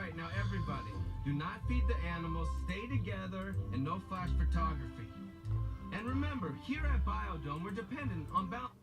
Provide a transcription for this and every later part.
right now, everybody. Do not feed the animals, stay together, and no flash photography. And remember, here at Biodome, we're dependent on balance.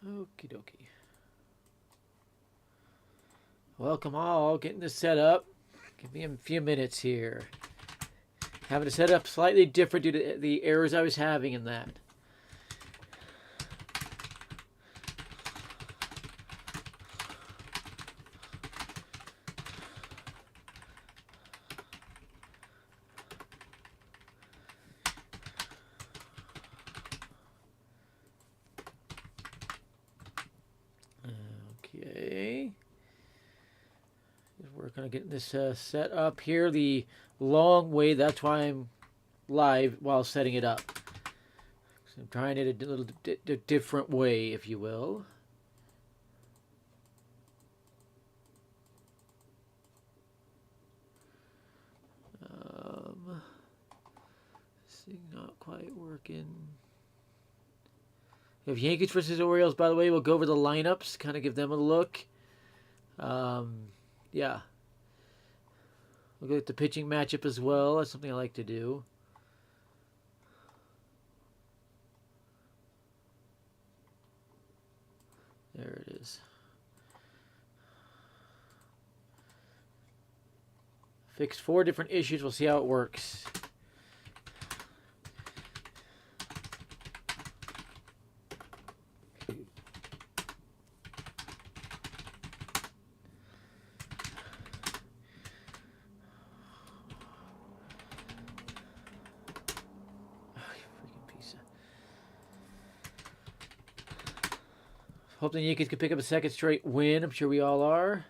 Okie dokie. Welcome all. Getting this set up. Give me a few minutes here. Having to set up slightly different due to the errors I was having in that. Okay. Just working on getting this set up here the long way. That's why I'm live while setting it up. So I'm trying it a little different way, if you will. This thing not quite working. We have Yankees versus Orioles, by the way. We'll go over the lineups, kind of give them a look. Yeah. We'll go at the pitching matchup as well. That's something I like to do. There it is. Fixed 4 different issues. We'll see how it works. Hope the Yankees can pick up a second straight win. I'm sure we all are.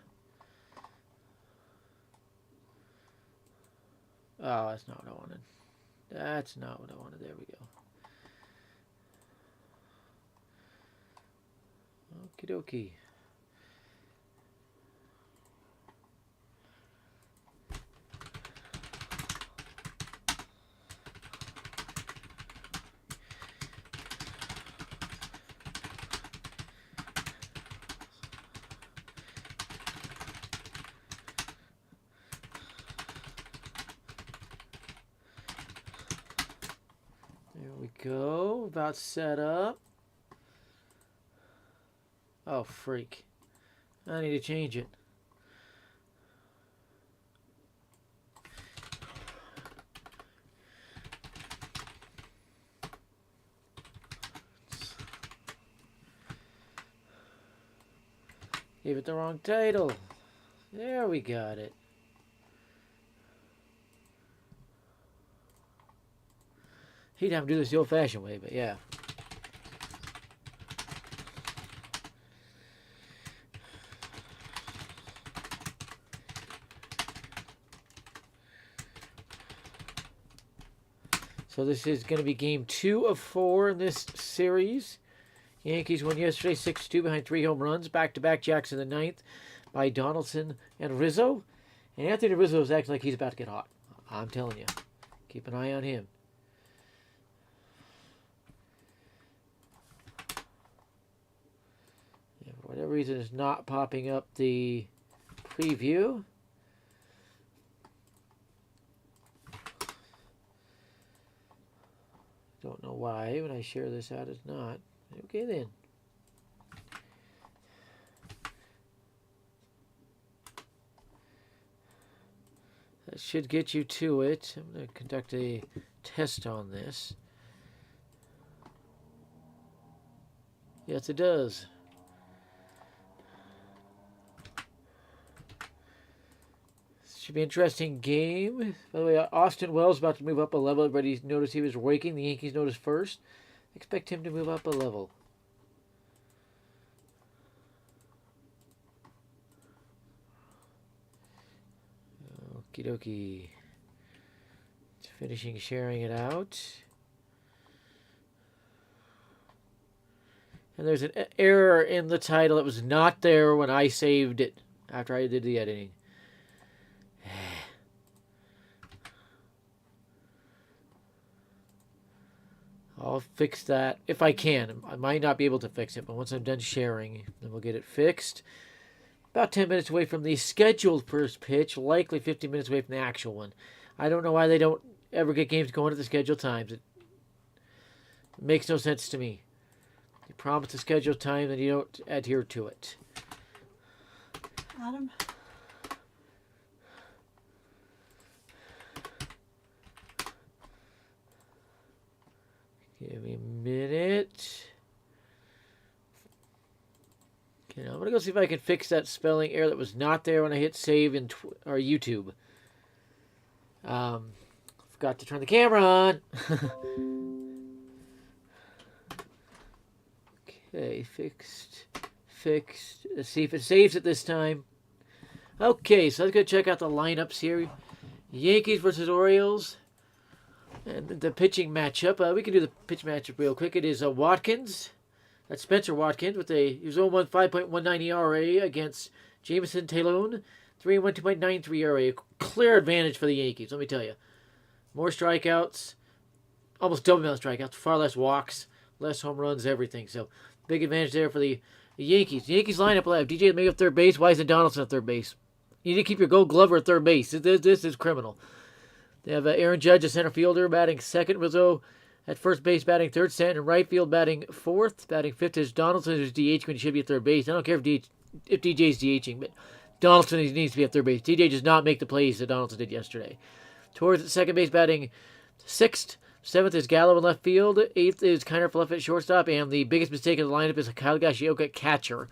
Oh, that's not what I wanted. That's not what I wanted. There we go. Okie dokie. There we go. About set up. Oh, freak. I need to change it. Gave it the wrong title. There we got it. He'd have to do this the old-fashioned way, but yeah. So this is going to be game 2 of 4 in this series. Yankees won yesterday 6-2 behind 3 home runs. Back-to-back Jackson the ninth by Donaldson and Rizzo. And Anthony Rizzo is acting like he's about to get hot. I'm telling you. Keep an eye on him. Yeah, for whatever reason, it's not popping up the preview. Don't know why when I share this out it's not. Okay then. That should get you to it. I'm going to conduct a test on this. Yes, it does. Should be an interesting game. By the way, Austin Wells about to move up a level. Everybody noticed he was raking. The Yankees noticed first. Expect him to move up a level. Okie dokie. Finishing sharing it out. And there's an error in the title. It was not there when I saved it after I did the editing. I'll fix that if I can. I might not be able to fix it, but once I'm done sharing, then we'll get it fixed. About 10 minutes away from the scheduled first pitch, likely 15 minutes away from the actual one. I don't know why they don't ever get games going at the scheduled times. It makes no sense to me. You promise the scheduled time, and you don't adhere to it. Adam? Give me a minute. Okay, now I'm going to go see if I can fix that spelling error that was not there when I hit save in YouTube. Forgot to turn the camera on. Okay, fixed. Let's see if it saves it this time. Okay, so let's go check out the lineups here. Yankees versus Orioles. And the pitching matchup. We can do the pitch matchup real quick. It is Watkins. That's Spencer Watkins with he was 0-1, 5.19 ERA against Jameson Taillon. 3-1, 2.93 ERA. Clear advantage for the Yankees, let me tell you. More strikeouts. Almost double amount of strikeouts. Far less walks. Less home runs, everything. So, big advantage there for the Yankees. The Yankees lineup will have DJ make up third base. Why isn't Donaldson at third base? You need to keep your Gold Glover at third base. This is criminal. They have Aaron Judge, a center fielder, batting second. Rizzo at first base, batting third. Stanton in right field, batting fourth. Batting fifth is Donaldson, who's DH when he should be at third base. I don't care if DJ's DHing, but Donaldson needs to be at third base. DJ does not make the plays that Donaldson did yesterday. Torres at second base, batting sixth. Seventh is Gallo in left field. Eighth is Kiner for left at shortstop. And the biggest mistake in the lineup is Kyle Gashioka at catcher.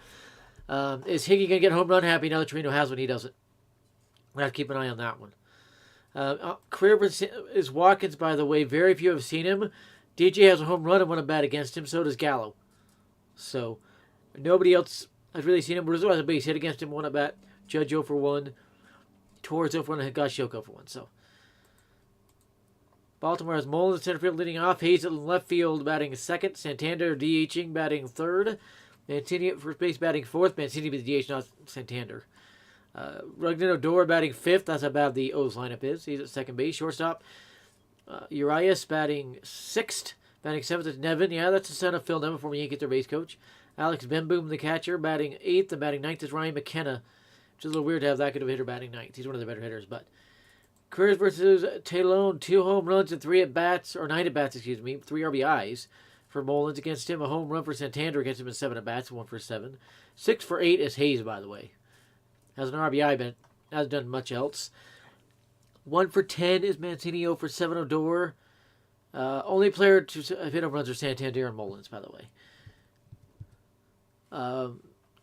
Is Higgy going to get home run happy now that Torino has one? He doesn't. We have to keep an eye on that one. Career is Watkins, by the way. Very few have seen him. DJ has a home run and one at bat against him. So does Gallo. So nobody else has really seen him. Rizzo has a base hit against him, one at bat. Judge 0 for 1. Torres 0 for 1 and Gashioka for 1. So Baltimore has Mullins center field leading off. Hayes in left field batting second. Santander DHing batting third. Mancini at first base batting fourth. Mancini with the DH, not Santander. Rugden Odor batting fifth. That's how bad the O's lineup is. He's at second base. Shortstop. Urias batting sixth. Batting seventh is Nevin. Yeah, that's the son of Phil Nevin, former Yankees their base coach. Alex Benboom, the catcher, batting eighth. And batting ninth is Ryan McKenna, which is a little weird to have that good of a hitter batting ninth. He's one of the better hitters. But Careers versus Taillon, 2 home runs and 9 at-bats, 3 RBIs for Mullins against him. A home run for Santander against him in 7 at-bats, 1 for 7. 6 for 8 is Hayes, by the way. Has an RBI, but hasn't done much else. 1 for 10 is Mancini, 0 for 7 Odor. Only player to have hit home runs are Santander and Mullins, by the way.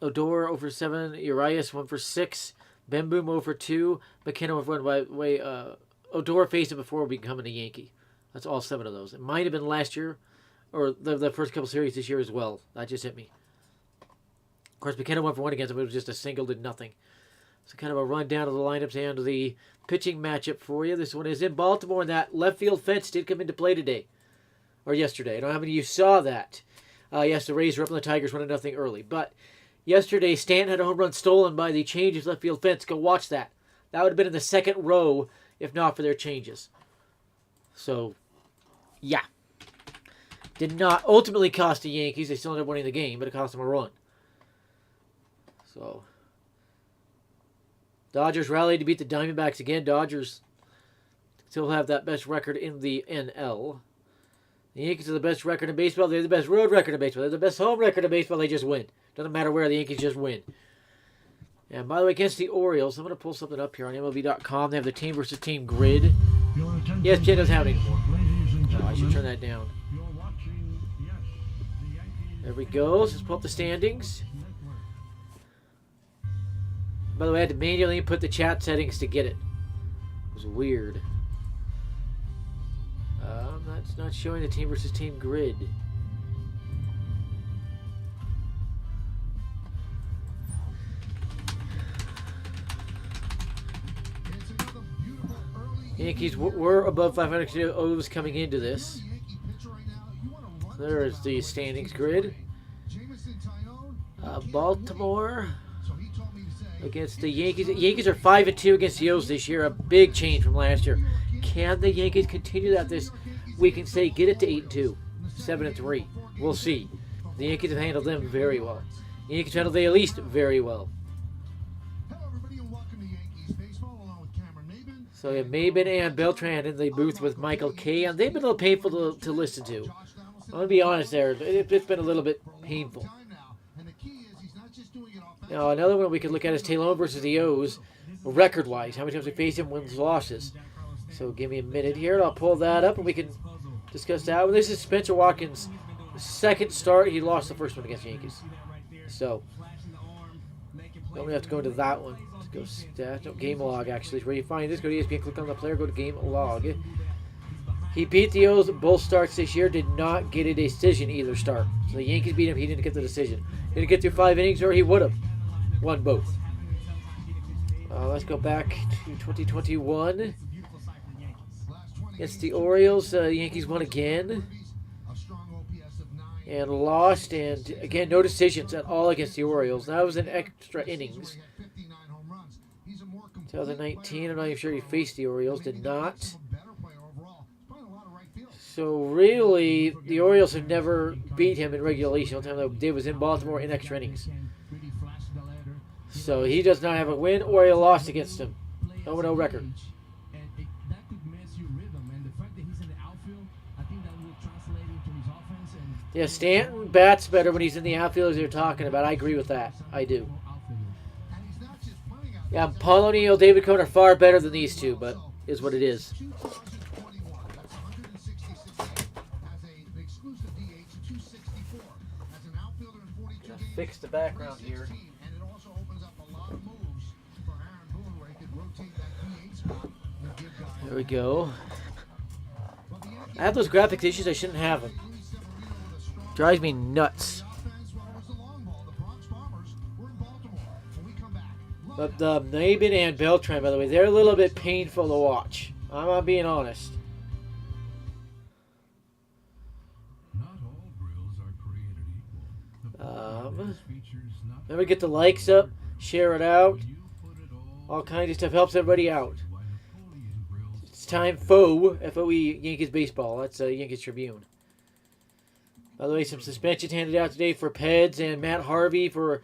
Odor 0 for 7, Urias 1 for 6, Benboom 0 for 2, McKenna 1 for 1. By the way, Odor faced him before becoming a Yankee. That's all 7 of those. It might have been last year, or the first couple series this year as well. That just hit me. Of course, McKenna 1 for 1 against him. It was just a single, did nothing. So kind of a rundown of the lineups and the pitching matchup for you. This one is in Baltimore, and that left field fence did come into play today. Or yesterday. I don't know how many of you saw that. Yes, the Rays were up and the Tigers 1-0 early. But yesterday, Stanton had a home run stolen by the changes left field fence. Go watch that. That would have been in the second row if not for their changes. So, yeah. Did not ultimately cost the Yankees. They still ended up winning the game, but it cost them a run. So, Dodgers rallied to beat the Diamondbacks again. Dodgers still have that best record in the NL. The Yankees are the best record in baseball. They're the best road record in baseball. They're the best home record in baseball. They just win. Doesn't matter where, the Yankees just win. And by the way, against the Orioles, I'm going to pull something up here on MLB.com. They have the team versus team grid. Yes, Jen doesn't have it anymore. Oh, I should turn that down. There we go. Let's pull up the standings. By the way, I had to manually input the chat settings to get it. was weird. That's not showing the team versus team grid. Yankees were above 500 O's coming into this. There is the standings grid. Baltimore against the Yankees. The Yankees are 5-2 against the O's this year. A big change from last year. Can the Yankees continue that this week and say get it to 8-2, 7-3? We'll see. The Yankees have handled them very well. The Yankees handled the East very well. So we have Maben and Beltran in the booth with Michael K. And they've been a little painful to listen to. I'm going to be honest there. It's been a little bit painful. Now, another one we could look at is Taylor versus the O's, record-wise. How many times we faced him, wins, losses. So give me a minute here, and I'll pull that up, and we can discuss that. Well, this is Spencer Watkins' second start. He lost the first one against the Yankees. So, don't have to go into that one. Let's go stat. No, game log, actually, is where you find this. Go to ESPN, click on the player, go to game log. He beat the O's both starts this year, did not get a decision either start. So the Yankees beat him, he didn't get the decision. He didn't get through 5 innings, or he would have won both. Let's go back to 2021. Against the Orioles, the Yankees won again. And lost, and again, no decisions at all against the Orioles. That was in extra innings. 2019, I'm not even sure he faced the Orioles, did not. So really, the Orioles have never beat him in regulation. The only time they was in Baltimore in extra innings. So he does not have a win or a loss against him. 0-0 record. Yeah, Stanton bats better when he's in the outfield, as you're talking about. I agree with that. I do. Yeah, Paul O'Neill, David Cohn are far better than these two, but is what it is. Fix the background here. There we go. I have those graphics issues. I shouldn't have them. Drives me nuts. But the Maben and Beltran, by the way, they're a little bit painful to watch. I'm not being honest. Remember to get the likes up, share it out. All kinds of stuff helps everybody out. It's time FOE Yankees baseball. That's Yankees Tribune. By the way, some suspensions handed out today for Peds and Matt Harvey for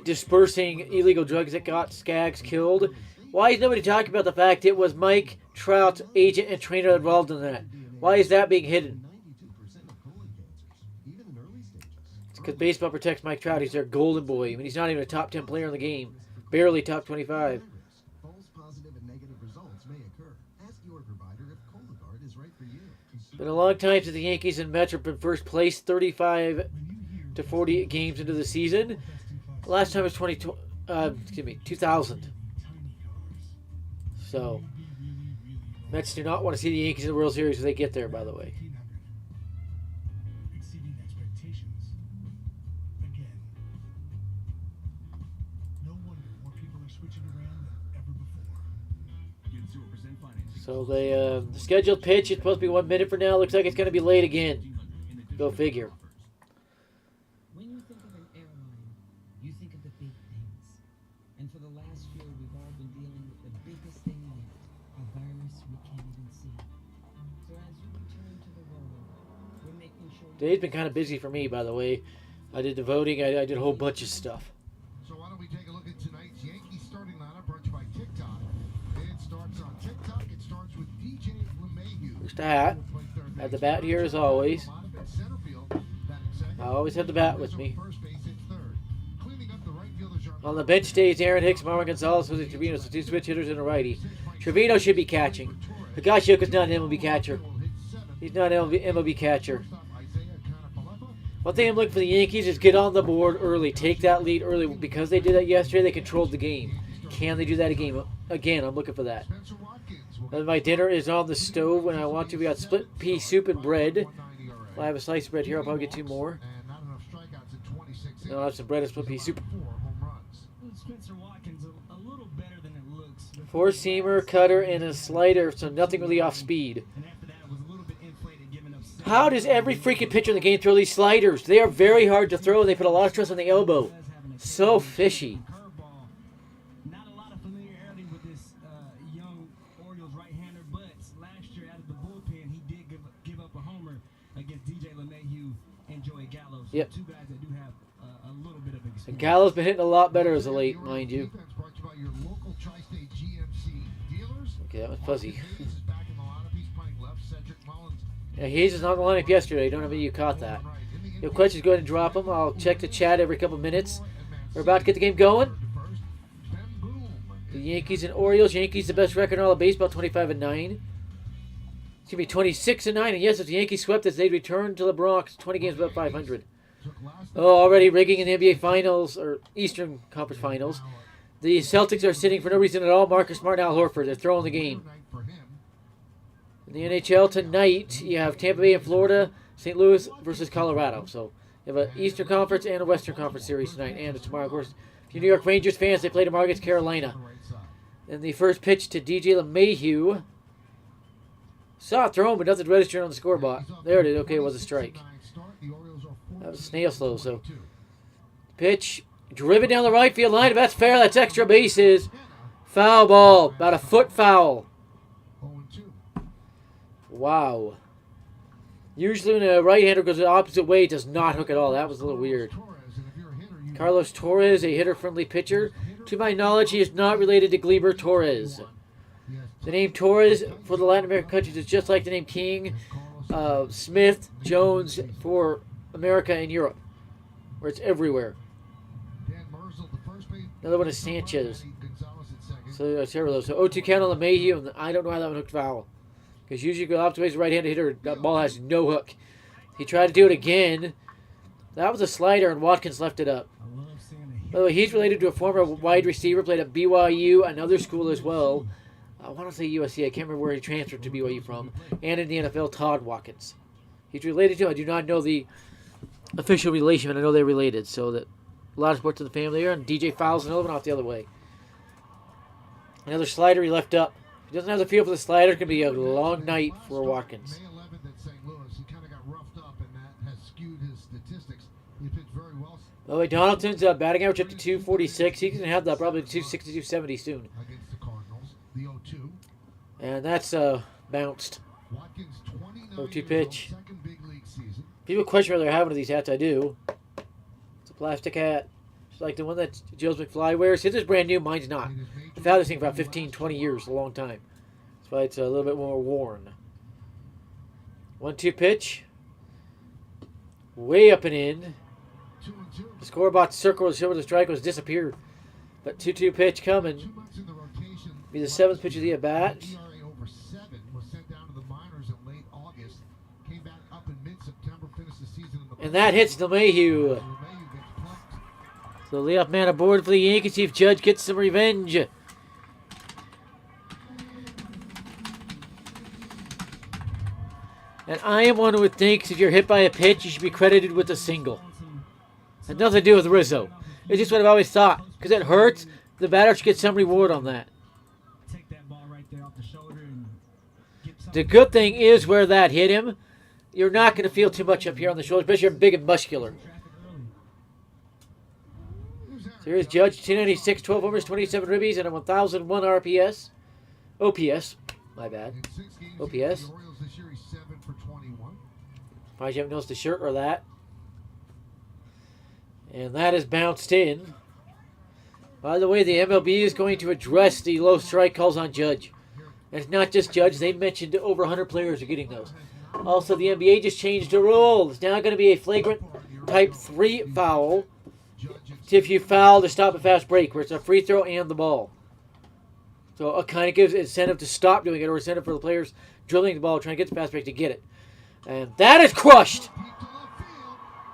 dispersing illegal drugs that got Skaggs killed. Why is nobody talking about the fact it was Mike Trout's agent and trainer involved in that? Why is that being hidden? It's because baseball protects Mike Trout. He's their golden boy. I mean, he's not even a top 10 player in the game. Barely top 25. Been a long time since the Yankees and Mets have been first place, 35 to 40 games into the season. Last time was 2000. So, Mets do not want to see the Yankees in the World Series if they get there, by the way. So the scheduled pitch is supposed to be 1 minute from now. Looks like it's going to be late again. Go figure. When you think of an airline, you think of the big things. And for the last year, we've all been dealing with the biggest thing yet, a virus we can't even see. So as you return to the world, we're making sure... Today's been kind of busy for me, by the way. I did the voting. I did a whole bunch of stuff. So why don't we take a look at tonight's Yankees starting lineup brought to you by TikTok. It starts on TikTok. It starts with DJ LeMahieu. There's the hat. I have the bat here as always. I always have the bat with me. On the bench stays Aaron Hicks, Marwin Gonzalez, Jose Trevino, so 2 switch hitters and a righty. Trevino should be catching. Higashioka's not an MLB catcher. He's not an MLB catcher. One thing I'm looking for the Yankees is get on the board early. Take that lead early. Because they did that yesterday, they controlled the game. Can they do that again? I'm looking for that. And my dinner is on the stove when I want to. We got split pea soup and bread. I have a slice of bread here. I'll probably get 2 more. And I'll have some bread and split pea soup. Spencer Watkins a little better than it looks. 4-seamer, cutter, and a slider, so nothing really off speed. And after that, it was a little bit inflated, giving up. How does every freaking pitcher in the game throw these sliders? They are very hard to throw. They put a lot of stress on the elbow. So fishy. Curveball. Not a lot of familiarity with this young Orioles right-hander, but last year out of the bullpen, he did give up a homer against DJ LeMahieu and Joey Gallo. So Yep. 2 guys that do have a little bit of experience. And Gallo's been hitting a lot better as of late, mind you. Okay, that was fuzzy. Yeah, Hayes is on the lineup yesterday. Don't know if you caught that. If you have questions, go ahead and drop them. I'll check the chat every couple minutes. We're about to get the game going. The Yankees and Orioles. Yankees the best record in all of baseball, 25-9. It's gonna be 26-9. And yes, if the Yankees swept this, they'd return to the Bronx. 20 games above 500. Oh, already rigging in the NBA Finals or Eastern Conference Finals. The Celtics are sitting for no reason at all. Marcus Smart and Al Horford. They're throwing the game. In the NHL tonight, you have Tampa Bay and Florida, St. Louis versus Colorado. So you have an Eastern Conference and a Western Conference series tonight and tomorrow. Of course, if you're New York Rangers fans, they play tomorrow against Carolina. And the first pitch to DJ LeMahieu. Saw it thrown, but nothing registered on the scoreboard. There it is. Okay, it was a strike. That was snail slow. So pitch driven down the right field line. If that's fair, that's extra bases. Foul ball. About a foot foul. Wow. Usually when a right-hander goes the opposite way, it does not hook at all. That was a little weird. Carlos Torres, a hitter-friendly pitcher. To my knowledge, he is not related to Gleyber Torres. The name Torres for the Latin American countries is just like the name King, Smith, Jones for America and Europe, where it's everywhere. Another one is Sanchez. So several of those. So 0-2 count on LeMahieu, and I don't know how that one hooked foul. Because usually you go opposite way as a right-handed hitter, that ball has no hook. He tried to do it again. That was a slider, and Watkins left it up. By the way, he's related to a former wide receiver, played at BYU, another school as well. I want to say USC. I can't remember where he transferred to BYU from. And in the NFL, Todd Watkins. He's related to him. I do not know the official relation, but I know they're related. So that a lot of sports in the family here. And DJ fouls another one off the other way. Another slider he left up. If he doesn't have the feel for the slider, it's going to be a long night for Watkins. May 11th at St. Louis, he kind of got roughed up, and that has skewed his statistics. He pitched very well. By the way, Donaldson's batting average up to 246. He's going to have that probably 260, 270 soon. Against the Cardinals, the 0-2. And that's bounced. Watkins, 29 0-2 years pitch. old, second big league season. People question whether I have one of these hats. I do. It's a plastic hat. It's like the one that Joe McFly wears. His is brand new. Mine's not. I've had this thing for about 15, 20 years. A long time. That's why it's a little bit more worn. 1-2 pitch. Way up and in. 2-2. The scoreboard circle to show where the strike was disappeared. But 2-2 pitch coming. 2 months in the rotation. Be the 7th pitch of the at-bat. ERA over 7 was sent down to the minors in late August. Came back up in mid-September, finished the season in the And that hits LeMahieu. LeMahieu gets plucked. So leadoff man aboard for the Yankees. See if Judge gets some revenge. And I am one who thinks if you're hit by a pitch, you should be credited with a single. Had nothing to do with Rizzo. It's just what I've always thought. Because it hurts, the batter should get some reward on that. Take that ball right there off the shoulder and get something. The good thing is where that hit him, you're not going to feel too much up here on the shoulder, especially if you're big and muscular. Traffic early. So here's Judge, 296, 12 homers, 27 ribbies, and a 1,001 RPS. OPS. My bad. In 6 games OPS. against the Orioles this year, he's 7 for 21. Probably you haven't noticed the shirt or that. And that is bounced in. By the way, the MLB is going to address the low strike calls on Judge. And it's not just Judge. They mentioned over 100 players are getting those. Also, the NBA just changed the rule. It's now going to be a flagrant type 3 foul. If you foul to stop a fast break, where it's a free throw and the ball. So it kind of gives incentive to stop doing it, or incentive for the players drilling the ball, trying to get the fast break to get it. And that is crushed.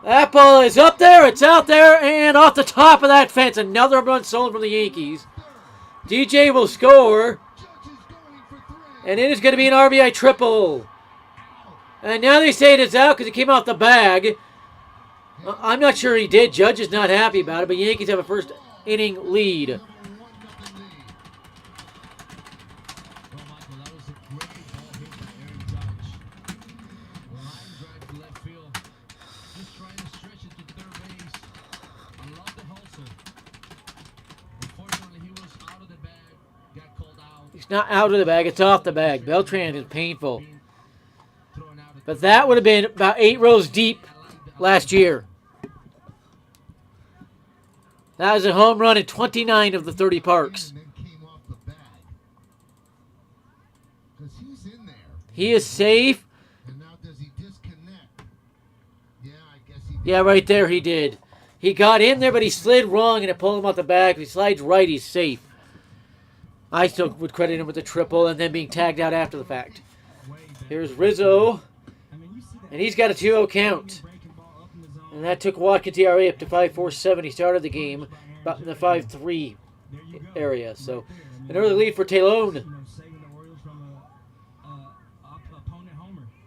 That ball is up there, it's out there, and off the top of that fence. Another run stolen from the Yankees. DJ will score. And it is going to be an RBI triple. And now they say it's out because it came off the bag. I'm not sure he did. Judge is not happy about it, but Yankees have a first inning lead. He's not out of the bag. It's off the bag. Beltran is painful. But that would have been about 8 rows deep last year. That was a home run in 29 of the 30 parks. He is safe. Yeah, right there he did. He got in there, but he slid wrong, and it pulled him off the bag. If he slides right, he's safe. I still would credit him with the triple and then being tagged out after the fact. Here's Rizzo, and he's got a 2-0 count. And that took Watkins' ERA up to 5.47. He started the game about in the 5.3 area. So an early lead for Talon.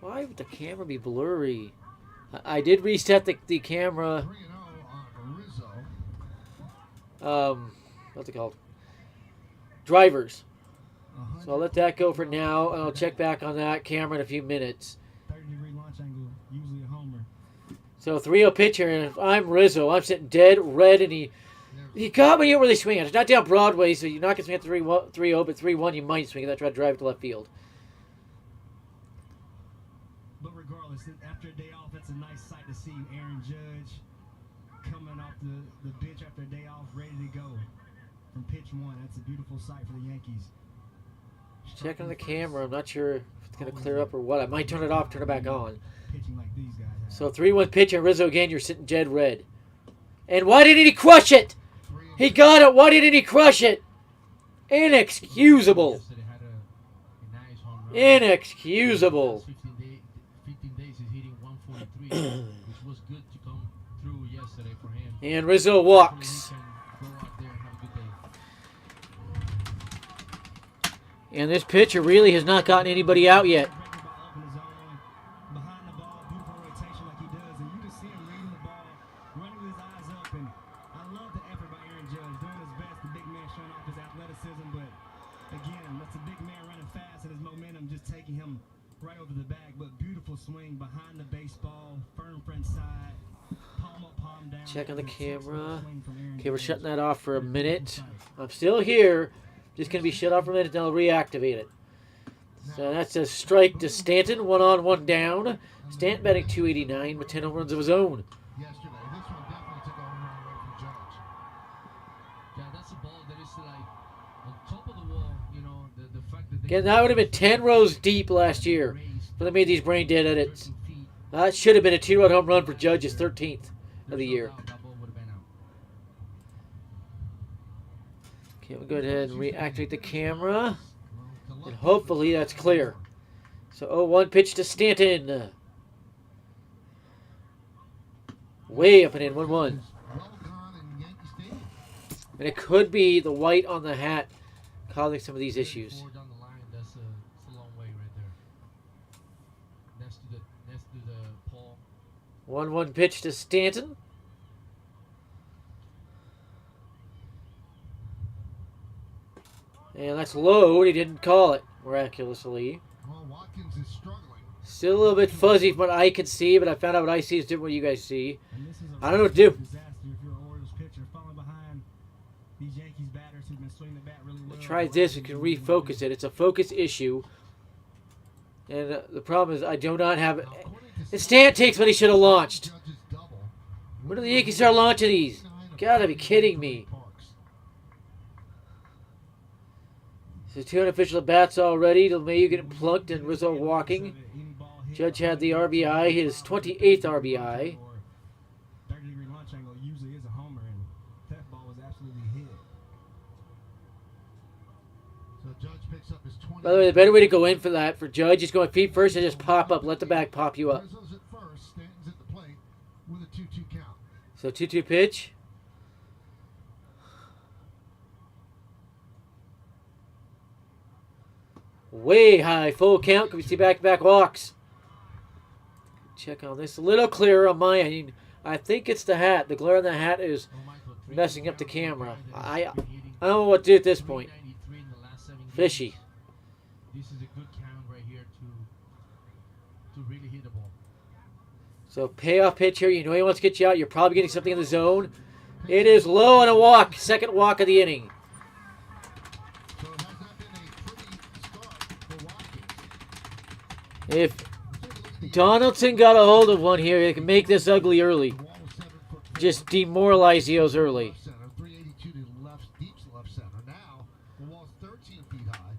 Why would the camera be blurry? I did reset the camera. What's it called? Drivers. So I'll let that go for now, and I'll check back on that camera in a few minutes. 30-degree launch angle, usually a homer. So 3-0 pitcher, and if I'm Rizzo, I'm sitting dead red, and he got me where they swing it. It's not down Broadway, so you're not going to swing at 3-0, but 3-1 you might swing it. I try to drive to left field. But regardless, after a day off, that's a nice sight to see Aaron Judge coming off the bench after a day off, ready to go from pitch one. That's a beautiful sight for the Yankees. Checking the camera. I'm not sure if it's going to clear up or what. I might turn it off, turn it back on. Pitching like these guys have. So 3-1 pitch, and Rizzo again, you're sitting dead red. And why didn't he crush it? He got it. Why didn't he crush it? Inexcusable. Inexcusable. 15 days he's hitting 143, which was good to come through yesterday for him. And Rizzo walks. And this pitcher really has not gotten anybody out yet. Behind the ball, beautiful rotation like he does, and you can see him reading the ball, running with his eyes up, and I love the effort by Aaron Judge, doing his best. The big man showing off his athleticism, but again, that's a big man running fast, and his momentum just taking him right over the bag. But beautiful swing behind the baseball, firm front side, palm up, palm down. Checking the camera. Okay, we're shutting that off for a minute. I'm still here. Just going to be shut off for a minute, then I'll reactivate it. So that's a strike to Stanton, 1 on, 1 down. Stanton batting .289 with 10 home runs of his own. Yesterday, this one definitely took a home run away from Judge. Yeah, that's a ball that is like on top of the wall, you know, the fact that Again, that would have been 10 rows deep last year. But they made these brain dead edits. That should have been a 2-run home run for Judge's 13th of the year. Okay, we'll go ahead and reactivate the camera. And hopefully that's clear. So 0-1 pitch to Stanton. Way up and in, 1-1. And it could be the white on the hat causing some of these issues. Down the line, that's a long way right there. Next to the pole. 1-1 pitch to Stanton. And that's low. He didn't call it, miraculously. Well, Watkins is struggling. Still a little bit fuzzy from what I can see, but I found out what I see is different from what you guys see. I don't know what to do. Disaster if you're an Orioles pitcher, falling behind these Yankees batters who've been swinging the bat really well. Try this. You can refocus it. It's a focus issue. And the problem is I do not have... And Stan takes what he should have launched. When do the Yankees start launching these? Gotta be kidding me. So 2 unofficial at-bats already. LeMahieu getting plunked and Rizzo walking. Judge had the RBI, his 28th RBI. 30-degree launch angle usually is a homer, and that ball was absolutely hit. So Judge picks up his 20. By the way, the better way to go in for that, for Judge, is going feet first and just pop up. Let the bag pop you up. Rizzo's at first. Stanton's at the plate with a 2-2 count. So 2-2 pitch. Way high. Full count. Can we see back-to-back walks? Check on this. A little clearer on my end. I think it's the hat. The glare on the hat is messing up the camera. I don't know what to do at this point. Fishy. This is a good count right here to really hit the ball. So payoff pitch here. You know he wants to get you out. You're probably getting something in the zone. It is low on a walk. Second walk of the inning. So it has not been a pretty start for Watkins. If Donaldson got a hold of one here, they can make this ugly early. The wall is 7 foot. Just demoralize the O's early. Center, 382 to left, deep left center. Now the wall's 13 feet high,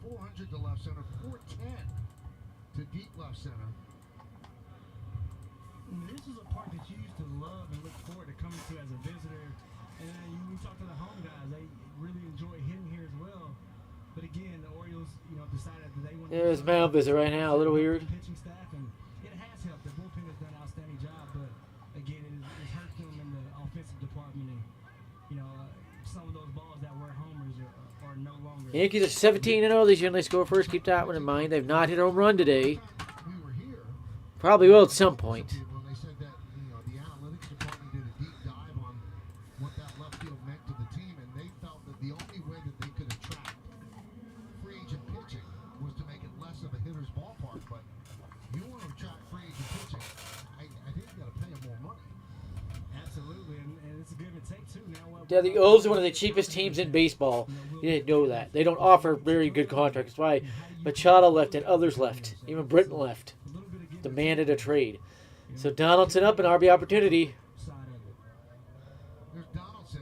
400 to left center, 410 to deep left center. This is a part that you used to love and look forward to coming to as a visitor. And then you talk to the home guys, they really enjoy hitting here as well. But again, the Orioles, decided that they want There's mound visit right now. A little weird. pitching staff, and it has helped. The bullpen has done an outstanding job, but again, it's hurt them in the offensive department. And some of those balls that were homers are no longer. Yankees are 17-0 this year, and they score first. Keep that one in mind. They've not hit a home run today. We were here. Probably will at some point. When they said that, the analytics department did a deep dive on what that left field meant to the team, and they felt that the only way that they could attract free agent pitching was to make it less of a hitter's ballpark. But you want to attract free agent pitching, I think you got to pay them more money. Absolutely, and it's a give and take too. Now, Yeah, the O's are one of the cheapest teams in baseball. You didn't know that. They don't offer very good contracts. That's why Machado left and others left. Even Britton left. Demanded a trade. So Donaldson up, an RB opportunity. There's Donaldson.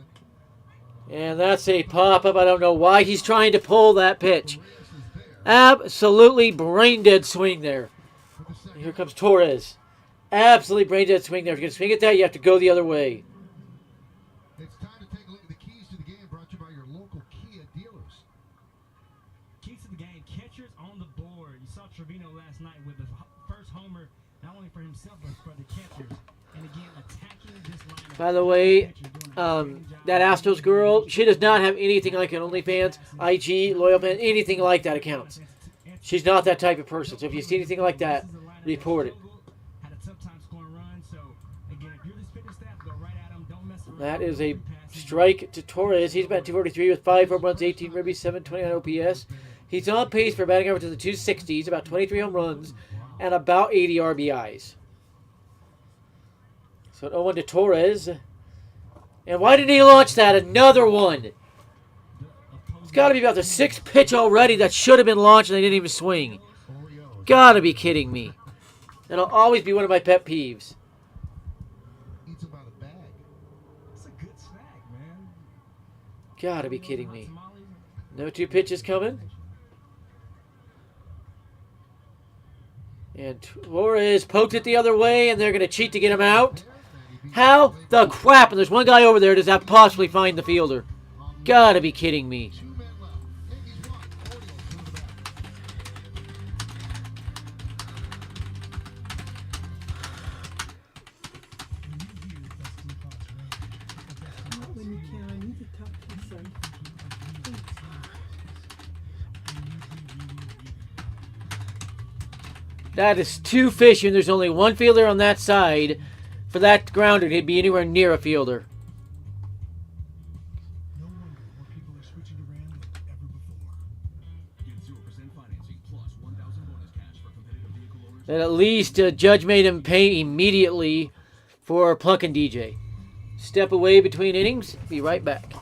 And that's a pop-up. I don't know why he's trying to pull that pitch. Reyes is there Absolutely brain-dead swing there. for the second. Here comes Torres. Absolutely brain-dead swing there. If you're going to swing at that, you have to go the other way. It's time to take a look at the keys to the game brought to you by your local Kia dealers. Keys to the game, catchers on the board. You saw Trevino last night with the first homer, not only for himself, but for the catchers. And again, attacking this lineup. By the way, that Astros girl, she does not have anything like an OnlyFans, IG, loyal fan, anything like that accounts. She's not that type of person. So if you see anything like that, report it. Had a tough time scoring runs, so again, if you're this fitness staff, go right at him. Don't mess around. That is a strike to Torres. He's batting 243 with 5 home runs, 18 ribbies, 729 OPS. He's on pace for batting average to the 260s, about 23 home runs, and about 80 RBIs. So 0-1 to Torres. And why didn't he launch that? Another one. It's got to be about the 6th pitch already that should have been launched and they didn't even swing. Orioles. Gotta be kidding me. That'll always be one of my pet peeves. Eats him by the bag. It's a good snack, man. Gotta be kidding me. No 2 pitches coming. And Torres poked it the other way, and they're going to cheat to get him out. How the crap? And there's one guy over there. Does that possibly find the fielder? Gotta be kidding me. 2 men left. Yankees won. Orioles to the back. When you can, I need to talk to you, son. That is 2 fish, and there's only 1 fielder on that side. For that grounder to be anywhere near a fielder. No wonder more people are switching to Ram than ever before. Get 0% financing plus 1,000 bonus cash for competitive vehicle owners. That at least Judge made him pay immediately for Plunk and DJ. Step away between innings. Be right back. Now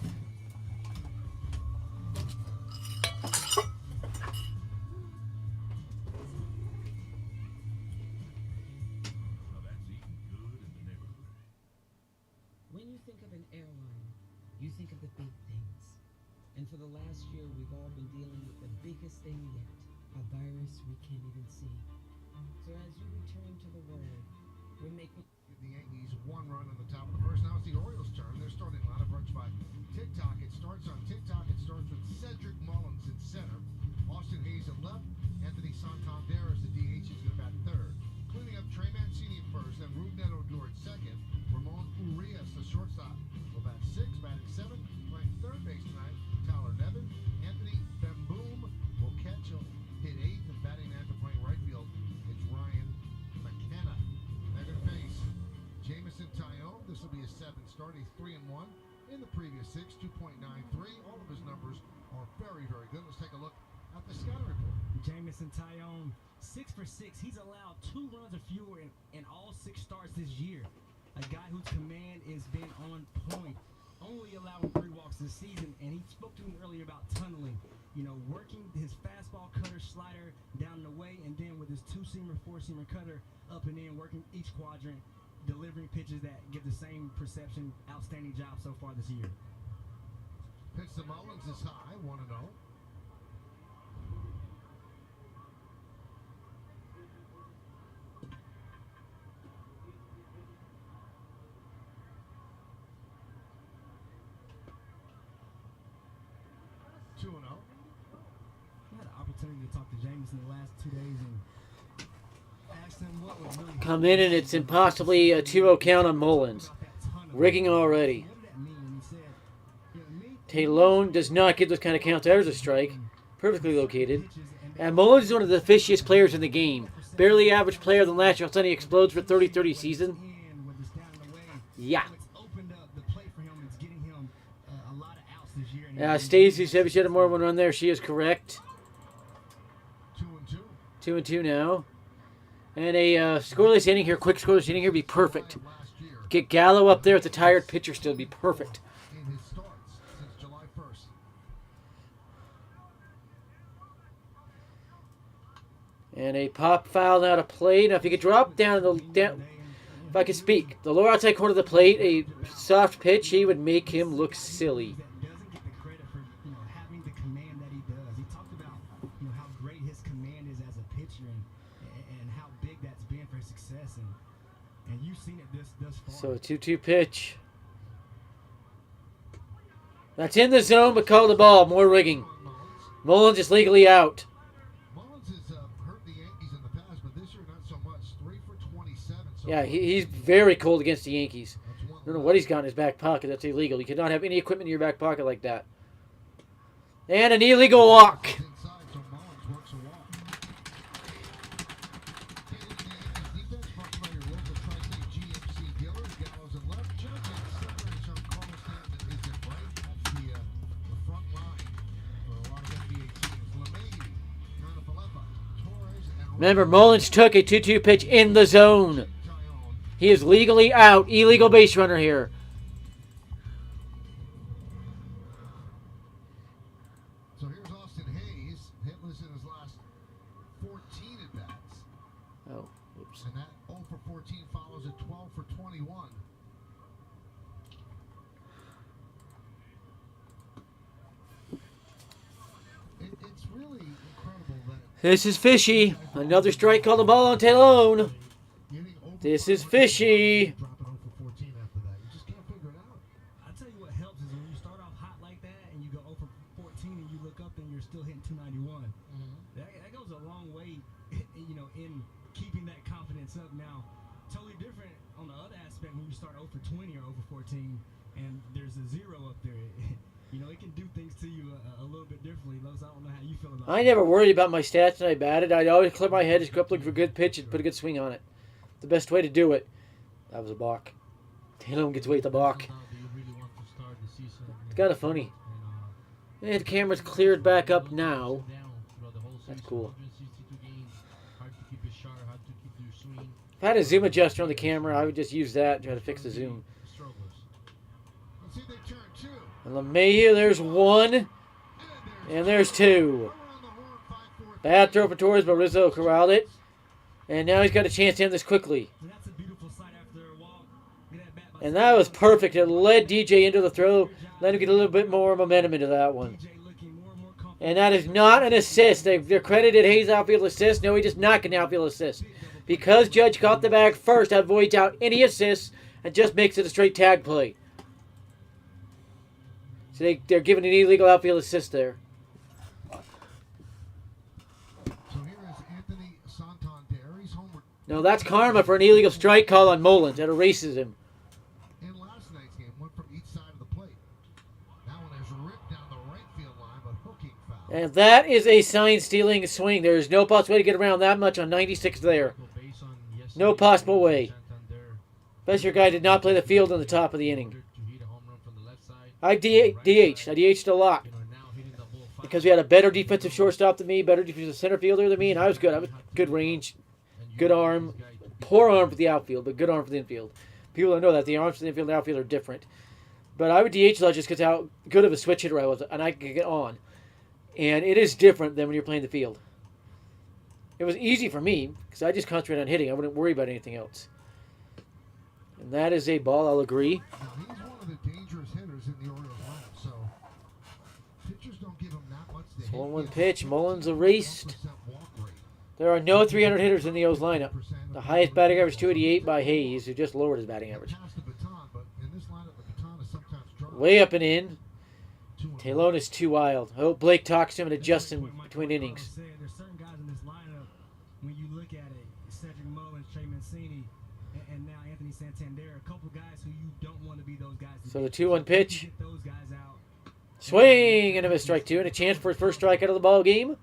that's eating good in the neighborhood. When you think of an airline, you think of the big things. And for the last year, we've all been dealing with the biggest thing yet, a virus we can't even see. So as you return to the world, we're making... The Yankees 1 run in the top of the first. Now it's the Orioles' turn. They're starting lineup brought to you by TikTok. It starts on TikTok. It starts with Cedric Mullins in center. Austin Hayes at left. Anthony Santander as the DH is going to bat third. Cleaning up Trey Mancini at first. Then Ruben Odor at second. Ramon Urias, the shortstop, will bat 6. Batting 7. Playing third base tonight. Tyler Nevin. Anthony Bemboom will catch start. He's 3-1 in the previous 6, 2.93. All of his numbers are very, very good. Let's take a look at the scouting report. Jamison Tyone, 6 for 6. He's allowed 2 runs or fewer in all 6 starts this year. A guy whose command has been on point. Only allowing 3 walks this season, and he spoke to me earlier about tunneling. You know, working his fastball, cutter, slider down the way, and then with his 2-seamer, 4-seamer cutter up and in, working each quadrant, delivering pitches that give the same perception. Outstanding job so far this year. Pitch to Mullins is high, 1-0. I had an opportunity to talk to Jameson the last 2 days and asked him what was really Come in, and it's impossibly a 2-0 count on Mullins. Rigging already. What did that mean? And he said, you know, me Talone does not get those kind of counts. There's a strike. Perfectly located. And Mullins is one of the fishiest players in the game. Barely average player than last year. All of a sudden he explodes for 30-30 season. in with this down the way. Yeah. So it's opened up the play for him. It's getting him a lot of outs this year. And Stacey said we should have more of one run there. She is correct. 2-2. 2-2 now. And a scoreless inning here, quick scoreless inning here would be perfect. Last year Get Gallo up there with the tired pitcher still would be perfect. in his starts since July 1st. And a pop foul now to play. Now if you could drop down, if I could speak, the lower outside corner of the plate, a soft pitch, he would make him look silly. that doesn't get the credit for having the command that he does. He talked about how great his command is as a pitcher and how big that's been for his success and you've seen it thus far. So a 2-2 pitch. That's in the zone, but call the ball. More rigging. Mullins is legally out. Mullins has hurt the Yankees in the past, but this year not so much. 3 for 27. So Yeah, he's very cold against the Yankees. that's one I don't know what he's got in his back pocket. That's illegal. You cannot have any equipment in your back pocket like that. And an illegal walk. inside, so Mullins works a walk. Canadian Yankees defense brought by your local tri-state GMC dealers. Gallows in left, Judge in center, and Sean Carlos Stanton is in right. That's the front line for a lot of NBA teams. LeMahieu, Canafalepa, Torres, and Remember, Mullins took a 2-2 pitch in the zone. Tyone. He is legally out. Illegal base runner here. So here's Austin Hayes, hitless in his last 14 at-bats. Oh, oops. And that 0 for 14 follows a 12 for 21. It's really incredible that This is fishy. Another strike called the ball on Talone. getting over This is fishy. dropping 0 for 14 after that. You just can't figure it out. I tell you what helps is when you start off hot like that and you go 0 for 14 and you look up and you're still hitting 291. That goes a long way, in keeping that confidence up. Now, totally different on the other aspect when you start 0 for 20 or 0 for 14 and there's a 0 up there. It can do things to you a little bit differently. Los, I don't know how you feel about I it. never worried about my stats when I batted. I'd always clear my head, just go up looking for a good pitch and put a good swing on it. The best way to do it. That was a balk. Talone gets away with the balk. Now that you really want to start the season. It's kind of funny. And, And the camera's cleared back up now. down throughout the whole That's season, cool. 162 games. Hard to keep it sharp. Hard to keep your swing. If I had a zoom adjuster on the camera, I would just use that and try to fix the zoom. Struggles. Let's see if they turn 2. And LeMahieu, there's one. And there's two. Around the horn, 5-4. Bad throw for Torres, but Rizzo corralled it. And now he's got a chance to end this quickly. And that's a beautiful sight after a walk. Get that bat by And that was perfect. It led DJ into the throw. Let him get a little bit more momentum into that one. DJ looking more and more confident. And that is not an assist. They're credited Hayes outfield assist. No, he does not get an outfield assist. Because Judge caught the bag first, that voids out any assists and just makes it a straight tag play. So they're giving an illegal outfield assist there. So here is Anthony Santander. He's homeward No, that's karma for an illegal strike call on Mullins. That erases him. in last night's game. One from each side of the plate. That one is ripped down the right field line, but hooking foul. And that is a sign-stealing swing. There is no possible way to get around that much on 96 there. Base on No possible way. Santander. Besser guy did not play the field in the top of the inning. Under I DH'd. I DH'd a lot. Because we had a better defensive shortstop than me, better defensive center fielder than me, and I was good. I was good range, good arm, poor arm for the outfield, but good arm for the infield. People don't know that. The arms for the infield and the outfield are different. But I would DH a lot just because how good of a switch hitter I was, and I could get on. And it is different than when you're playing the field. It was easy for me, because I just concentrated on hitting. I wouldn't worry about anything else. And that is a ball, I'll agree. Now, he's one of the dangerous hitters in the Orioles lineup, so pitchers don't give him that much to hit. 1-1 pitch. Mullins erased. 1% walk rate. There are no 300 hitters in the O's lineup. The highest batting average, 288 by Hayes, who just lowered his batting average. Pass the baton, but in this lineup, the baton is sometimes dropped. Way up and in. 2-1. Taylor is too wild. I hope Blake talks to him and adjusts him between innings. There's certain guys in this lineup, when you look at it, Cedric Mullins, Trey Mancini, and now Anthony Santander, a couple guys who you don't want to be those guys. So the 2-1 pitch. Get those guys out. Swing and a miss, strike two, and a chance for his first strikeout of the ball game.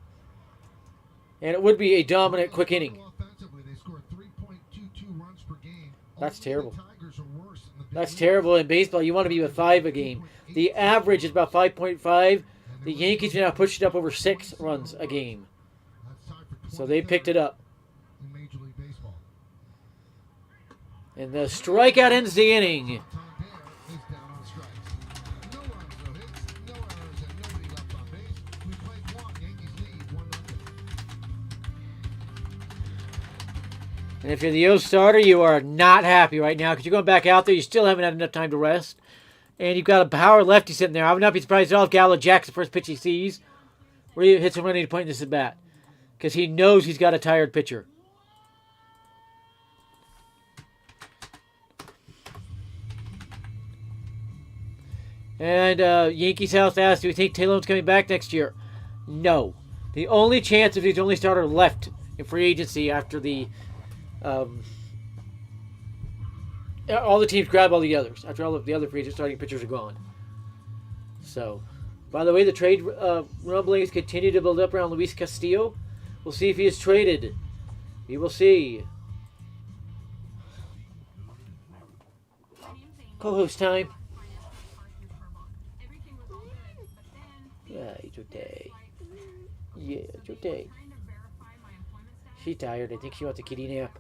And it would be a dominant, quick inning. Offensively, they scored 3.22 runs per game. That's terrible. The Tigers are worse in the big That's leagues. terrible in baseball. You want to be with 5 a game. The average is about 5.5. The Yankees are now pushed up over 6 runs a game. That's tied for So they picked it up. in Major League Baseball. And the strikeout ends the inning. Santander is down on strikes. No runs, no hits, no errors, and nobody left on base. We played one. Yankees lead 1-0. And if you're the O's starter, you are not happy right now because you're going back out there. You still haven't had enough time to rest. And you've got a power lefty sitting there. I would not be surprised at all if Gallo jacks the first pitch he sees, where he hits him running to point this at bat. Because he knows he's got a tired pitcher. And Yankees House asked, do we think Taylor's coming back next year? No. The only chance if he's the only starter left in free agency after the all the teams grab all the others after all of the other free agent starting pitchers are gone. So, by the way, the trade rumblings continue to build up around Luis Castillo. We'll see if he is traded. We will see. Co-host time. Yeah, it's okay. Yeah, it's okay. She's tired. I think she wants a kitty nap.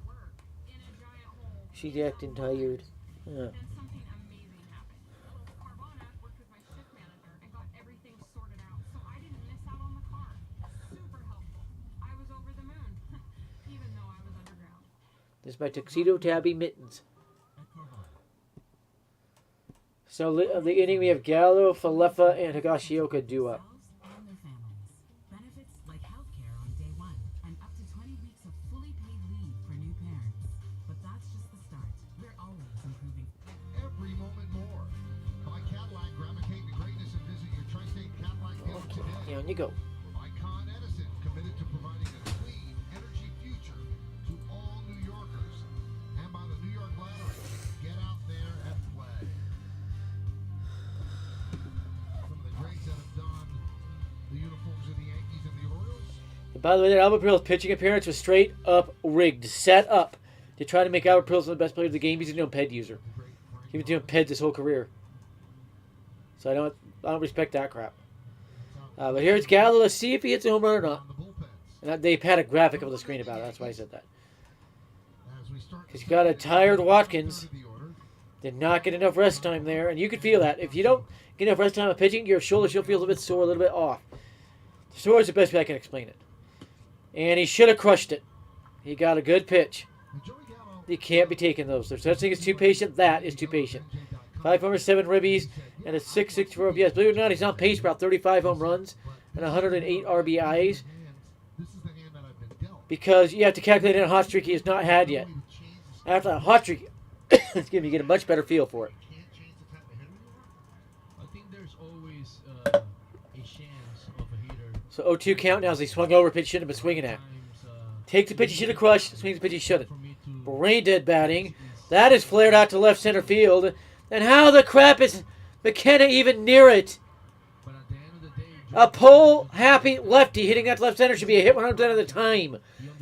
She's acting tired. Yeah. This is my tuxedo tabby mittens. So of the inning we have Gallo, Falefa, and Higashioka due up. Benefits like healthcare on day one and up to 20 weeks of fully paid leave for new parents. But that's just the start. We're always improving. Every moment more. By Cadillac, gravitate to greatness and visit your Tri-State Cadillac dealer Okay, today. down you go. By Con Edison, committed to providing a clean energy future to all New Yorkers. And by the New York Lottery, get out there and play. Some of the greats that have donned the uniforms of the Yankees and the Orioles. And by the way, that Albert Pujols pitching appearance was straight up rigged, set up to try to make Albert Pujols the best player of the game. He's a known PED user. He's been doing PEDs his whole career. So I don't respect that crap. But here's Gallo. Let's see if he hits a home run or not. On the bullpens. And they had a graphic on the screen about it. That's why I said that. As we start Because you got a tired Watkins. the order. Did not get enough rest time there. And you can feel that. If you don't get enough rest time of pitching, your shoulder should feel a little bit sore, a little bit off. Sore is the best way I can explain it. And he should have crushed it. He got a good pitch. And Joey Gallo. You can't be taking those. There's such thing as too patient. That is too patient. 5 homers, 7 ribbies, and a 6.64 OPS. Believe it or not, he's on pace for about 35 home runs and 108 RBIs. This is the hand that I've been dealt. Because you have to calculate in a hot streak he has not had yet. After that hot streak, excuse me, you get a much better feel for it. Can't change the type of hitter you are. I think there's always a chance of a hitter. So 0-2 count now as he swung over a pitch he shouldn't have been swinging at. Takes the pitch he should have crushed, swings the pitch he shouldn't. Brain dead batting. That is flared out to left center field. And how the crap is McKenna even near it? But at the end of the day, A pole happy lefty hitting that to left center should be a hit 100% of the time.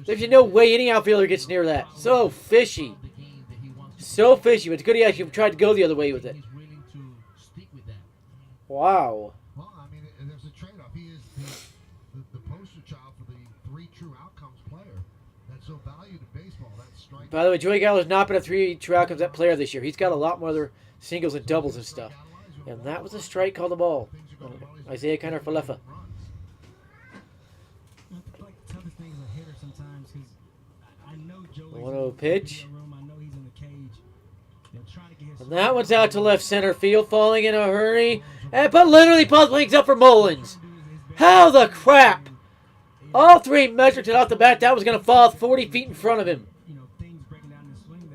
There's no way any outfielder gets near that. So fishy. the game that he wants to So fishy. But it's good he actually tried to go the other way with it. he's willing to stick with that. Wow. Well, I mean, there's a trade-off. He is the poster child for the 3 true outcomes player that's so valued in baseball. That's strike. By the way, Joey Gallo's not been a 3 true outcomes that player this year. He's got a lot more other singles and doubles and stuff. And that was a strike called the ball. Isaiah Kiner-Falefa. Like the toughest thing as a hitter sometimes, because I know Joey's 1-0 pitch. room. I know he's in the cage. They're trying to get his And that one's out to left center field, falling in a hurry. And but literally Paul brings up for Mullins. How the crap! All 3 measured it off the bat. That was going to fall 40 feet in front of him. You know, things breaking down in the swing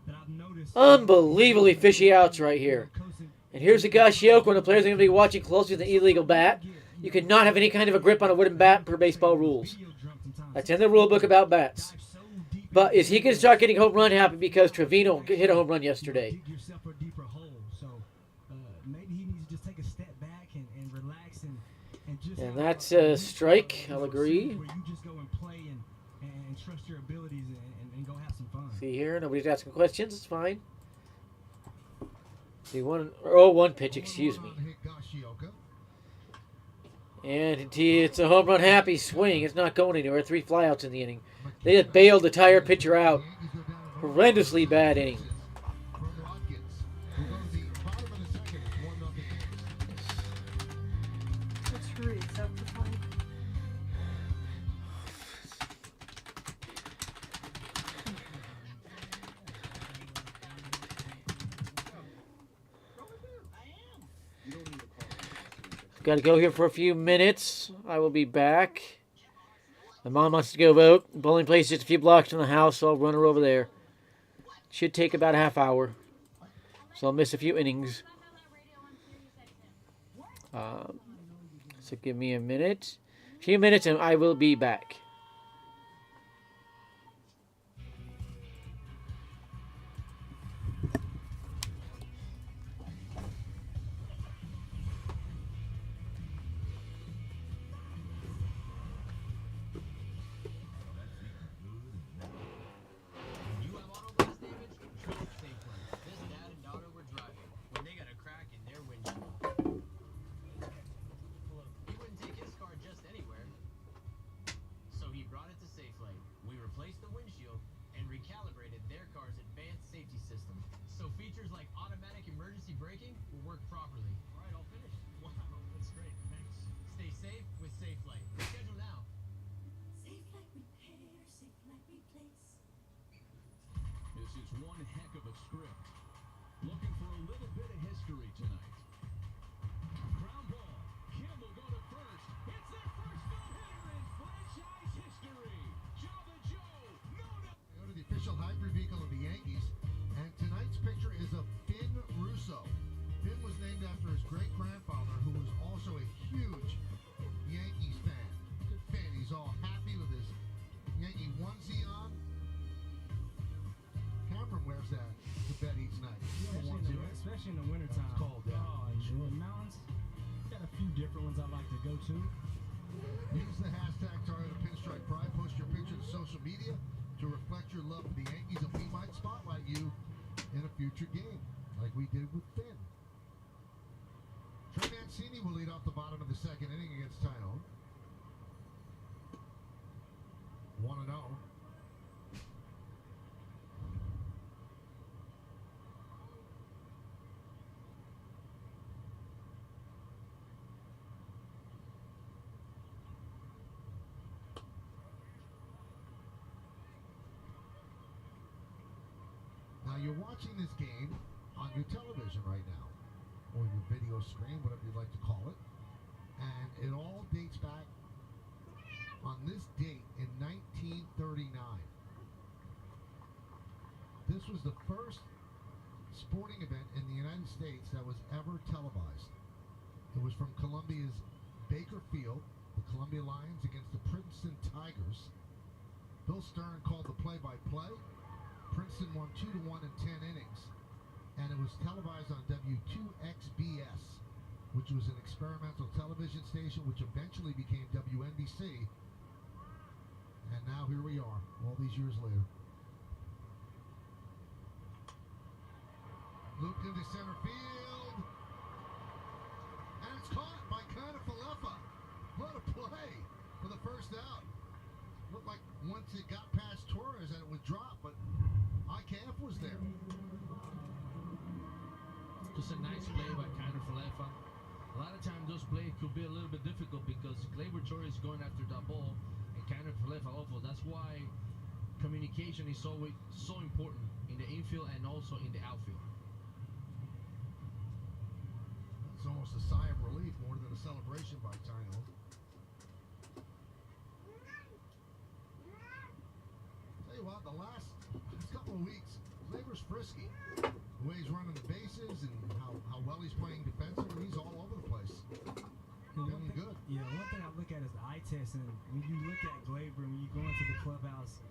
that I've noticed. Unbelievably fishy outs right here. And here's the Gashiok when the players are going to be watching closely with an illegal bat. You cannot have any kind of a grip on a wooden bat per baseball rules. That's in the rule book about bats. But is he going to start getting home run happy because Trevino hit a home run yesterday? Dig yourself a deeper hole. So maybe he needs to just take a step back and relax and just. And that's a strike. I'll agree. Where you just go and play and trust your abilities and go have some fun. See here, nobody's asking questions. It's fine. See, 1 pitch, excuse me. And it's a home run happy swing. It's not going anywhere. 3 flyouts in the inning. They just bailed the entire pitcher out. Horrendously bad inning. Let's hurry. It's up to 5. Got to go here for a few minutes. I will be back. My mom wants to go vote. Bowling place just a few blocks from the house, so I'll run her over there. Should take about a half hour. So I'll miss a few innings. So give me a minute. A few minutes and I will be back. Official hybrid vehicle of the Yankees, and tonight's picture is of Finn Russo. Finn was named after his great-grandfather, who was also a huge Yankees fan. Look at Finn, he's all happy with his Yankee onesie on. Cameron wears that to bed each night. Especially in the wintertime. It's cold, yeah. Oh, in the mountains, got a few different ones I like to go to. Use the hashtag Toyota Pinstripe Pride. Post your picture to social media to reflect your love for the Yankees, and we might spotlight you in a future game, like we did with Finn. Trey Mancini will lead off the bottom of the 2nd inning against Tyone. 1-0. Now you're watching this game on your television right now, or your video screen, whatever you'd like to call it. And it all dates back on this date in 1939. This was the first sporting event in the United States that was ever televised. It was from Columbia's Baker Field, the Columbia Lions against the Princeton Tigers. Bill Stern called the play-by-play. Princeton won 2-1 in 10 innings, and it was televised on W2XBS, which was an experimental television station which eventually became WNBC. And now here we are, all these years later. Looped into center field. first out. Looked like once it got past Torres that it would drop, but IKF was there. Just a nice play by Kiner Falefa. A lot of times those plays could be a little bit difficult because Gleyber Torres is going after that ball and Kiner Falefa also. That's why communication is so important in the infield and also in the outfield. It's almost a sigh of relief more than a celebration by Tino. Tell you what, the last couple of weeks, Gleyber's frisky. The way he's running the bases and how well he's playing defensively, he's all over the place. Feeling good. Yeah, one thing I look at is the eye test, and when you look at Gleyber, when you go into the clubhouse,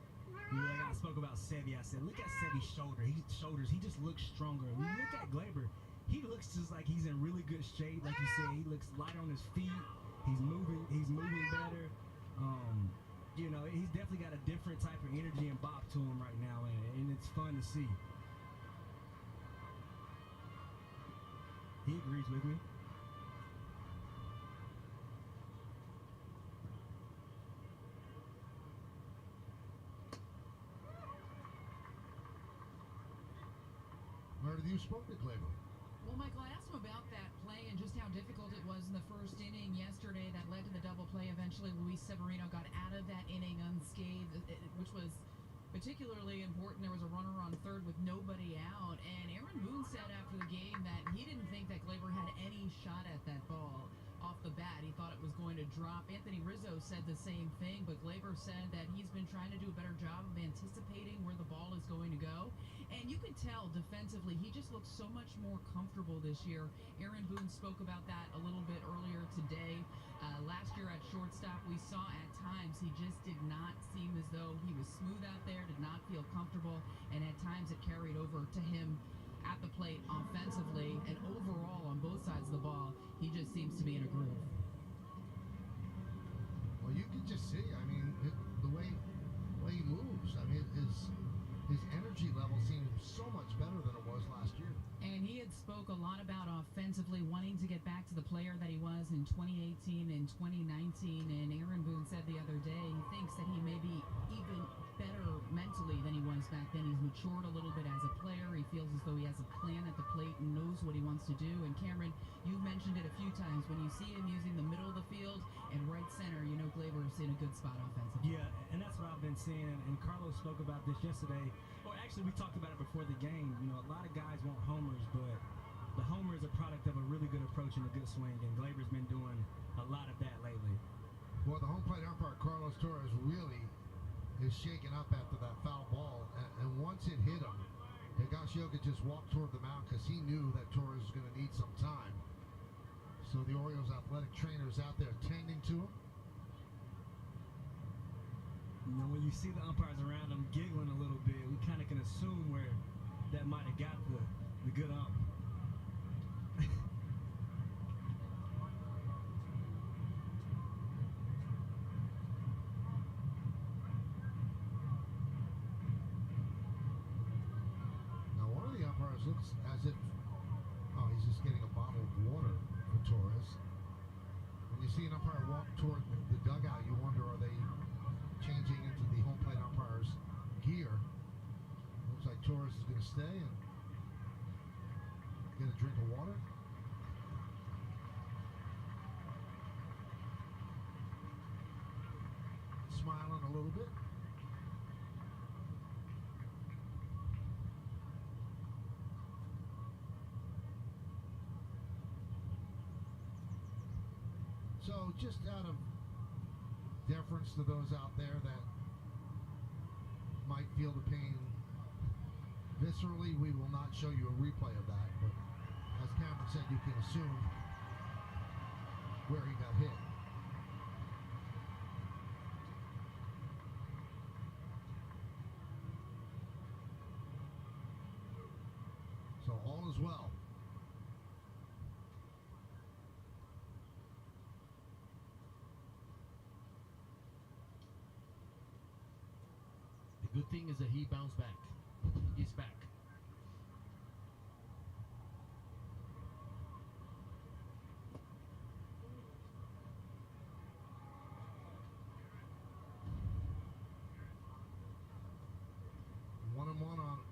like I spoke about Sevy, I said, look at Sevy's shoulders. He just looks stronger. When you look at Gleyber, he looks just like he's in really good shape. Like you said, he looks light on his feet. He's moving better. You know, he's definitely got a different type of energy and bop to him right now, and it's fun to see. He agrees with me. Meredith, you spoke to Gleyber. Well, Michael, I asked him about that play and just how difficult it was in the first inning yesterday that led to the double play. Eventually, Luis Severino got out of that inning unscathed, which was particularly important. There was a runner on third with nobody out, and Aaron Boone said after the game that he didn't think that Gleyber had any shot at that ball off the bat. He thought it was going to drop. Anthony Rizzo said the same thing, but Gleyber said that he's been trying to do a better job of anticipating where the ball is going to go. And you could tell defensively, he just looks so much more comfortable this year. Aaron Boone spoke about that a little bit earlier today. Last year at shortstop, we saw at times he just did not seem as though he was smooth out there, did not feel comfortable, and at times it carried over to him at the plate offensively, and overall on both sides of the ball, he just seems to be in a groove. Well, you can just see, I mean, the way he moves, I mean, his energy level seems so much better than it was last year. And he had spoke a lot about offensively wanting to get back to the player that he was in 2018 and 2019. And Aaron Boone said the other day he thinks that he may be even better mentally than he was back then. He's matured a little bit as a player. He feels as though he has a plan at the plate and knows what he wants to do. And Cameron, you've mentioned it a few times. When you see him using the middle of the field and right center, you know Gleyber's in a good spot offensively. Yeah, and that's what I've been seeing. And Carlos spoke about this yesterday. Or actually, we talked about it before the game. You know, a lot of guys want homers, but the homer is a product of a really good approach and a good swing. And Gleyber's been doing a lot of that lately. Well, the home plate umpire, Carlos Torres, really is shaken up after that foul ball. And once it hit him, Higashioka just walked toward the mound because he knew that Torres was going to need some time. So the Orioles athletic trainer is out there tending to him. You know, when you see the umpires around them giggling a little bit, we kind of can assume where that might have got the good ump. Now, one of the umpires looks as if, oh, he's just getting a bottle of water for Torres. When you see an umpire walk toward the dugout, you wonder, are they changing into the home plate umpire's gear? Looks like Torres is going to stay and get a drink of water. Smiling a little bit. So just out of deference to those out there that might feel the pain viscerally, we will not show you a replay of that, but as Cameron said, you can assume where he got hit. So all is well. The good thing is that he bounced back. He's back.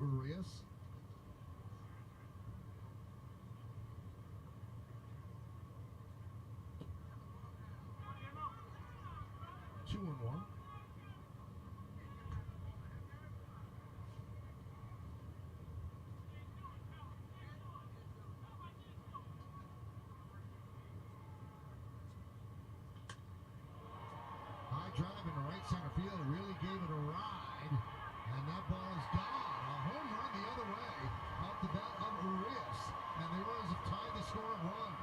Urias. Two and one. High drive in the right center field really gave it a ride, and that ball is gone. A home run the other way, off the bat of Urias, and the Orioles have tied the score at one.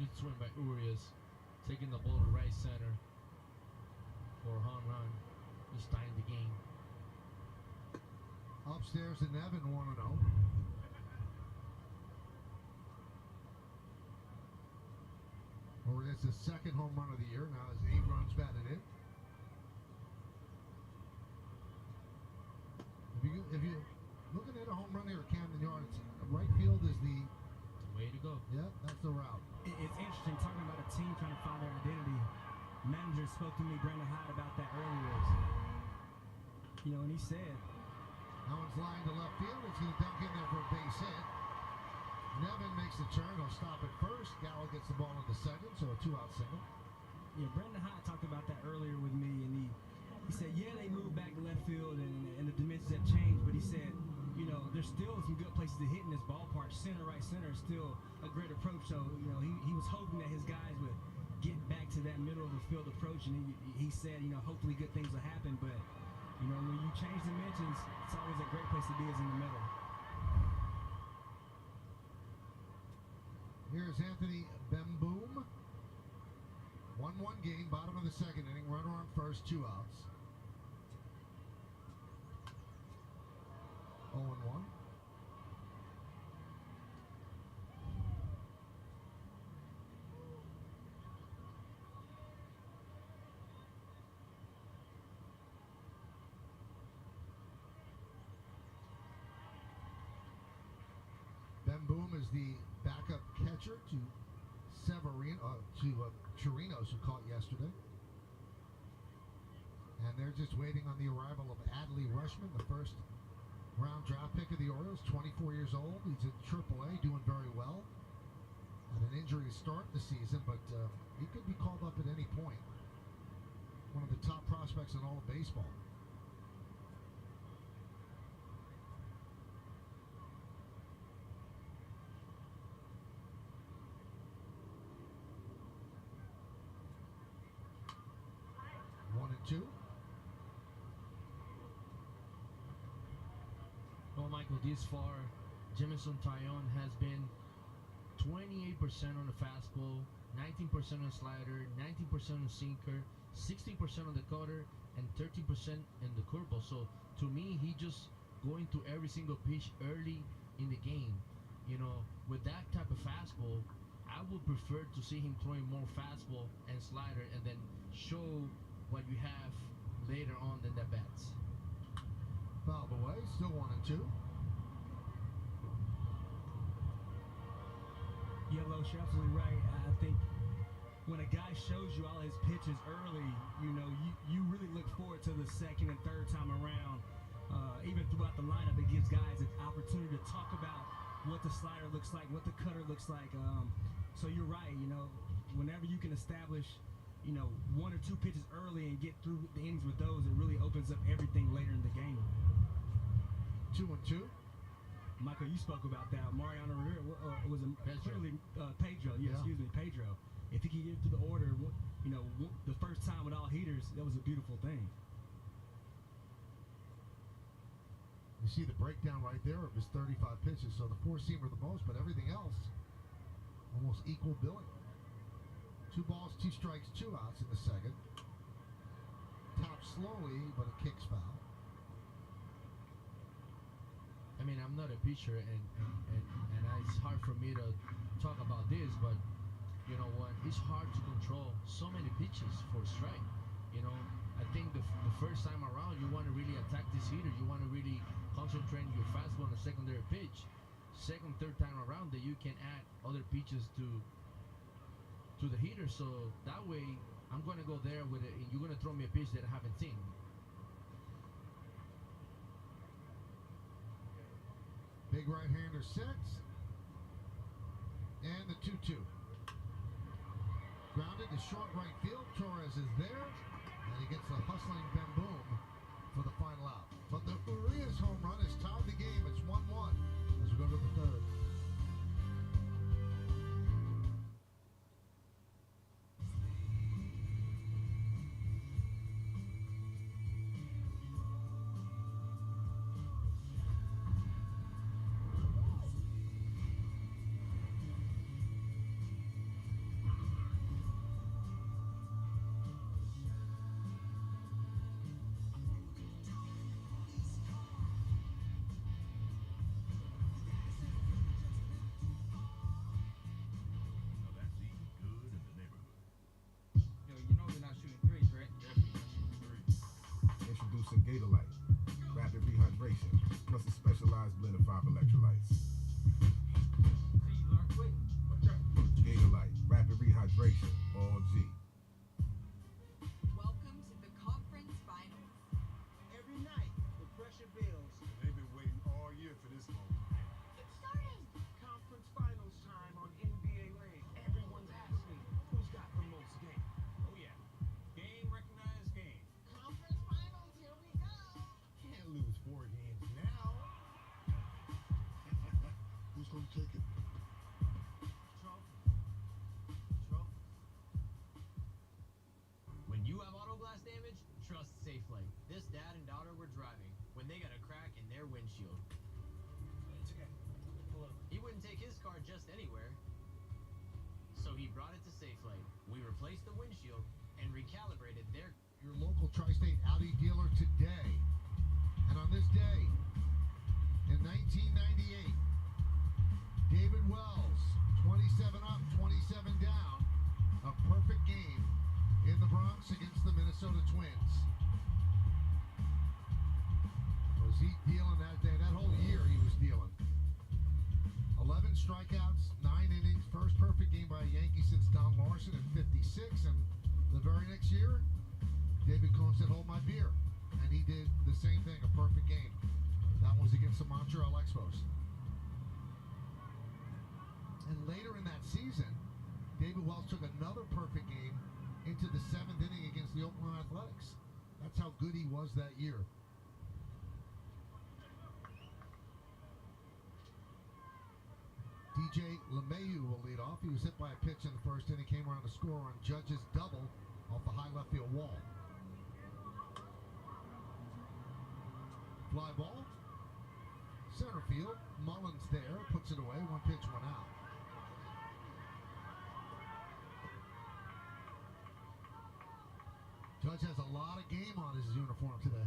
Good swing by Urias, taking the ball to right center for a home run, just tying the game. Upstairs in Evan 1-0. Urias' his second home run of the year, now has 8 runs batted in. If you looking at a home run here at Camden Yards, right field is the way to go. Yeah, that's the route. It's interesting talking about a team trying to find their identity. Manager spoke to me, Brandon Hyde, about that earlier. You know, and he said, that one's lying to left field. It's going to dunk in there for a base hit. Nevin makes the turn. He'll stop at first. Gallo gets the ball into second, so a 2-out single. Yeah, Brandon Hyde talked about that earlier with me, and he said, yeah, they moved back to left field and the dimensions have changed, but he said, you know, there's still some good places to hit in this ballpark. Center, right center is still a great approach. So, you know, he was hoping that his guys would get back to that middle of the field approach, and he said, you know, hopefully good things will happen. But, you know, when you change dimensions, it's always a great place to be is in the middle. Here's Anthony Bemboom. 1-1 game, bottom of the second inning. Runner on first, 2 outs. 0-1. Bemboom is the backup catcher to Chirinos, who caught yesterday. And they're just waiting on the arrival of Adley Rushman, the first round draft pick of the Orioles, 24 years old. He's in AAA, doing very well. Had an injury to start the season, but he could be called up at any point. One of the top prospects in all of baseball. Well, Michael, this far, Jemison Tyone has been 28% on the fastball, 19% on the slider, 19% on the sinker, 16% on the cutter, and 13% in the curveball. So, to me, he just going to every single pitch early in the game. You know, with that type of fastball, I would prefer to see him throwing more fastball and slider and then show what you have later on than the bats. Fouled away, still 1-2. Yeah, Loesch, you're absolutely right. I think when a guy shows you all his pitches early, you know, you really look forward to the second and third time around. Even throughout the lineup, it gives guys an opportunity to talk about what the slider looks like, what the cutter looks like. So you're right, you know, whenever you can establish, you know, 1 or 2 pitches early and get through the innings with those, it really opens up everything later in the game. 2-2. Michael, you spoke about that. Mariano Rivera was clearly Pedro. Yeah, excuse me, Pedro. If he could get through the order, you know, the first time with all heaters, that was a beautiful thing. You see the breakdown right there of his 35 pitches. So the 4-seamer the most, but everything else almost equal billing. 2 balls, 2 strikes, 2 outs in the second. Taps slowly, but it kicks foul. I mean, I'm not a pitcher, and it's hard for me to talk about this. you know what, it's hard to control so many pitches for strike. You know, I think the first time around, you want to really attack this hitter. You want to really concentrate your fastball on the secondary pitch. Second, third time around, that you can add other pitches to the hitter. So that way, I'm going to go there with it, and you're going to throw me a pitch that I haven't seen. Big right-hander sets. And the 2-2. Grounded to short right field. Torres is there. And he gets a hustling Ben Boom for the final out. But the Urias home run has tied the game. It's 1-1 as we go to the third. Now that's eating good in the neighborhood. Yo, you know they're not shooting threes, right? Definitely not shooting threes. Introducing Gatorlight, rapid rehydration, plus a specialized blend of 5 electrolytes. See, you learn quick. Watch out. Gatorlight, rapid rehydration, all G. Welcome to the conference finals. Every night, the pressure builds. They've been waiting all year for this moment. It's starting. Conference finals time on NBA Land. Everyone's asking, who's got the most game? Oh yeah, game recognized game. Conference finals, here we go. Can't lose 4 games now. Who's going to take it? When you have auto glass damage, trust SafeLight. This dad and daughter were driving when they got a crack in their windshield. It's okay. Pull over. He wouldn't take his car just anywhere, so he brought it to SafeLight. We replaced the windshield and recalibrated their... Your local Tri-State Audi dealer today. And on this day, in 1998, David Wells, 27 up, 27 down, a perfect game in the Bronx against the Minnesota Twins. Was he dealing that day? That whole year he was dealing. 11 strikeouts, 9 innings, first perfect game by a Yankee since Don Larson in 56, and the very next year, David Cohn said, hold my beer. And he did the same thing, a perfect game. That was against the Montreal Expos. And later in that season, David Wells took another perfect game into the 7th inning against the Oakland Athletics. That's how good he was that year. DJ LeMahieu will lead off. He was hit by a pitch in the first inning, came around to score on Judge's double off the high left field wall. Fly ball, center field, Mullins there, puts it away, 1 pitch, 1 out. Judge has a lot of game on his uniform today.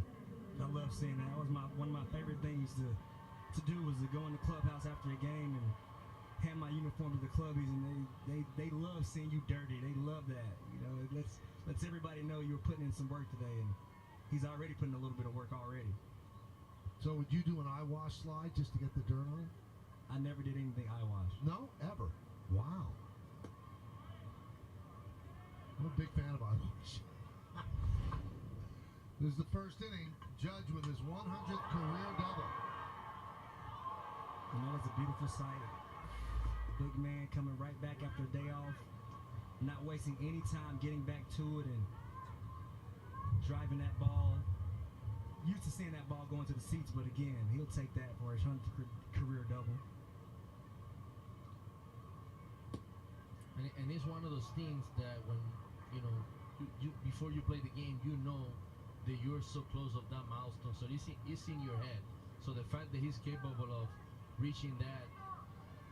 I love seeing that. That was one of my favorite things to do was to go in the clubhouse after a game and hand my uniform to the clubbies, and they love seeing you dirty. They love that. You know, it lets everybody know you're putting in some work today, and he's already putting a little bit of work already. So would you do an eye wash slide just to get the dirt on it? I never did anything eye wash. No, ever. Wow. I'm a big fan of eye wash. This is the first inning. Judge with his 100th career double. You know, it's a beautiful sight. Big man coming right back after a day off, not wasting any time getting back to it and driving that ball. Used to seeing that ball going to the seats, but again, he'll take that for his 100th career double. And it's one of those things that when, you know, you before you play the game, you know that you're so close of that milestone. So it's in your head. So the fact that he's capable of reaching that,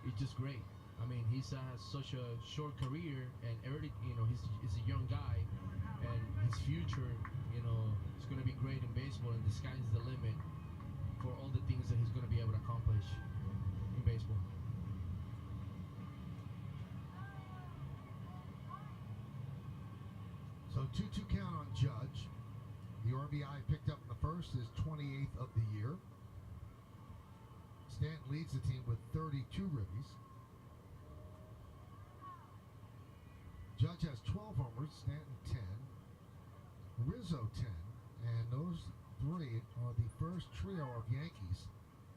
it's just great. I mean, he's has such a short career, and early, you know, he's a young guy, and his future, you know, is going to be great in baseball, and the sky is the limit for all the things that he's going to be able to accomplish in baseball. 2-2 count on Judge. The RBI picked up in the first is 28th of the year. Stanton leads the team with 32 ribbies. Judge has 12 homers, Stanton 10, Rizzo 10, and those three are the first trio of Yankees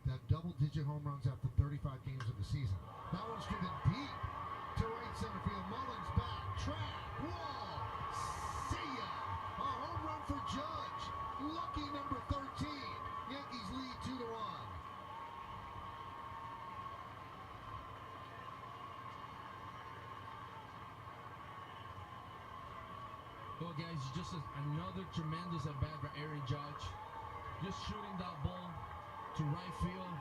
to have double-digit home runs after 35 games of the season. That one's driven deep to right center field. Mullins back, track, wall, see ya! A home run for Judge. Lucky number 13. Yankees lead 2-1. Well, guys, just another tremendous at-bat by Aaron Judge. Just shooting that ball to right field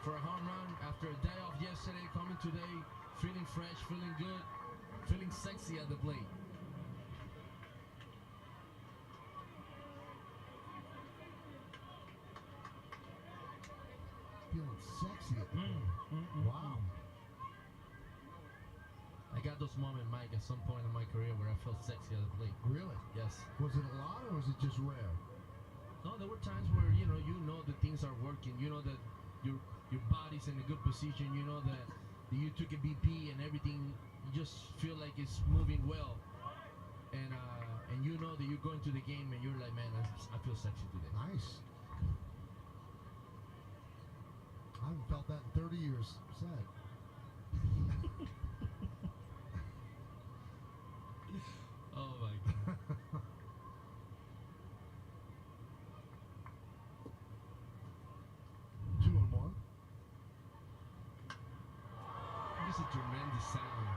for a home run after a day off yesterday, coming today, feeling fresh, feeling good, feeling sexy at the plate. Feeling sexy at the plate. Wow. I got those moments, Mike, at some point in my career where I felt sexy at the plate. Really? Yes. Was it a lot or was it just rare? No, there were times where you know that things are working. You know that your body's in a good position. You know that you took a BP and everything. You just feel like it's moving well, and you know that you're going to the game and you're like, man, I feel sexy today. Nice. I haven't felt that in 30 years. Sad. Oh my God. Just a tremendous sound.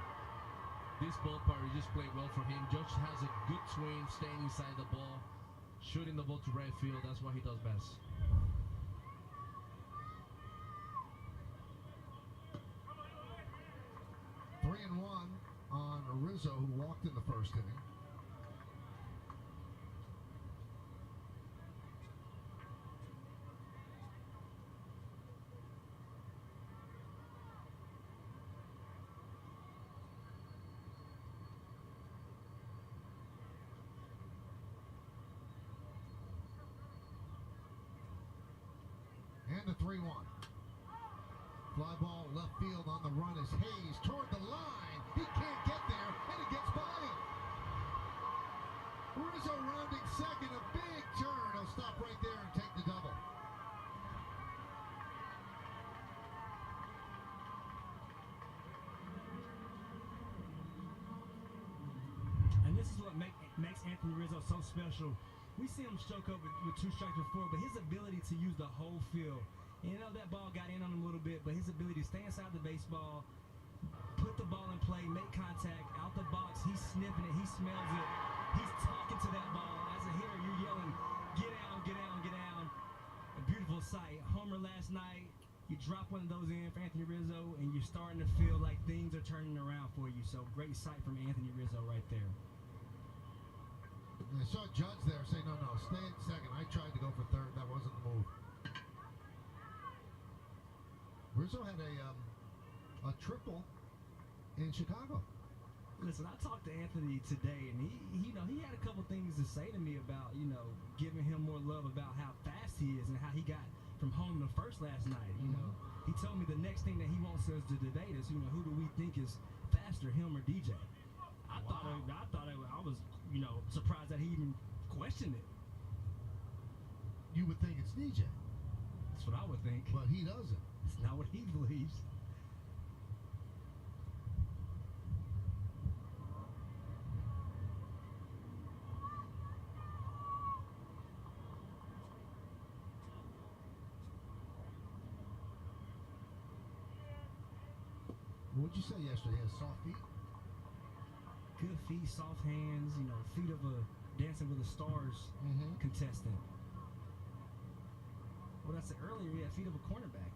This ballpark just played well for him. Judge has a good swing, staying inside the ball, shooting the ball to right field. That's what he does best. Three and one on Rizzo, who walked in the first inning. And the 3-1. Fly ball left field on the run is Hayes toward the line. He can't get there, and it gets by him. Rizzo rounding second, a big turn. He'll stop right there and take the double. And this is what makes Anthony Rizzo so special. We see him choke up with two strikes before, but his ability to use the whole field. And that ball got in on him a little bit, but his ability to stay inside the baseball, put the ball in play, make contact, out the box, he's sniffing it, he smells it, he's talking to that ball. As a hitter, you're yelling, get down, get down, get down. A beautiful sight. Homer last night, you drop one of those in for Anthony Rizzo, and you're starting to feel like things are turning around for you. So great sight from Anthony Rizzo right there. I saw Judge there say, no, stay in second. I tried to go for third. That wasn't the move. Rizzo had a triple in Chicago. Listen, I talked to Anthony today, and he had a couple things to say to me about, giving him more love about how fast he is and how he got from home to first last night. He told me the next thing that he wants us to debate is, who do we think is faster, him or DJ? I was surprised that he even questioned it. You would think it's DJ. That's what I would think. But he doesn't. It's not what he believes. What'd you say yesterday? He has soft feet? Good feet, soft hands, feet of a Dancing with the Stars contestant. What I said earlier, he had feet of a cornerback.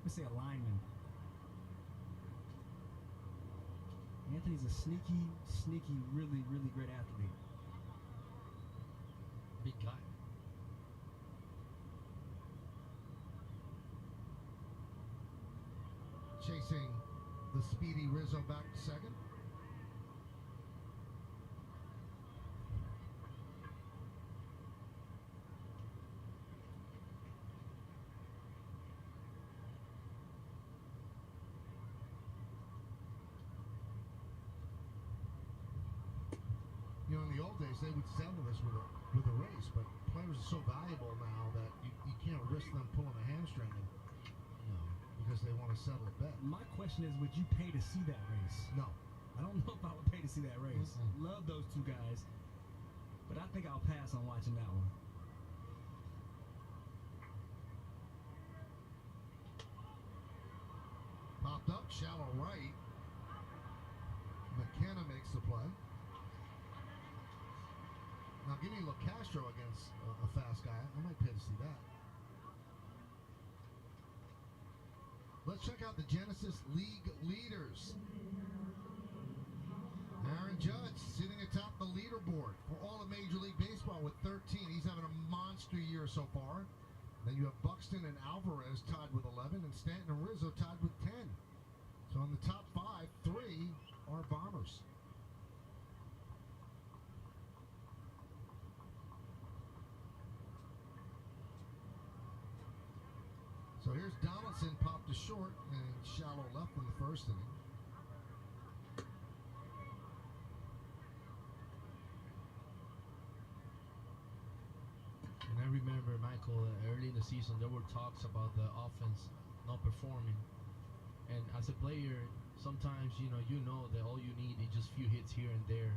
Let's say a lineman. Anthony's a sneaky, really, really great athlete. Big guy. Chasing the speedy Rizzo back to second. Rays, they would settle this with a race, but players are so valuable now that you can't risk them pulling a hamstring because they want to settle a bet. My question is, would you pay to see that race? No. I don't know if I would pay to see that race. Love those two guys, but I think I'll pass on watching that one. Popped up, shallow right. McKenna makes the play. Now give me LaCastro against a fast guy. I might pay to see that. Let's check out the Genesis League leaders. Aaron Judge sitting atop the leaderboard for all of Major League Baseball with 13. He's having a monster year so far. Then you have Buxton and Alvarez tied with 11, and Stanton and Rizzo tied with 10. So in the top 5, 3 are Bombers. So here's Donaldson, popped to short and shallow left in the first inning. And I remember, Michael, early in the season, there were talks about the offense not performing. And as a player, sometimes, you know that all you need is just few hits here and there.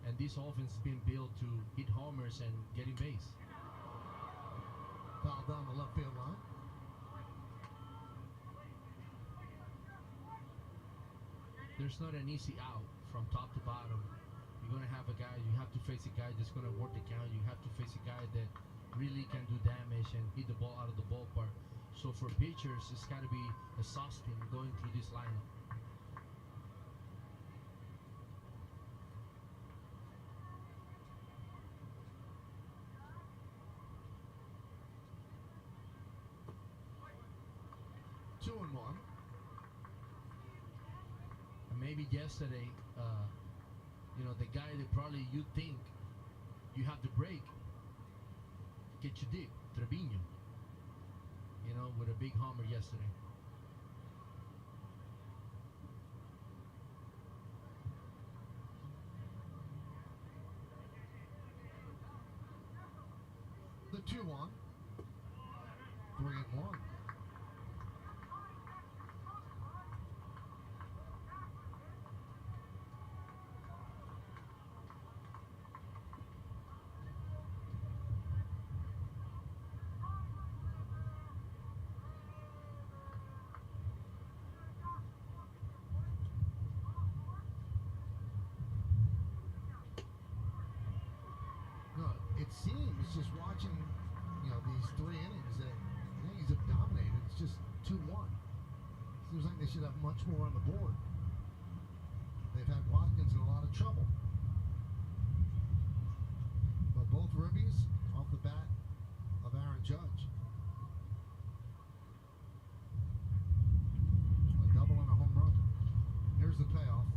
And this offense has been built to hit homers and get in base. Foul down the left field line. There's not an easy out from top to bottom. You're going to have a guy, you have to face a guy that's going to work the count. You have to face a guy that really can do damage and hit the ball out of the ballpark. So for pitchers, it's got to be exhausting going through this lineup. Two and one. And maybe yesterday, the guy that probably you think you have to break, get you deep, Trevino. With a big homer yesterday. The 2-1. 3-1. It seems, just watching, these 3 innings, that the Yankees have dominated. It's just 2-1. Seems like they should have much more on the board. They've had Watkins in a lot of trouble. But both ribbies off the bat of Aaron Judge. A double and a home run. Here's the payoff.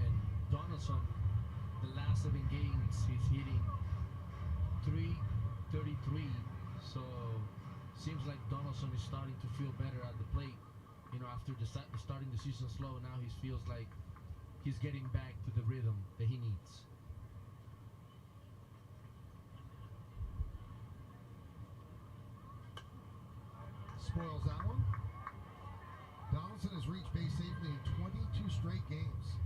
And Donaldson, the last 7 games, he's hitting .333. So seems like Donaldson is starting to feel better at the plate. After starting the season slow, now he feels like he's getting back to the rhythm that he needs. Spoils that one. Donaldson has reached base safely in 22 straight games.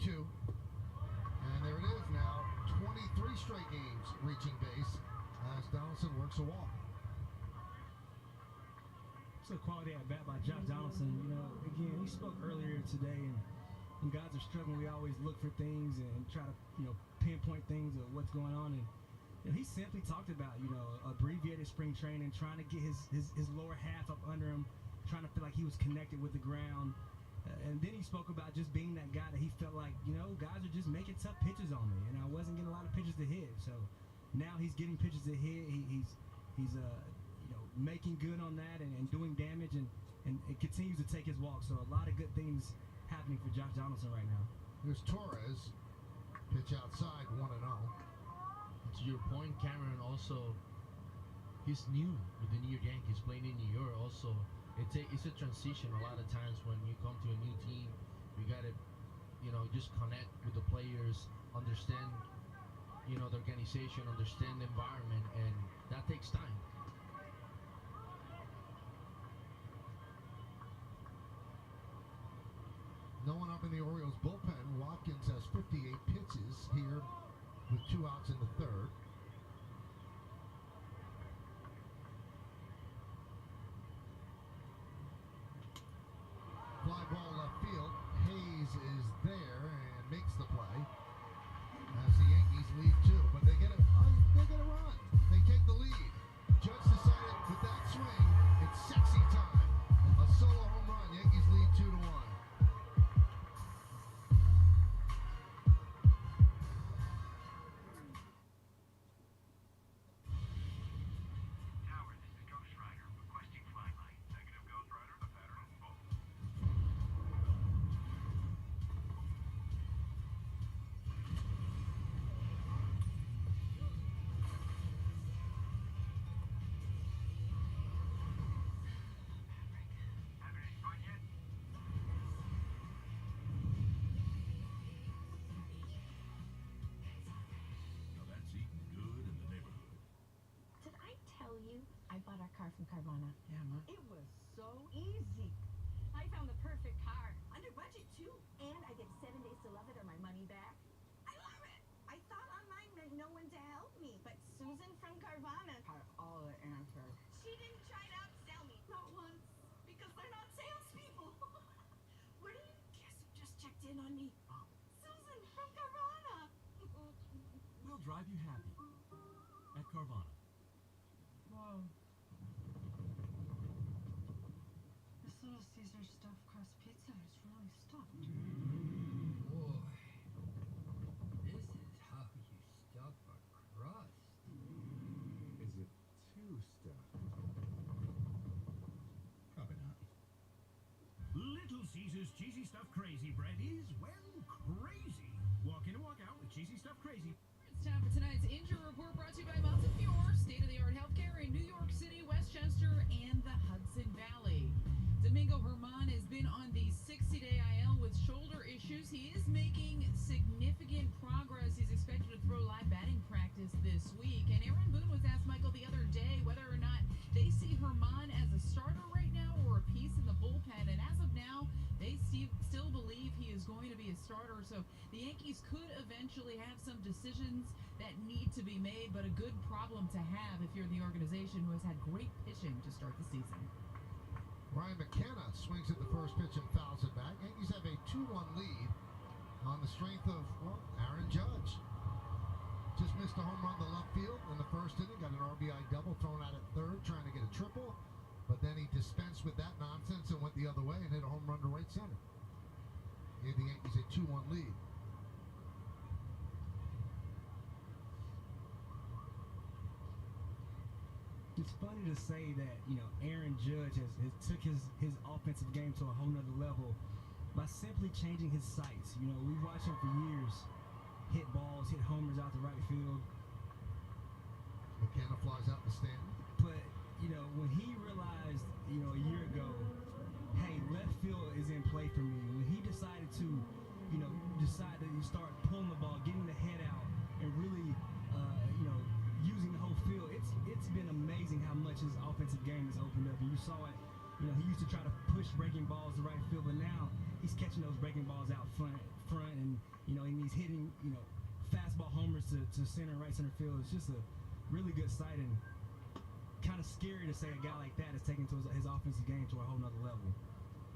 Two, and there it is now. 23 straight games reaching base as Donaldson works a walk. It's a quality at bat by Josh Donaldson. Again, he spoke earlier today, and when guys are struggling, we always look for things and try to pinpoint things of what's going on. And he simply talked about abbreviated spring training, trying to get his lower half up under him, trying to feel like he was connected with the ground. And then he spoke about just being that guy that he felt like, guys are just making tough pitches on me, and I wasn't getting a lot of pitches to hit. So now he's getting pitches to hit. He's making good on that and doing damage and it continues to take his walk. So a lot of good things happening for Josh Donaldson right now. Here's Torres. Pitch outside, 1-0. To your point, Cameron, also, he's new with the New York Yankees, playing in New York. Also, it's a transition a lot of times when you come to a new team. You got to, just connect with the players, understand, the organization, understand the environment, and that takes time. No one up in the Orioles bullpen. Watkins has 58 pitches here with 2 outs in the third. Fly ball left field. Hayes is there and makes the play as the Yankees lead 2, but they get a run. They take the lead. Judge decided with that swing, it's sexy time. A solo home run. Yankees lead 2-1. I bought our car from Carvana. Yeah, Ma. It was so easy. I found the perfect car. Under budget, too. And I get 7 days to love it or my money back. I love it. I thought online meant no one to help me. But Susan from Carvana had all the answers. She didn't try to upsell me. Not once. Because they're not salespeople. Where do you guess who just checked in on me? Susan from Carvana. We'll drive you happy at Carvana. Whoa. This Little Caesar stuffed crust pizza is really stuffed. Boy, this is how you stuff a crust. Is it too stuffed? Probably not. Little Caesar's Cheesy Stuffed Crazy Bread is, well, crazy. Walk in and walk out with Cheesy Stuffed Crazy. It's time for tonight's injury report brought to you by Montefiore, state-of-the-art healthcare in New York City, Westchester, and the Hudson Valley. Domingo Germán has been on the 60-day IL with shoulder issues. He is making significant progress. He's expected to throw live batting practice this week. And Aaron Boone was asked, Michael, the other day whether or not they see Germán as a starter right now or a piece in the bullpen. And as of now, they still believe he is going to be a starter. So the Yankees could eventually have some decisions that need to be made, but a good problem to have if you're the organization who has had great pitching to start the season. Ryan McKenna swings at the first pitch and fouls it back. Yankees have a 2-1 lead on the strength of, Aaron Judge. Just missed a home run to left field in the first inning. Got an RBI double thrown out at third, trying to get a triple. But then he dispensed with that nonsense and went the other way and hit a home run to right center. Gave the Yankees a 2-1 lead. It's funny to say that, Aaron Judge has took his offensive game to a whole nother level by simply changing his sights. We've watched him for years hit balls, hit homers out the right field. McKenna flies out the stand. But, when he realized, a year ago, hey, left field is in play for me. When he decided to, decide to start pulling the ball, getting the head out, and really, using the whole field, it's been amazing how much his offensive game has opened up. And you saw it, he used to try to push breaking balls to right field, but now he's catching those breaking balls out front, and and he's hitting, fastball homers to center, right center field. It's just a really good sight and kind of scary to say a guy like that is taking to his offensive game to a whole nother level.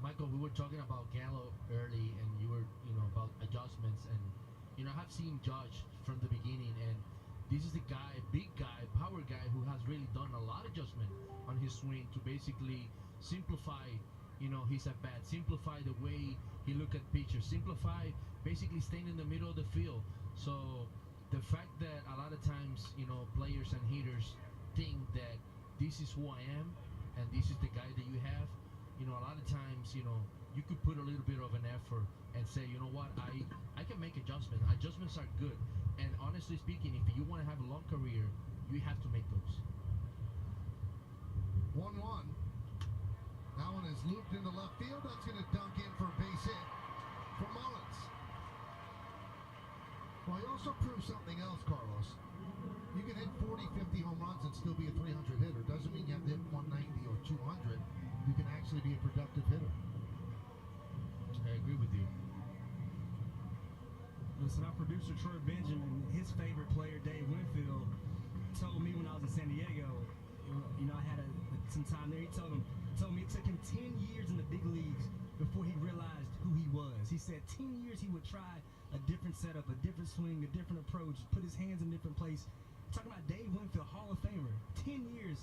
Michael, we were talking about Gallo early, and you were, about adjustments, and I've seen Judge from the beginning, and this is a guy, big guy, power guy, who has really done a lot of adjustment on his swing to basically simplify, his at bat, simplify the way he look at pitchers, simplify basically staying in the middle of the field. So the fact that a lot of times, you know, players and hitters think that this is who I am and this is the guy that you have, you know, a lot of times, you know, you could put a little bit of an effort and say, you know what, I can make adjustments. Adjustments are good. And honestly speaking, if you want to have a long career, you have to make those. 1-1. That one is looped into left field. That's going to dunk in for a base hit for Mullins. Well, he also proved something else, Carlos. You can hit 40, 50 home runs and still be a 300 hitter. Doesn't mean you have to hit 190 or 200. You can actually be a productive hitter. I agree with you. Listen, our producer Troy Benjamin, his favorite player Dave Winfield, told me when I was in San Diego, you know, I had some time there. He told me it took him 10 years in the big leagues before he realized who he was. He said 10 years he would try a different setup, a different swing, a different approach, put his hands in a different place. Talking about Dave Winfield, Hall of Famer, 10 years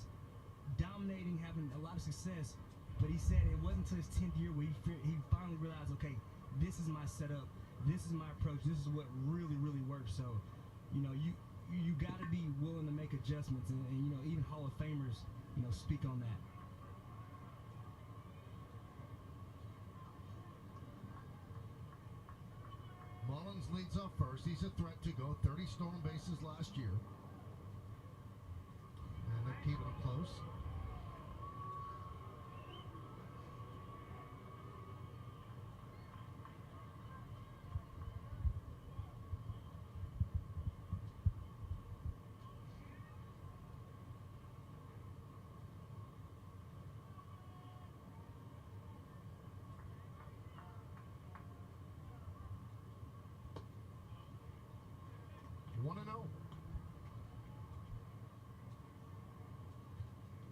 dominating, having a lot of success. But he said it wasn't until his 10th year where he finally realized, okay, this is my setup, this is my approach, this is what really, really works. So, you know, you got to be willing to make adjustments, and you know, even Hall of Famers, you know, speak on that. Mullins leads off first. He's a threat to go. 30 stolen bases last year. And they're keeping him close.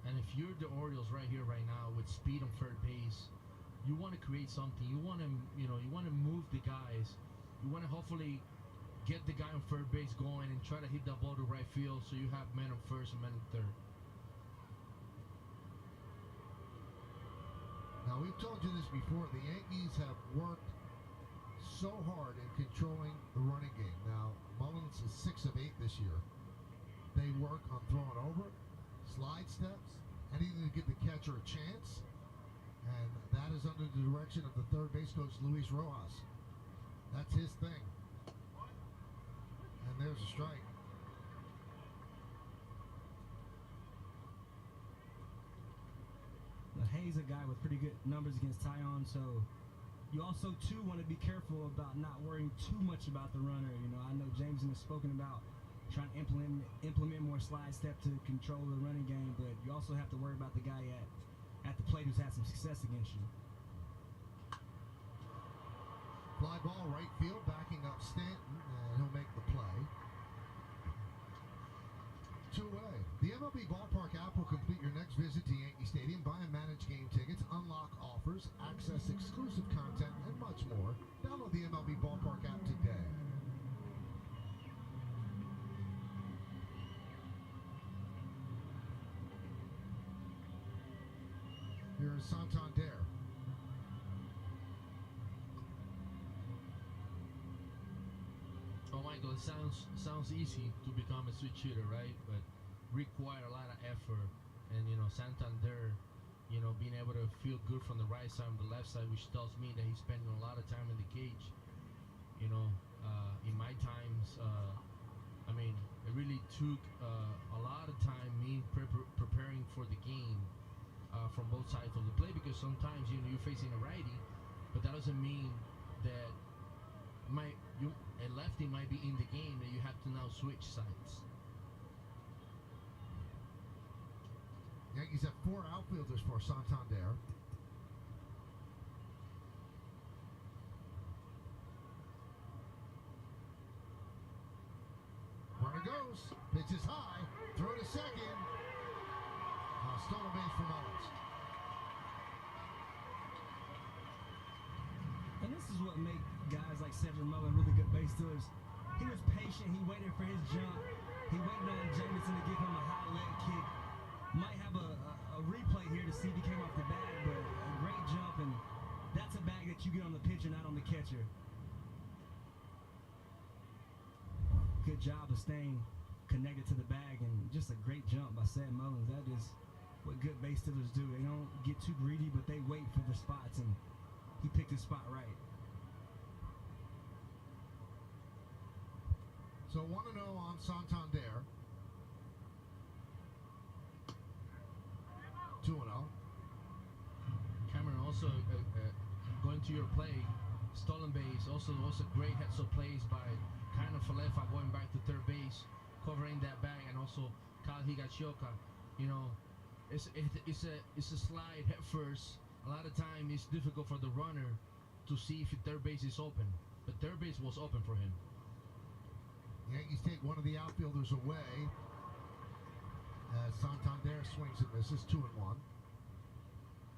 And if you're the Orioles right here, right now, with speed on third base, you want to create something. You want to, you know, you want to move the guys. You want to hopefully get the guy on third base going and try to hit that ball to right field so you have men on first and men on third. Now, we've told you this before. The Yankees have worked so hard in controlling the running game. Now, Mullins is 6 of 8 this year. They work on throwing over, slide steps, anything to give the catcher a chance. And that is under the direction of the third base coach, Luis Rojas. That's his thing. And there's a strike. Now, Hayes, a guy with pretty good numbers against Tyon, so you also too want to be careful about not worrying too much about the runner. You know, I know Jameson has spoken about trying to implement more slide step to control the running game, but you also have to worry about the guy at the plate who's had some success against you. Fly ball right field, backing up Stanton, and he'll make the play. 2-away. The MLB Ballpark app will complete your next visit to Yankee Stadium. Buy and manage game tickets, unlock offers, access exclusive content, and much more. Download the MLB Ballpark app today. Here's Santander. Oh, Michael, it sounds easy to become a switch hitter, right? But require a lot of effort. And, you know, Santander, you know, being able to feel good from the right side and the left side, which tells me that he's spending a lot of time in the cage. You know, in my times, I mean, it really took a lot of time me preparing for the game from both sides of the play, because sometimes, you know, you're facing a righty, but that doesn't mean that a lefty might be in the game that you have to now switch sides. Yankees have 4 outfielders for Santander. Runner goes, pitches high, throw to second. Stolen base for Mullins. And this is what makes guys like Cedric Mullins really good base stealers. He was patient. He waited for his jump. He waited on Jameson to give him a high leg kick. Might have a replay here to see if he came off the bag, but a great jump, and that's a bag that you get on the pitcher, not on the catcher. Good good job of staying connected to the bag, and just a great jump by Seth Mullins. That is what good base stealers do. They don't get too greedy, but they wait for their spots, and he picked his spot right. So 1-0 on Santander. 2-0. Cameron, also going to your play, stolen base, also great heads-up plays by kind of Falefa going back to third base, covering that bag, and also Kyle Higashioka. You know, it's a slide head first. A lot of time it's difficult for the runner to see if third base is open, but third base was open for him. Yankees take one of the outfielders away as Santander swings and misses. 2-1.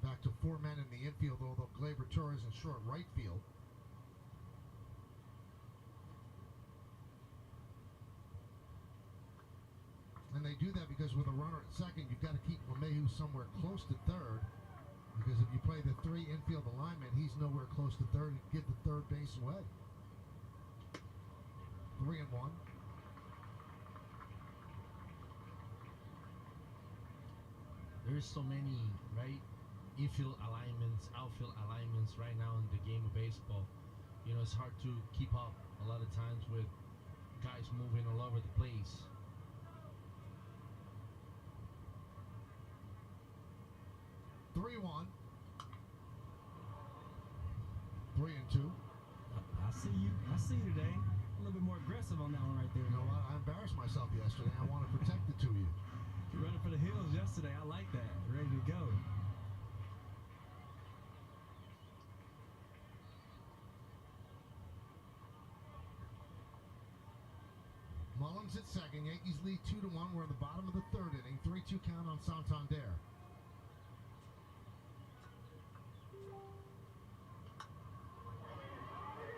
Back to 4 men in the infield, although Gleyber Torres in short right field. And they do that because with a runner at second, you've got to keep LeMahieu somewhere close to third. Because if you play the 3 infield alignment, he's nowhere close to third. You give the third base away. 3-1. There's so many, right? Infield alignments, outfield alignments right now in the game of baseball. You know, it's hard to keep up a lot of times with guys moving all over the place. Three-one. 3-2. I see you. I see you today. A little bit more aggressive on that one right there. You know what? I embarrassed myself yesterday. I want to protect the 2 of you. You're running for the hills yesterday. I like that. Ready to go. Mullins at second. Yankees lead 2-1. We're in the bottom of the 3rd inning. 3-2 count on Santander.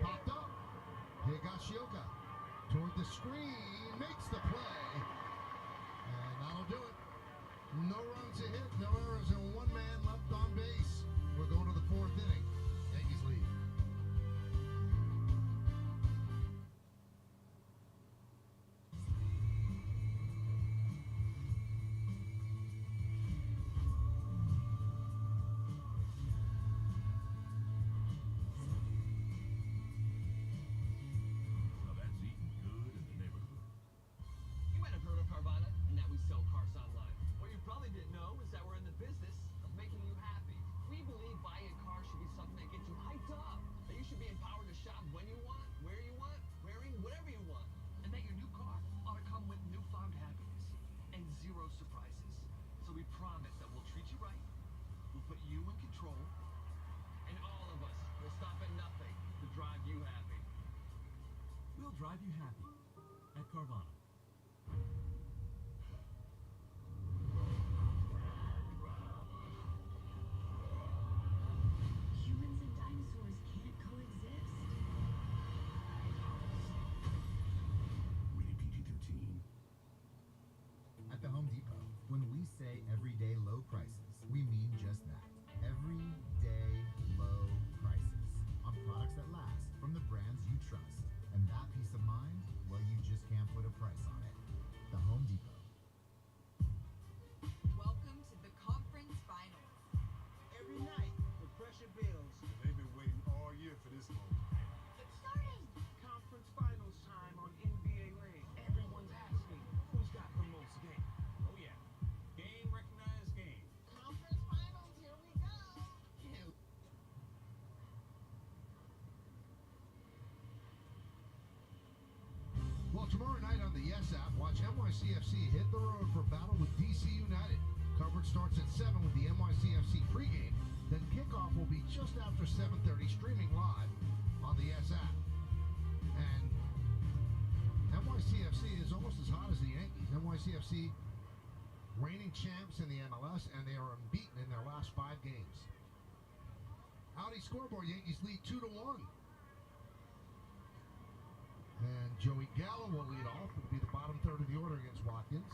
Popped up. Higashioka toward the screen. Makes the play. And that'll do it. No runs a hit. No errors. And 1 man left on base. We're going to the 4th inning. Yankees lead. Now that's eating good in the neighborhood. You might have heard of Carvana, and that we sell cars online. What you probably didn't know is that we're in the business of making you happy. We believe buying a car should be something that gets you hyped up. That you should be empowered to shop when you want, where you want, wearing whatever you want. And that your new car ought to come with newfound happiness and 0 surprises. So we promise that we'll treat you right, we'll put you in control, and all of us will stop at nothing to drive you happy. We'll drive you happy at Carvana. Humans and dinosaurs can't coexist. Rated PG-13. At the Home Depot, when we say everyday low prices, we mean just that. Everyday low prices on products that last from the brands you trust. And that peace of mind, well, you just can't put a price on it. The Home Depot. Welcome to the conference finals. Every night, the pressure builds. They've been waiting all year for this moment. It's starting. Conference finals time on NBA Land. Everyone's asking, who's got the most game? Oh yeah, game recognized game. Conference finals, here we go. Well, tomorrow night on the Yes app, watch NYCFC hit the road for battle with DC United. Coverage starts at 7 with the NYCFC pregame. Then kickoff will be just after 7:30, streaming live on the Yes app. And NYCFC is almost as hot as the Yankees. NYCFC reigning champs in the MLS, and they are unbeaten in their last 5 games. Audi scoreboard, Yankees lead 2-1. And Joey Gallo will lead off. It'll be the bottom 3rd of the order against Watkins.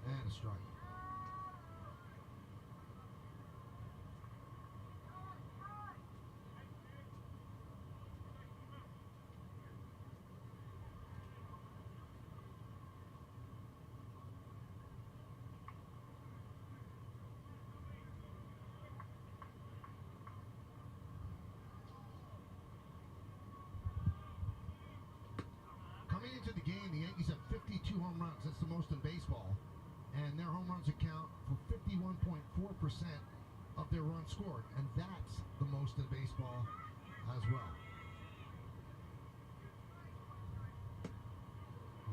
And a strike. to the game, the Yankees have 52 home runs. That's the most in baseball. And their home runs account for 51.4% of their runs scored. And that's the most in baseball as well.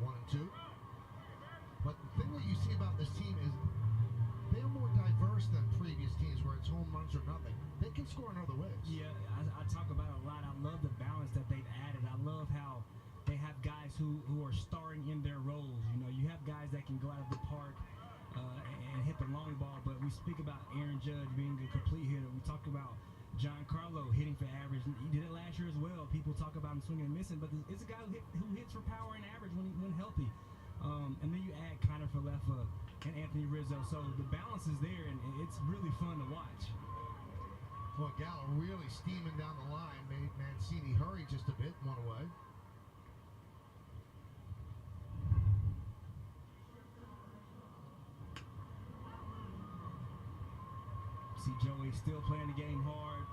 1-2. But the thing that you see about this team is they're more diverse than previous teams where it's home runs or nothing. They can score in other ways. Yeah, I talk about it a lot. I love the balance that they've added. I love how they have guys who are starring in their roles. You know, you have guys that can go out of the park and hit the long ball, but we speak about Aaron Judge being a complete hitter. We talk about Giancarlo hitting for average. He did it last year as well. People talk about him swinging and missing, but it's a guy who hits for power and average when healthy. And then you add Connor Falefa and Anthony Rizzo, so the balance is there, and it's really fun to watch. Well, Gallo really steaming down the line, made Mancini hurry just a bit, one away. See Joey still playing the game hard,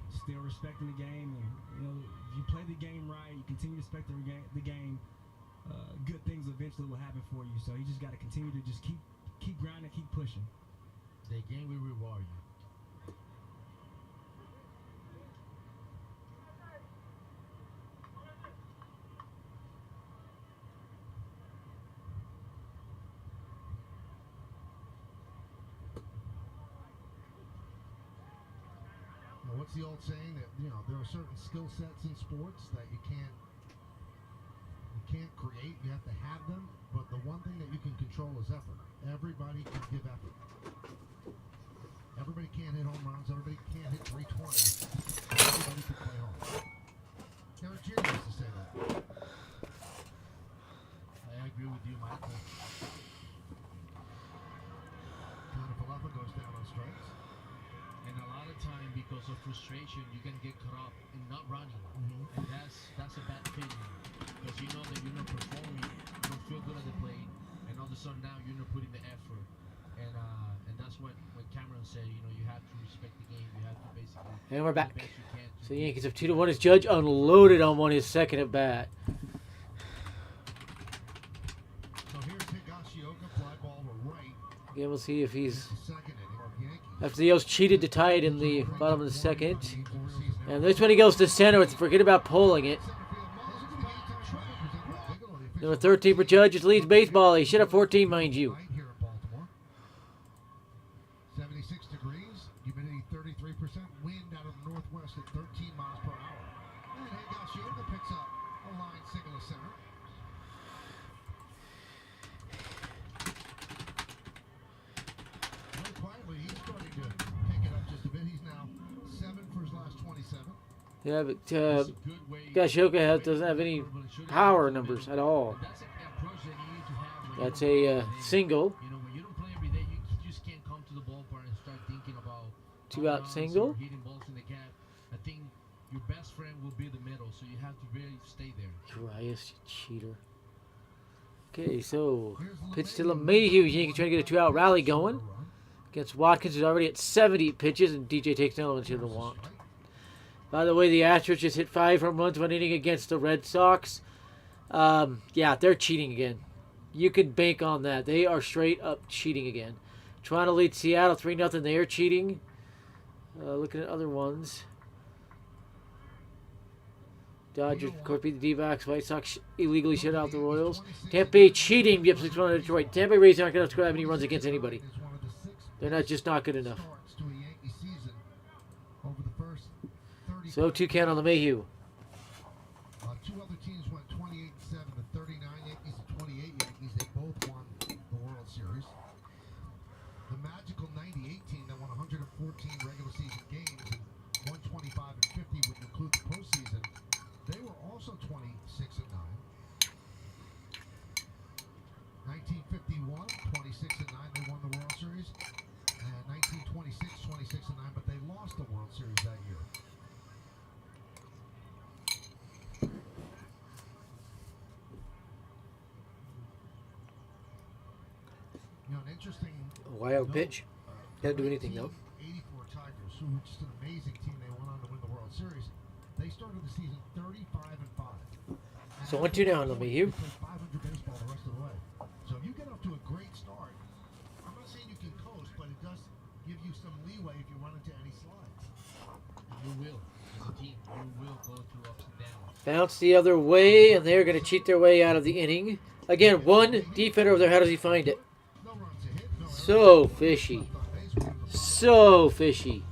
still respecting the game, and you know, if you play the game right, you continue to respect the game, good things eventually will happen for you. So you just got to continue to just keep grinding, keep pushing. The game will reward you. What's the old saying that, you know, there are certain skill sets in sports that you can't create, you have to have them, but the one thing that you can control is effort. Everybody can give effort. Everybody can't hit home runs, everybody can't hit 320. Everybody can play home. Derek Jeter used to say that. I agree with you, Michael. Connor Falefa goes down on strikes. And a lot of time, because of frustration, you can get caught up in not running, and that's a bad feeling, because you know that you're not performing, you don't feel good at the plate, and all of a sudden now you're not putting the effort, and that's when Cameron said, you know, you have to respect the game, you have to basically. And we're back. do the best you can So the Yankees have 2-1 as Judge unloaded on one his second at bat. So here's Higashioka, fly ball to right. Again, we'll see if he's. Second inning of Yankees. After the O's cheated to tie it in the bottom of the second. And this one he goes to center. It's forget about pulling it. Number 13 for Judge. It leads baseball. He should have 14, mind you. Here in Baltimore. 76 degrees, humidity 33%, wind out of the northwest at 13 miles per hour. And Higashioka picks up a line single to center. Very quietly, he's starting to pick it up just a bit. He's now 7 for his last 27. Yeah, but Gashoka doesn't have any power numbers at all. That's a single. You know, when you don't play every day, you just can't come to the ballpark and start thinking about 2-out single. hitting balls in the gap. I think your best friend will be the middle, so you have to really stay there. Darius, you cheater. Okay, so pitch to LeMahieu. Yankees trying to get a 2-out rally going against Watkins, who's already at 70 pitches, and DJ takes another one to the want. By the way, the Astros just hit 5 home runs one inning against the Red Sox. Yeah, they're cheating again. You can bank on that. They are straight up cheating again. Toronto leads Seattle 3-0. They are cheating. Looking at other ones. Dodgers, of course, beat the D-backs. White Sox illegally shut out the Royals. Tampa Bay cheating. Yep, 6-1 on Detroit. Tampa Bay Rays aren't going to score any runs against anybody. They're just not good enough. So 2 count on LeMahieu. Two other teams went 28-7. The 39 Yankees and 28 Yankees. They both won the World Series. The magical 98 team that won 114 regular season games and 125 and 50 would include the postseason. They were also 26-9. 1951, 26-9. They won the World Series. And 1926, 26-9. But they lost the World Series that year. You know, an interesting Wild pitch. Can't do anything though. 84 Tigers, who were just an amazing team. They went on to win the World Series. They started the season 35-5, So 1-2 now, LeMahieu. 500 baseball the rest of the way. So if you get off to a great start, I'm not saying you can coast, but it does give you some leeway if you run into any slides. You will. As a team, you will go through ups and downs. Bounce the other way, and they're going to cheat their way out of the inning. Again, one defender over there. How does he find it? So fishy. So fishy.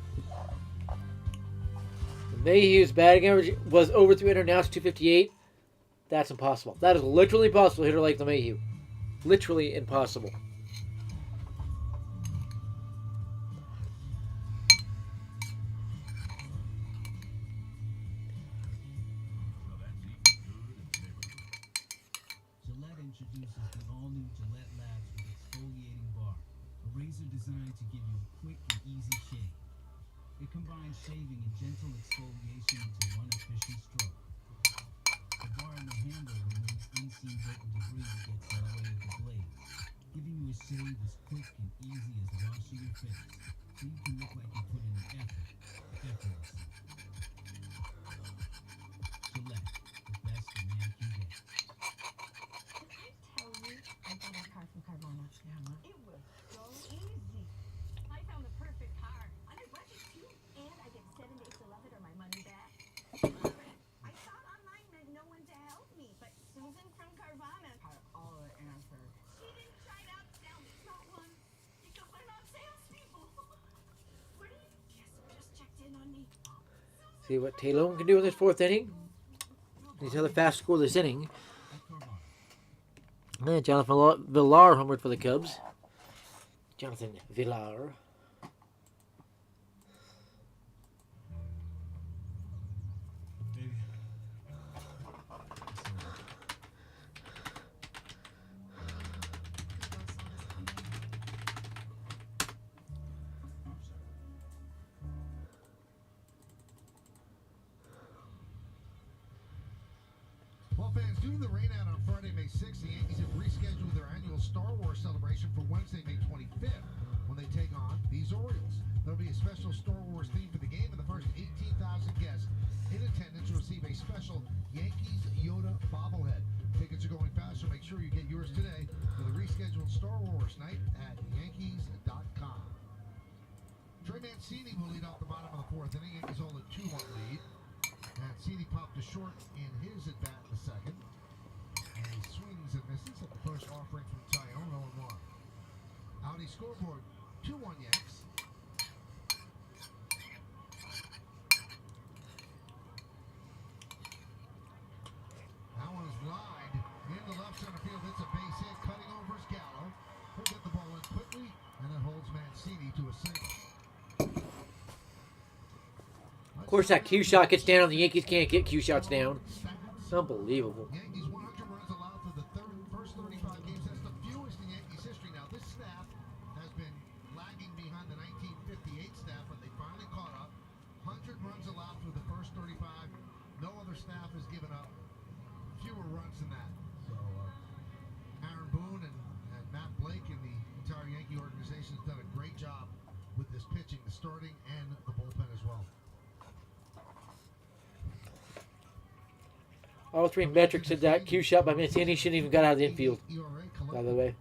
Mayhew's batting average was over 300. Now it's 258. That's impossible. That is literally impossible. Hitter like LeMahieu. Literally impossible. Gillette introduces the all-new Gillette Labs with exfoliating bar, a razor designed to give you a quick and easy shave. It combines shaving and gentle exfoliation into one efficient stroke. The bar and the handle removes unseen dirt and debris that gets in the way of the blade, giving you a shave as quick and easy as washing your face, so you can look like you put in the effort, effortlessly. Gillette, the best a man can get. Tell you, I got a car from Carvana. Yeah, it was so easy. I found the perfect car, under budget too, and I get 7 days to love it or my money back. I thought online meant no one to help me, but Susan from Carvana had all the answers. She didn't try to upsell me, not once, because we're not salespeople. What do you guess? Just checked in on me. See what Taylor can do in this fourth inning. He's another fast score this inning. And Jonathan Villar homered for the Cubs. Jonathan Villar. Well, fans, due to the rain out on Friday, May 6th, the Yankees have rescheduled their annual Star Wars celebration for Wednesday, May 25th, when they take on these Orioles. There'll be a special Star Wars theme for the game, and the first 18,000 guests in attendance will receive a special Yankees Yoda bobblehead. Tickets are going fast, so make sure you get yours today for the rescheduled Star Wars night at Yankees.com. Trey Mancini will lead off the bottom of the fourth inning. Yankees hold a 2-1 lead. Mancini popped to short in his at-bat in the second. And he swings and misses at the first offering from Tyone, 0-1. Audi scoreboard, 2-1 Yanks. That one is lined into left center field. It's a base hit, cutting over is Gallo. He'll get the ball in quickly, and that holds Mancini to a single. Of course, that Q shot gets down. The Yankees can't get Q shots down. Unbelievable. Yankees 100 runs allowed through the first 35 games. That's the fewest in Yankees history. Now, this staff has been lagging behind the 1958 staff, but they finally caught up. 100 runs allowed through the first 35. No other staff has given up fewer runs than that. So, Aaron Boone and Matt Blake and the entire Yankee organization has done a great job with this pitching, the starting and the bullpen as well. All three metrics of that Q shot by Mancini shouldn't even got out of the infield. By the way.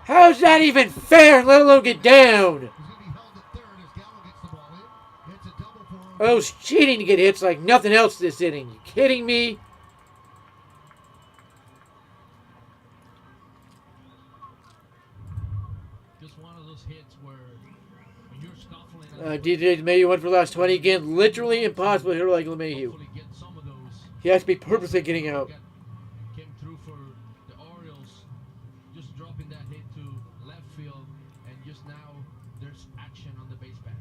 How's that even fair, let alone get down? Oh, it's cheating to get hits like nothing else this inning. You kidding me? Just one of those hits where when you're scuffling. DJ LeMahieu went for the last 20 again. Literally impossible to hit like LeMahieu. He has to be purposely getting out. Came through for the Orioles, just dropping that hit to left field, and just now there's action on the base path.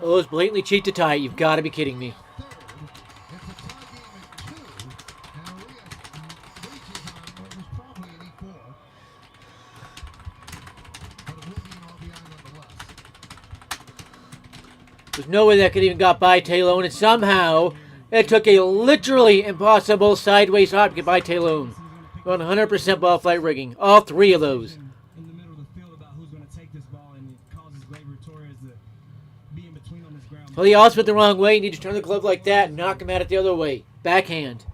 Oh, it's blatantly cheat to tie. You've got to be kidding me. There's no way that could even got by Talon, and somehow it took a literally impossible sideways hop to get by Talon. On 100% ball flight rigging. All three of those. In the middle of the field about who's going to take this ball, and it causes Gleyber Torres to be in between on this ground. Well, he also went the wrong way. You need to turn the glove like that and knock him at it the other way. Backhand.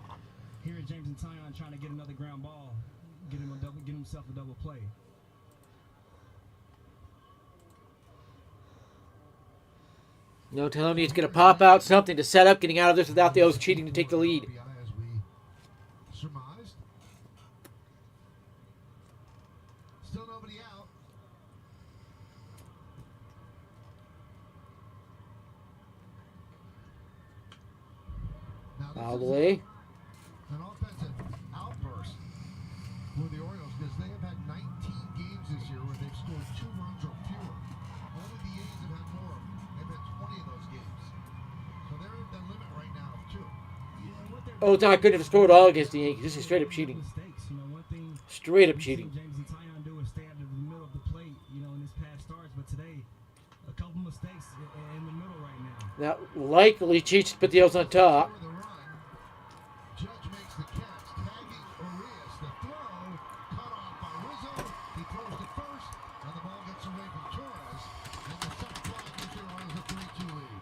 Here at James and Tyon trying to get another ground ball, get himself a double play. No, Talon needs to get a pop out, something to set up getting out of this without the O's cheating to take the lead. As we surmised. Still nobody out. Now All the way. an offensive outburst for the Orioles because they have had 19 games this year where they've scored 2 runs or fewer. Only the A's have had more. They've had 20 of those games. So they're at the limit right now of 2. Oh, it's not good to score at all against the Yankees. This is straight up cheating. Straight up cheating. James and Tyon do is stay out of the middle of the plate, in his past starts. But today, a couple mistakes in the middle right now. That likely cheats to put the O's on top. Judge makes the catch, tagging Orioles. The throw, cut off by Rizzo. He throws to first, and the ball gets away from Torres. And the second fly gives the Orioles a 3-2 lead.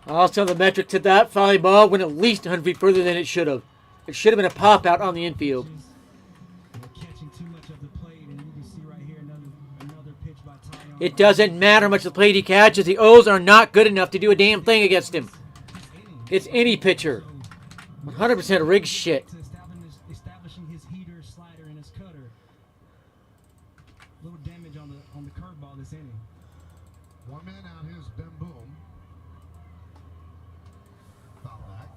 Also, the metric to that fly ball went at least 100 feet further than it should have. It should have been a pop out on the infield. Catching too much of the plate, and you can see right here another pitch by Tyon. It doesn't matter how much the plate he catches. The O's are not good enough to do a damn thing against him. It's any pitcher. 100% rigged shit. Establishing his heater, slider, and his cutter. Little damage on the curveball this inning. One man out, here's Ben Boom. Foul back.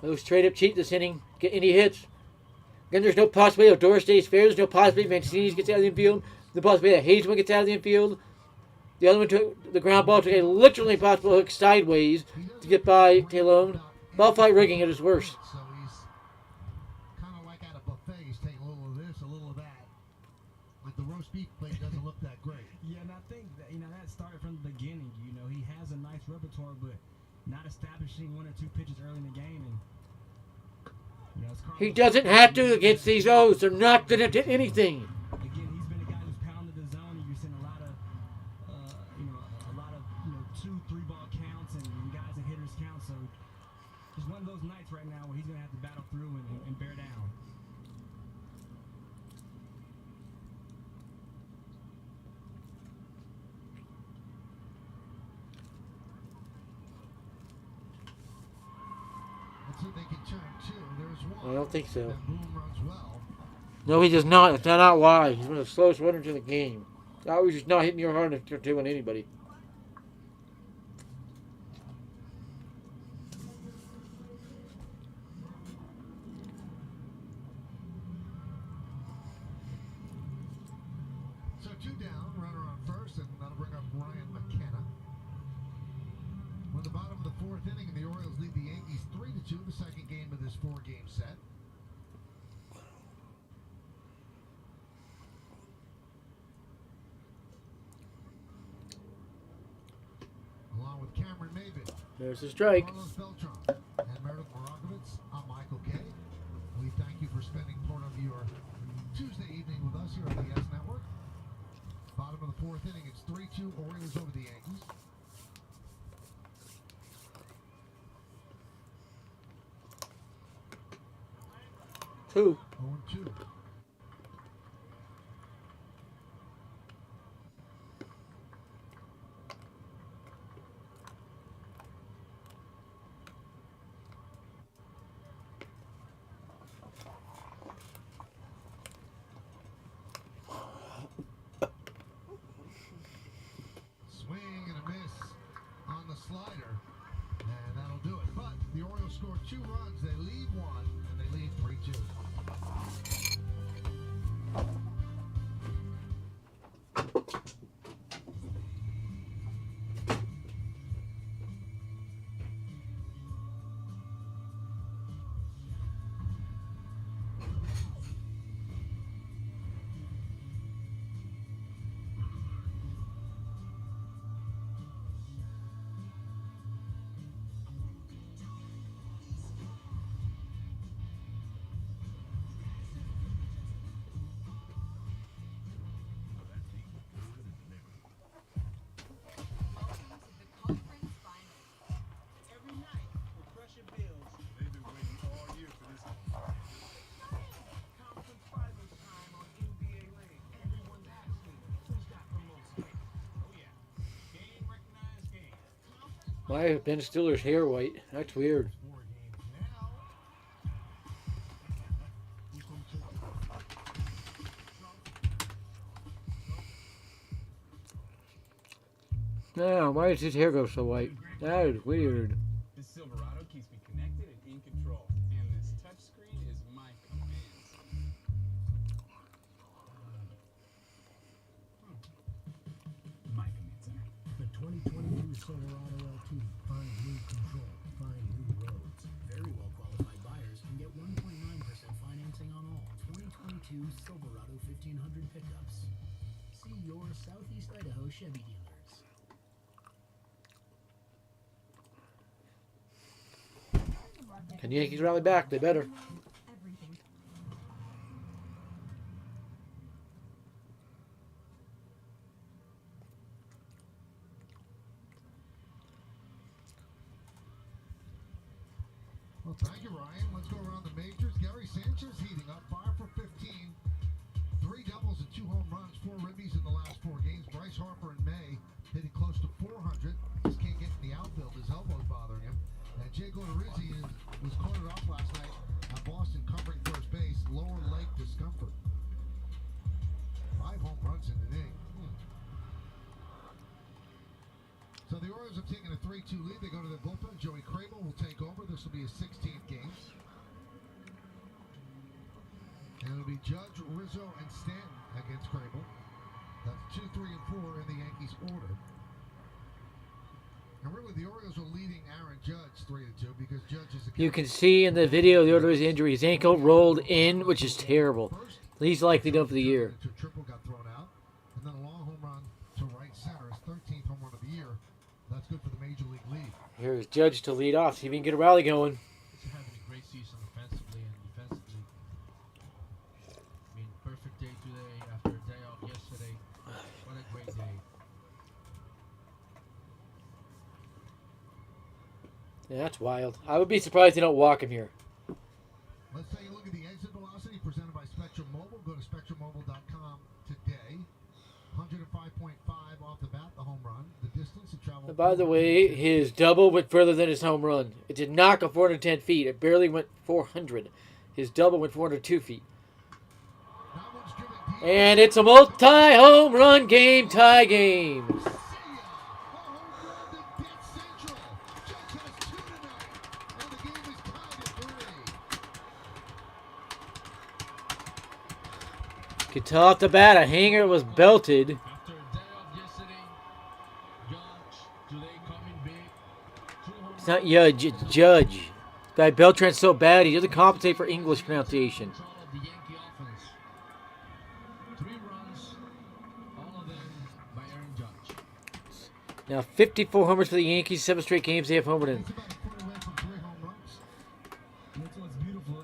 Those straight up cheat this inning. Get any hits. Again, there's no possibility Odor stays fair. There's no possibility Mancini gets out of the infield. The possibility that Hayes one gets out of the infield. The other one took the ground ball, took a literally impossible hook sideways to get by Talon. Ball flight rigging at its worst. So he's kind of like at a buffet. He's taking a little of this, a little of that. Like the roast beef plate doesn't look that great. Yeah, and I think that, that started from the beginning. He has a nice repertoire, but not establishing 1 or 2 pitches early in the game. And he doesn't have to against these O's. They're not going to do anything. Again, he's been a guy who's pounded the zone. You've seen a lot of 2-3 ball counts and guys and hitters count. So just one of those nights right now where he's going to have to battle through and bear down. Let's see if they can turn 2. There's 1. I don't think so. And Boom runs well. No, he does not. That's not why. He's one of the slowest runners in the game. He's just not hitting your hard enough to turn 2 on anybody. So 2 down, runner on first, and that'll bring up Ryan McKenna. We're at the bottom of the 4th inning, and the Orioles lead the Yankees 3-2, the second game of this 4-game set. Along with Cameron Maybin, There's the strike. Carlos Beltran, and Meredith Morakovitz, I'm Michael Kay. We thank you for spending part of your Tuesday evening with us here on the S Network. Bottom of the 4th inning, it's 3-2 Orioles over the Yankees. Two. 0-2. 2 runs. They lead 1, and they lead 3-2. Every night, we're crushing bills. They've been waiting all year for this. Conference finals time on NBA Lane. Everyone's asking, who's got the most game? Oh yeah, game recognized game. Why is Ben Stiller's hair white? That's weird. 4 games now. Who's gonna take it? Now, why does his hair go so white? That is weird. This Silverado keeps me connected and in control. And this touchscreen is my commands. My command center. The 2022 Silverado LT. Find new control. Find new roads. Very well qualified buyers can get 1.9% financing on all 2022 Silverado 1500 pickups. See your Southeast Idaho Chevy dealers. Can the Yankees rally back? They better. Everything. Well, thank you, Ryan. Let's go around the majors. Gary Sanchez heating up, 5 for 15. 3 doubles and 2 home runs, 4 ribbies in the last 4 games. Bryce Harper in May hitting close to 400. Just can't get in the outfield. His elbow's bothering him. And Jay Odorizzi was cornered off last night at Boston covering first base. Lower leg discomfort. 5 home runs in the inning. So the Orioles have taken a 3-2 lead. They go to the bullpen. Joey Crable will take over. This will be his 16th game. And it'll be Judge, Rizzo, and Stanton against Crable. That's 2, 3, and 4 in the Yankees order. And really, the Orioles are leading Aaron Judge 3-2 because Judge is a... You can see in the video the Odorizzi injury. His ankle rolled in, which is terrible. He's likely done for the year. Triple got thrown out. And then a long home run to right center. His 13th home run of the year. That's good for the Major League lead. Here's Judge to lead off. See if he can get a rally going. He's having a great season offensively and defensively. I mean, perfect day today after a day off yesterday. What a great day. Yeah, that's wild. I would be surprised they don't walk him here. Let's take a look at the exit velocity presented by Spectrum Mobile. Go to SpectrumMobile.com today. 105.5 off the bat, the home run. The distance it traveled. And by the way, his double went further than his home run. It did not go 410 feet. It barely went 400. His double went 402 feet. And it's a multi-home run game, tie game. Could tell off the bat, a hanger was belted. After a day off yesterday, Judge today coming big. It's not Judge, it's Judge. Guy Beltran's so bad, he doesn't compensate for English pronunciation. Control of the Yankee offense. 3 runs, all of them by Aaron Judge. Now 54 homers for the Yankees, 7 straight games they have homered in.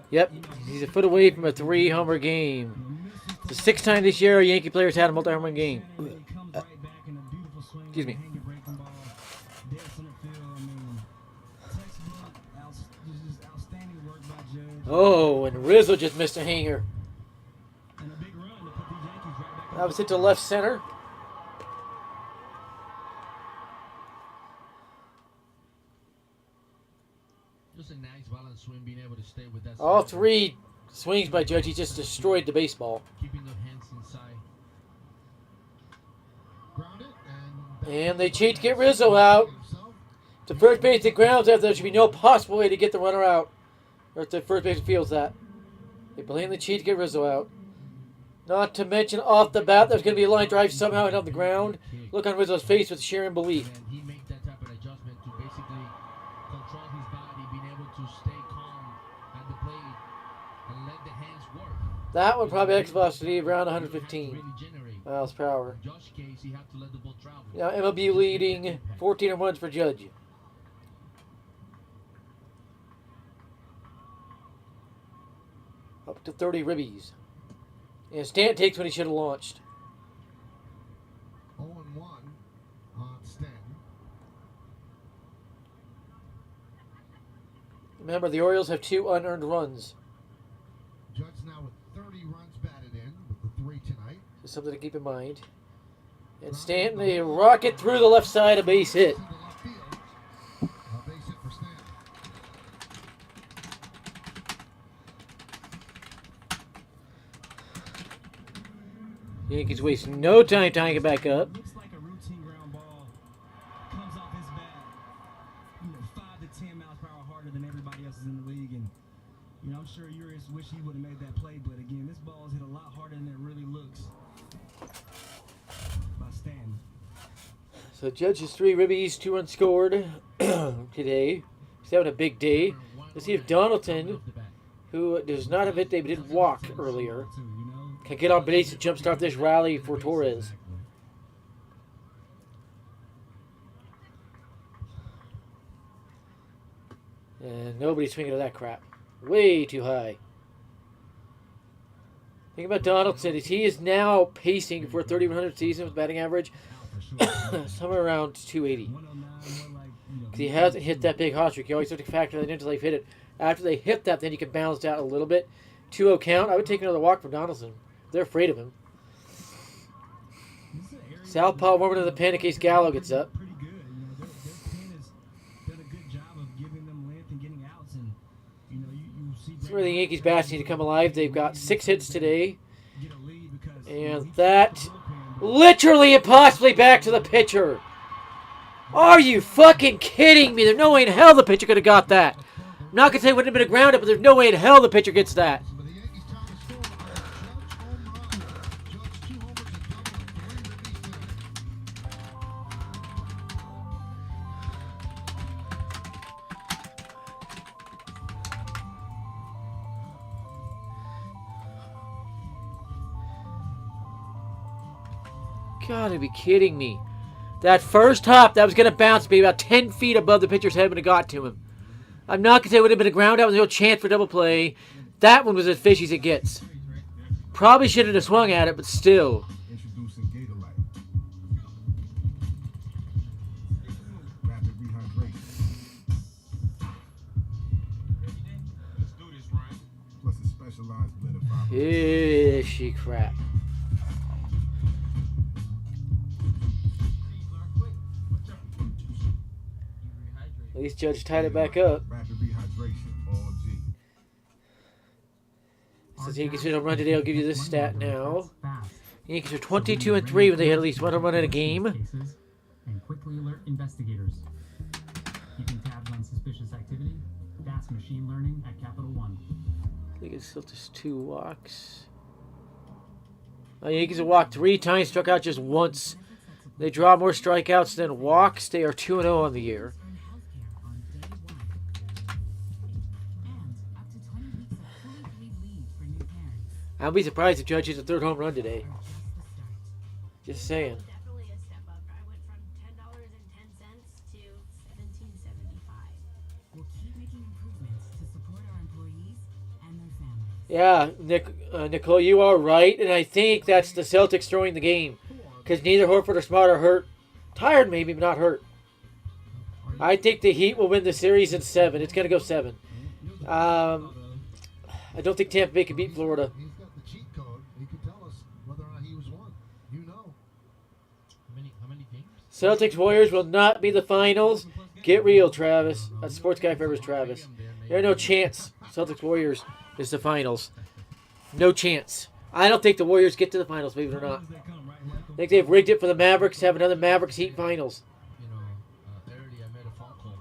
Yep, he's a foot away from a 3-homer game. It's the 6th time this year a Yankee player's had a multi-home run game. Excuse me. Oh, and Rizzo just missed a hanger. That was hit to left center. Just a nice balance swing, being able to stay with that. All center. 3 swings by Judge. He just destroyed the baseball. Keeping the hands inside. And they cheat to get Rizzo out. To first base, it grounds out. There should be no possible way to get the runner out. Or if the first baseman feels that. They blatantly cheat to get Rizzo out. Not to mention, off the bat, there's going to be a line drive somehow hit on the ground. Look on Rizzo's face with sheer unbelief. And he made that type of adjustment to basically control his body, being able to stay calm at the plate and let the hands work. That one probably X velocity around 115 miles per hour. Josh Case, he had to let the ball travel. Now MLB leading 14 runs for Judge. Up to 30 ribbies. And Stant takes when he should have launched. 0-1 on Stanton. Remember, the Orioles have 2 unearned runs. Judge now with 30 runs batted in with the 3 tonight. Just something to keep in mind. And Stanton, they rocket through the left side, a base hit. A base hit for Stanton. Yankees waste no time tying it back up. Looks like a routine ground ball. Comes off his bat. 5 to 10 miles per hour harder than everybody else is in the league. And, I'm sure Urias wish he would have made that play. But, again, this ball is hit a lot harder than it really looks by Stanton. So Judge has 3 ribbies, 2 unscored today. He's having a big day. Let's see if Donaldson, who does not have hit, they did walk earlier, can get on base and jumpstart this rally for Torres. And nobody's swinging at that crap. Way too high. Think about Donaldson is he is now pacing for a 3,100 season with batting average somewhere around 280. He hasn't hit that big hot streak. You always have to factor that in until they've hit it. After they hit that, then you can balance out a little bit. 2-0 count. I would take another walk from Donaldson. They're afraid of him. Southpaw warming to the pen in case Gallo gets up. Pretty good. Their pen has done a good job of giving them length and getting outs. And, you see... That's where the Yankees bats need to come alive. They've got 6 hits today. And that literally and possibly back to the pitcher. Are you fucking kidding me? There's no way in hell the pitcher could have got that. I'm not going to say it wouldn't have been a ground up, but there's no way in hell the pitcher gets that. Gotta be kidding me. That first hop that was going to bounce be about 10 feet above the pitcher's head when it got to him. I'm not going to say it would have been a ground out with no chance for double play. That one was as fishy as it gets. Probably shouldn't have swung at it, but still. Introducing Gatorlight. Rapid rehydration. Let's do this, Ryan. Plus a specialized blend of fiber. Fishy crap. At least Judge tied it back up. Rapid rehydration, all G. Since the Yankees hit a home run today, I'll give you this stat now. The Yankees are 22-3 when they hit at least 1 home run in a game. And quickly alert investigators. Keeping tabs on suspicious activity. That's machine learning at Capital One. I think it's still just 2 walks. The Yankees have walked 3 times, struck out just once. They draw more strikeouts than walks. They are 2-0 on the year. I'll be surprised if Judge hits a 3rd home run today. Just saying. Definitely a step up. I went from $10.10 to $17.75. We'll keep making improvements to support our employees and their families. Yeah, Nicole, you are right, and I think that's the Celtics throwing the game. Because neither Horford or Smart are hurt. Tired maybe, but not hurt. I think the Heat will win the series in 7. It's going to go 7. I don't think Tampa Bay can beat Florida. He's got the cheat code. He could tell us whether or not he was one. You know. How many games? Celtics Warriors will not be the finals. Get real, Travis. That's Sports Guy Forever's Travis. There's no chance Celtics Warriors is the finals. No chance. I don't think the Warriors get to the finals, believe it or not. I think they've rigged it for the Mavericks to have another Mavericks Heat finals. Earlier I made a phone call.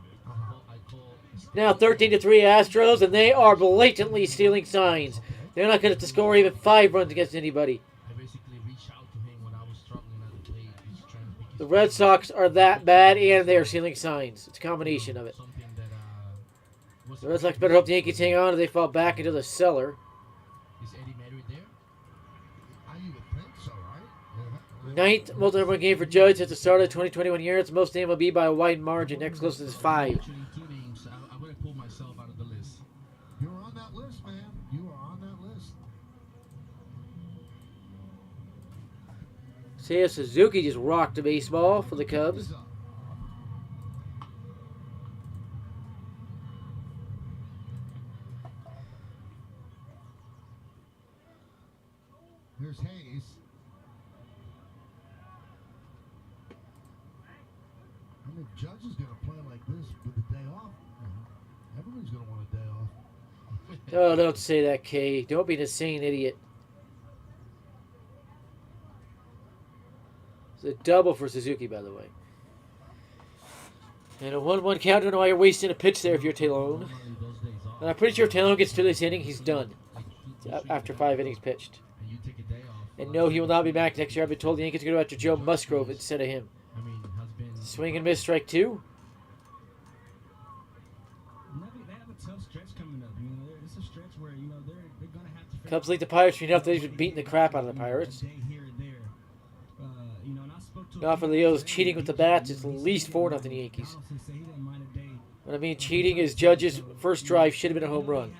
I called now 13-3 Astros, and they are blatantly stealing signs. They're not going to score even 5 runs against anybody. I basically reached out to him when I was struggling at the plate. He's trying to pick his The Red Sox are that bad, and they are stealing signs. It's a combination of it. something that was The Red Sox better hope the Yankees hang on, or they fall back into the cellar. Is Eddie Merritt there? You would think so, right? Ninth multi-home run game for Judge at the start of the 2021 year. It's most MLB by a wide margin. Next closest is 5. Actually, 2 names. I would have pulled myself out of the list. You're on that list, man. You are on that list. Seiya Suzuki just rocked the baseball for the Cubs. Here's Hayes. I mean, Judge is going to play like this with the day off. Everybody's going to want a day off. Oh, don't say that, Kay. Don't be an insane idiot. It's a double for Suzuki, by the way. And a 1-1 count. I don't know why you're wasting a pitch there if you're Talon. And I'm pretty sure if Talon gets to this inning, he's done. After 5 innings pitched. And no, he will not be back next year. I've been told the Yankees are going to go after Joe Musgrove instead of him. Swing and miss, strike 2. They have a tough stretch coming up. You know, it's a stretch where they're going to have to. Cubs lead the Pirates 3-0. They've been beating the crap out of the Pirates. Now for Leo's cheating with the bats, it's at least 4-0 Yankees. What I mean cheating is Judge's first drive should have been a home run.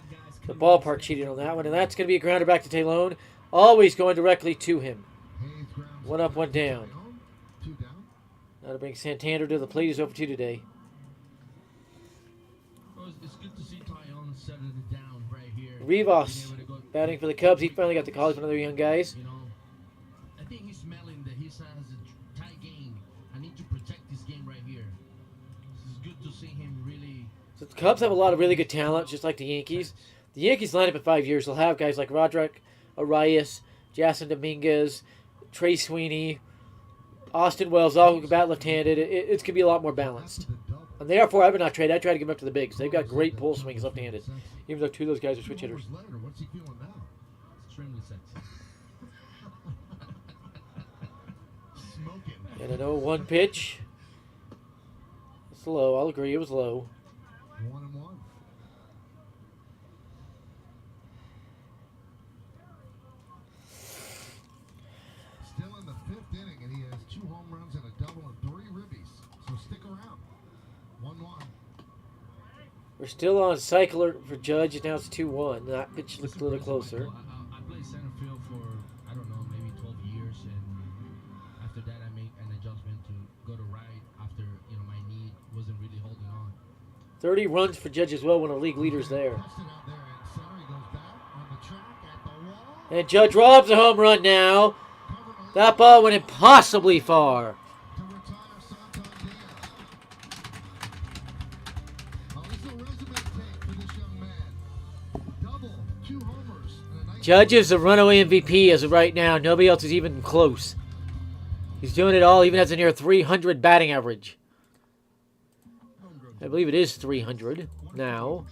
The ballpark cheated on that one, and that's going to be a grounder back to Talon. Always going directly to him. 1 up, 1 down. Now to bring Santander to the plate. He's over 2 today. Well, it's good to see Tyone settling it down right here. Rivas batting for the Cubs. He finally got the call for another young guys. You know, I think he's smelling that he has a tie game. I need to protect this game right here. It's good to see him really. So the Cubs have a lot of really good talent, just like the Yankees. The Yankees lineup in 5 years will have guys like Roderick Arias, Jason Dominguez, Trey Sweeney, Austin Wells, all who can bat left-handed. It's going to be a lot more balanced. And therefore, I would not trade. I try to give them up to the bigs. They've got great pull swings left-handed, even though 2 of those guys are switch hitters. What's he feeling now? Extremely sexy. Smoking. And an 0-1 pitch. It's low. I'll agree. It was low. 1-1. Still in the 5th inning, and he has 2 home runs and a double and 3 ribbies. So stick around. 1-1. We're still on cycle for Judge, and now it's 2-1. That pitch looks a little closer. I played center field for, I don't know, maybe 12 years, and after that I made an adjustment to go to right after, my knee wasn't really holding on. 30 runs for Judge as well, one of the league leaders there. And Judge robs a home run now. That ball went impossibly far. Judge is the runaway MVP as of right now. Nobody else is even close. He's doing it all, even has a near 300 batting average. I believe it is 300 now.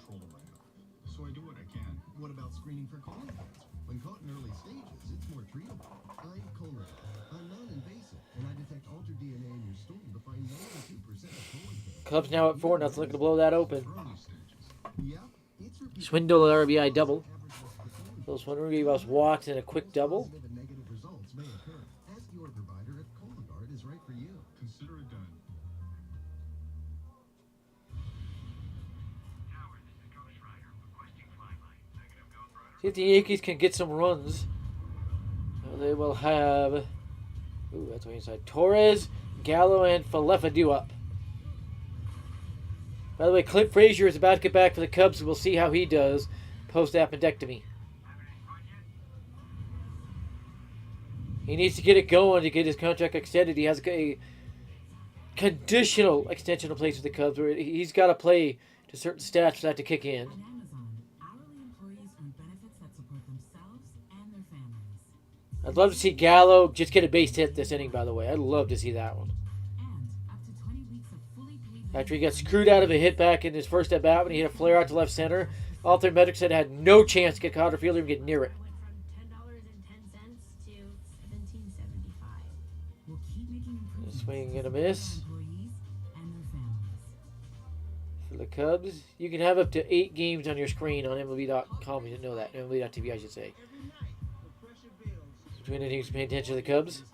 So I do what I can. What about screening for colon cancer? When caught in early stages, it's more treatable. I'm colon. I'm non-invasive, and I detect altered DNA in your stool to find 92% of colon cancer. Cubs now at 4-0, looking to blow that open. Yeah, it's repeat. Swindle RBI double. Those one Rivas walked and a quick double. Negative results may occur. Ask your provider if Cologuard is right for you. Consider it done. See if the Yankees can get some runs. They will have... Ooh, that's way inside. Torres, Gallo, and Falefa up. By the way, Clint Frazier is about to get back for the Cubs. We'll see how he does post-appendectomy. He needs to get it going to get his contract extended. He has a conditional extension in place with the Cubs where he's got to play to certain stats for that to kick in. I'd love to see Gallo just get a base hit this inning, by the way. I'd love to see that one. After he got screwed out of a hit back in his first at bat when he hit a flare out to left center. All three metrics had no chance to get Cotter Field or even get near it. Swing and a miss. For the Cubs, you can have up to 8 games on your screen on MLB.com. You didn't know that. MLB.TV, I should say. Between the teams paying attention to the Cubs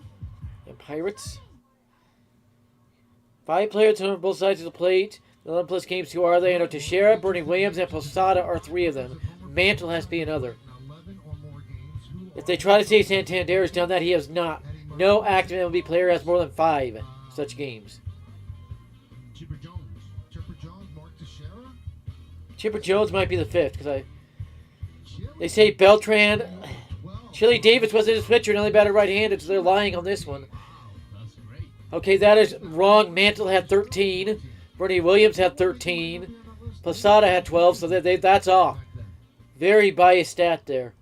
and Pirates. 5 players on both sides of the plate. The 11 plus games, who are they? I know Teixeira, Bernie Williams, and Posada are 3 of them. Mantle has to be another. If they try to say Santander has done that, he has not. No active MLB player has more than 5 such games. Chipper Jones, Mark Teixeira. Chipper Jones might be the 5th because they say Beltran, Chili Davis wasn't his pitcher and only batted right-handed, so they're lying on this one. Okay, that is wrong. Mantle had 13. Bernie Williams had 13. Posada had 12, so that's off. Very biased stat there.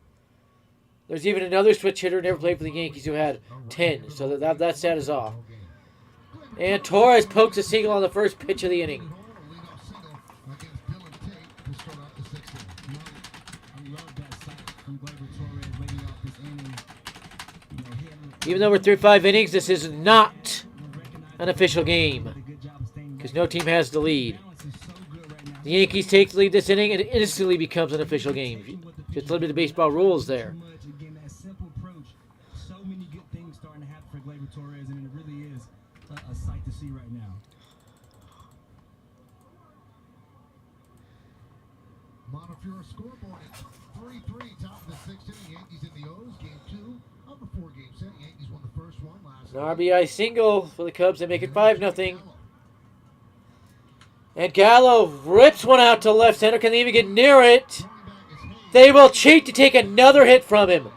There's even another switch hitter who never played for the Yankees who had 10, so that stat is off. And Torres pokes a single on the first pitch of the inning. Even though we're through 5 innings, this is not an official game because no team has the lead. The Yankees take the lead this inning and it instantly becomes an official game. Just limited to baseball rules there. So many good things starting to happen for Gleyber Torres, and it really is a sight to see right now. Montefiore scoreboard at 3-3, top of the 6th inning. Yankees in the O's, game 2 of the 4-game set. Yankees won the first one last night. An RBI single for the Cubs. They make it 5-0. And Gallo rips one out to left center. Can they even get near it? They will cheat to take another hit from him.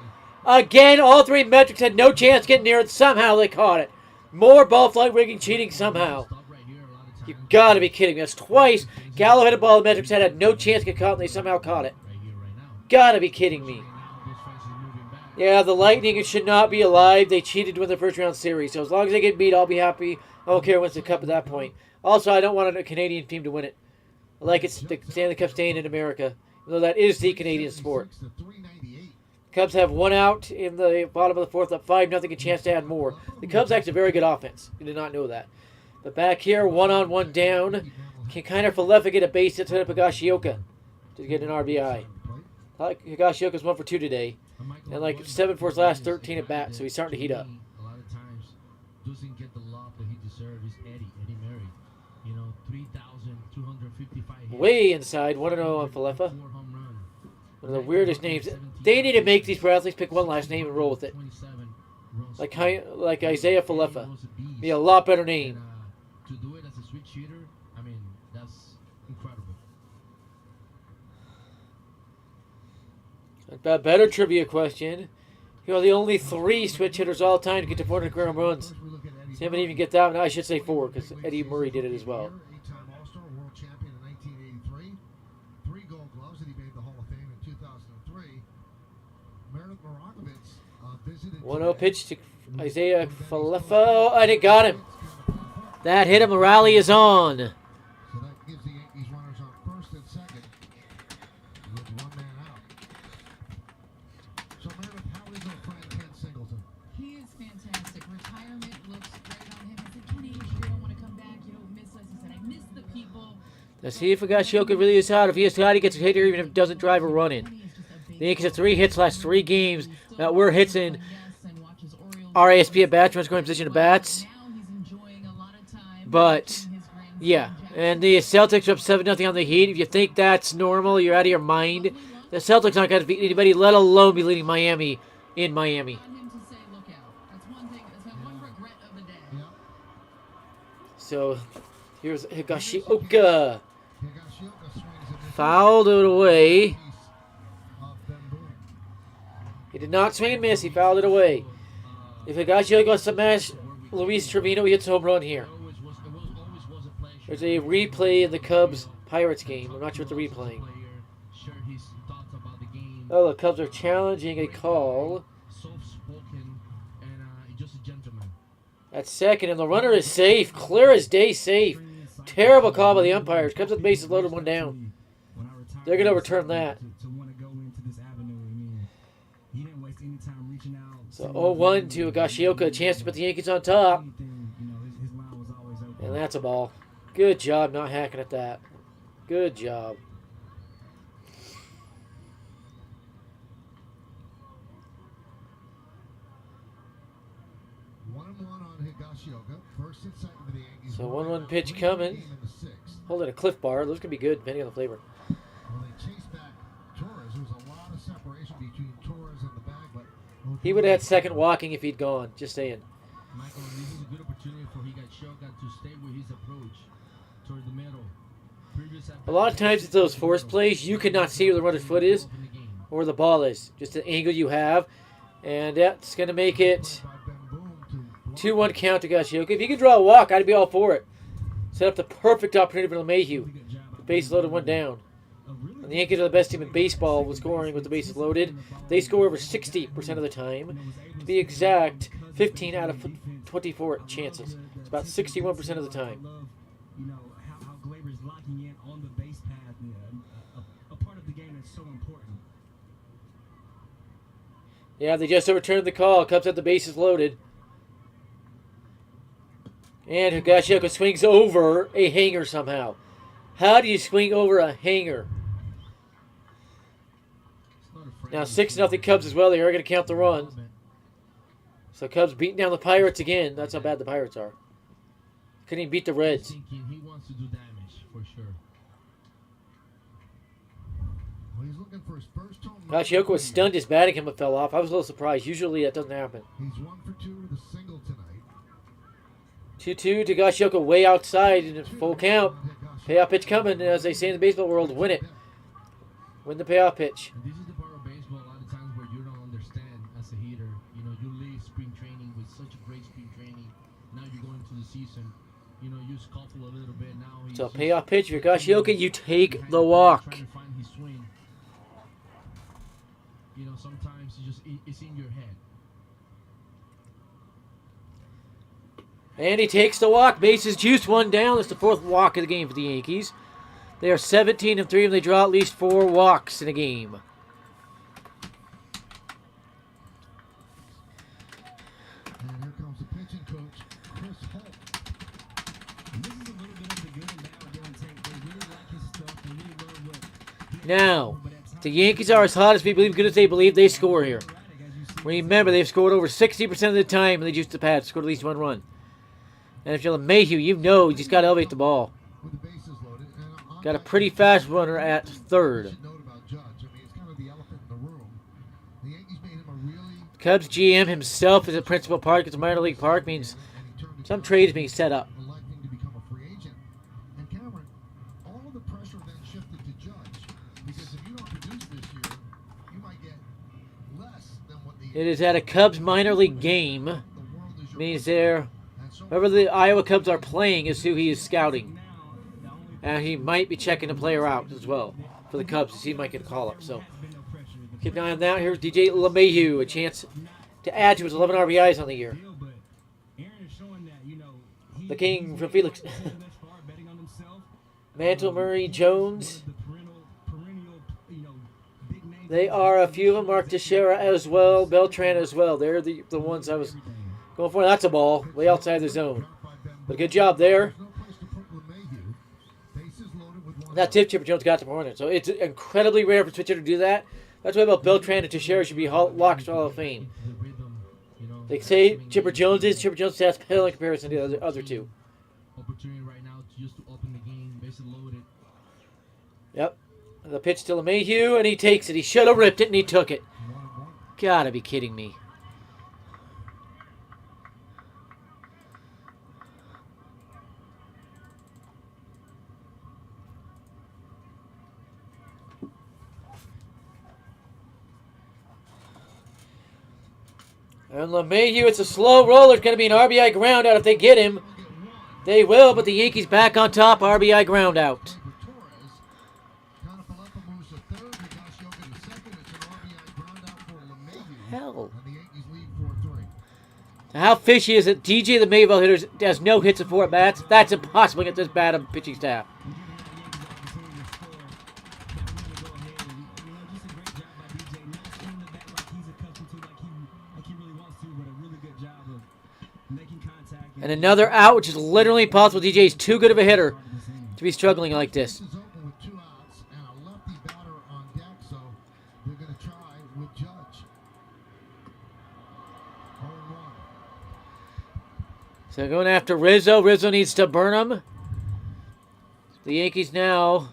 Again, all 3 metrics had no chance getting near it. Somehow they caught it. More ball flight rigging cheating somehow. You've got to be kidding me. That's twice. Gallo hit a ball the metrics had no chance to get caught, and they somehow caught it. Got to be kidding me. Yeah, the Lightning should not be alive. They cheated to win the first round series. So as long as they get beat, I'll be happy. I don't care who wins the Cup at that point. Also, I don't want a Canadian team to win it. I like it the Stanley Cup staying in America, though that is the Canadian sport. Cubs have 1 out in the bottom of the 4th, up 5-0, a chance to add more. The Cubs actually a very good offense. You did not know that. But back here, 1-on-1 down. Can kind of Falefa get a base hit to Higashioka to get an RBI. Higashioka's 1 for 2 today. And like 7 for his last 13 at bat, so he's starting to heat up. A lot of times doesn't get the love that he deserves. Is Eddie Murray. You know, 3,255 hits. Way inside, 1-0 on Falefa. One of the weirdest names. They need to make these pro athletes pick one last name and roll with it. Like Isaiah Falefa. Be a lot better name. To do it as a switch hitter, I mean, that's incredible. A better trivia question. You are the only 3 switch hitters all time to get to 400 career home runs. So you haven't even get that one. I should say 4 because Eddie Murray did it as well. 8-time All-Star, world champion in 1983. 3 Gold Gloves that he made the Hall of Fame in 2003. Meredith Marakovitz visited 1-0 pitch to Isaiah Falefa. Oh, and it got him. That hit him. The rally is on. So that gives the Yankees runners on first and second with 1 man out. So Meredith, how is our friend Ken Singleton? He is fantastic. Retirement looks great on him. I said, Kenny, you don't want to come back. You don't miss us. He said, I miss the people. Let's see if Higashioka really is hot. If he is hot, he gets a hit here even if it doesn't drive a run in. The Yankees have 3 hits last 3 games. We're hits in RASP at bats, runs scoring position at bats. But, yeah. And the Celtics are up 7-0 on the Heat. If you think that's normal, you're out of your mind. The Celtics aren't going to beat anybody, let alone be leading Miami in Miami. So, here's Higashioka. Fouled it away. He did not swing and miss. He fouled it away. If Higashioka wants to smash Luis Trevino, he hits a home run here. There's a replay in the Cubs-Pirates game. I'm not sure what they're replaying. Oh, the Cubs are challenging a call. At second, and the runner is safe. Clear as day safe. Terrible call by the umpires. Comes with the bases loaded, one down. They're going to overturn that. To want to go into this avenue. I mean, he didn't waste any time reaching out. So 0-1 to Higashioka. A chance to put the Yankees on top. His line was always open. And that's a ball. Good job not hacking at that. Good job. So 1-1 pitch coming. Holding a Cliff Bar. Those could be good depending on the flavor. He would have had second walking if he'd gone. Just saying. Michael, this is a good opportunity for Higashioka to stay with his approach toward the middle. A lot of times it's those force plays. You cannot see where the runner's foot is or where the ball is. Just the angle you have. And that's going to make it 2-1 count to Higashioka. If you could draw a walk, I'd be all for it. Set up the perfect opportunity for LeMahieu. Base loaded, one down. And the Yankees are the best team in baseball with scoring with the bases loaded. They score over 60% of the time. To be exact, 15 out of 24 chances. It's about 61% of the time. You know how Glaber's locking in on the base path. A part of the game that's so important. Yeah, they just overturned the call. Cubs have the bases loaded. And Higashioka swings over a hanger somehow. How do you swing over a hanger? Now 6-0 Cubs as well. They are going to count the run. So Cubs beating down the Pirates again. That's how bad the Pirates are. Couldn't even beat the Reds. He wants to do damage for sure. Well, he's looking for his first home. Higashioka was stunned. His batting helmet fell off. I was a little surprised. Usually that doesn't happen. He's 1 for 2 with a single tonight. 2-2 to Higashioka way outside in a full count. Payoff pitch coming. As they say in the baseball world, win it. Win the payoff pitch. And this is the part of baseball a lot of times where you don't understand as a hitter. You know, you leave spring training with such a great spring training. Now you go into the season. You know, you scuffle a little bit. Now So payoff pitch for Higashioka. You take the walk. Trying to find his swing. You know, sometimes it's in your head. And he takes the walk. Bases juiced, one down. That's the fourth walk of the game for the Yankees. They are 17-3 and they draw at least 4 walks in a game. And here comes the pitching coach, Chris Holt. And this is a little bit of the good and bad with Dylan Tate. They really like his stuff. They really love what Now, the Yankees are as hot as we believe, good as they believe. They score here. Remember, they've scored over 60% of the time and they juiced the pad, scored at least 1 run. And if you're LeMahieu, you know you just got to elevate the ball. Got a pretty fast runner at third. Cubs GM himself is a principal park. It's a minor league park. Means some trade is being set up. It is at a Cubs minor league game. Means they're whoever the Iowa Cubs are playing is who he is scouting. And he might be checking a player out as well for the Cubs. He might get a call up. So keep an eye on that. Here's DJ LeMahieu, a chance to add to his 11 RBIs on the year. The King from Felix. Mantle, Murray, Jones. They are a few of them. Mark Teixeira as well. Beltran as well. They're the ones I was going for. That's a ball way outside the zone. But good job there. That's if Chipper Jones got the corner. So it's incredibly rare for a pitcher to do that. That's why about Beltran and Teixeira should be locked for Hall of Fame. They say Chipper Jones is. Chipper Jones stats pale in comparison to the other two. Opportunity right now just to open the game, bases loaded. Yep. The pitch to LeMahieu, and he takes it. He should have ripped it, and he took it. Gotta be kidding me. And LeMahieu, it's a slow roller. It's going to be an RBI ground out if they get him. They will, but the Yankees back on top. RBI ground out. Hell. How fishy is it? DJ the Mayville hitters has no hits and 4 at-bats. That's impossible against this bad of a pitching staff. And another out, which is literally impossible. DJ is too good of a hitter to be struggling like this. So going after Rizzo. Rizzo needs to burn him. The Yankees now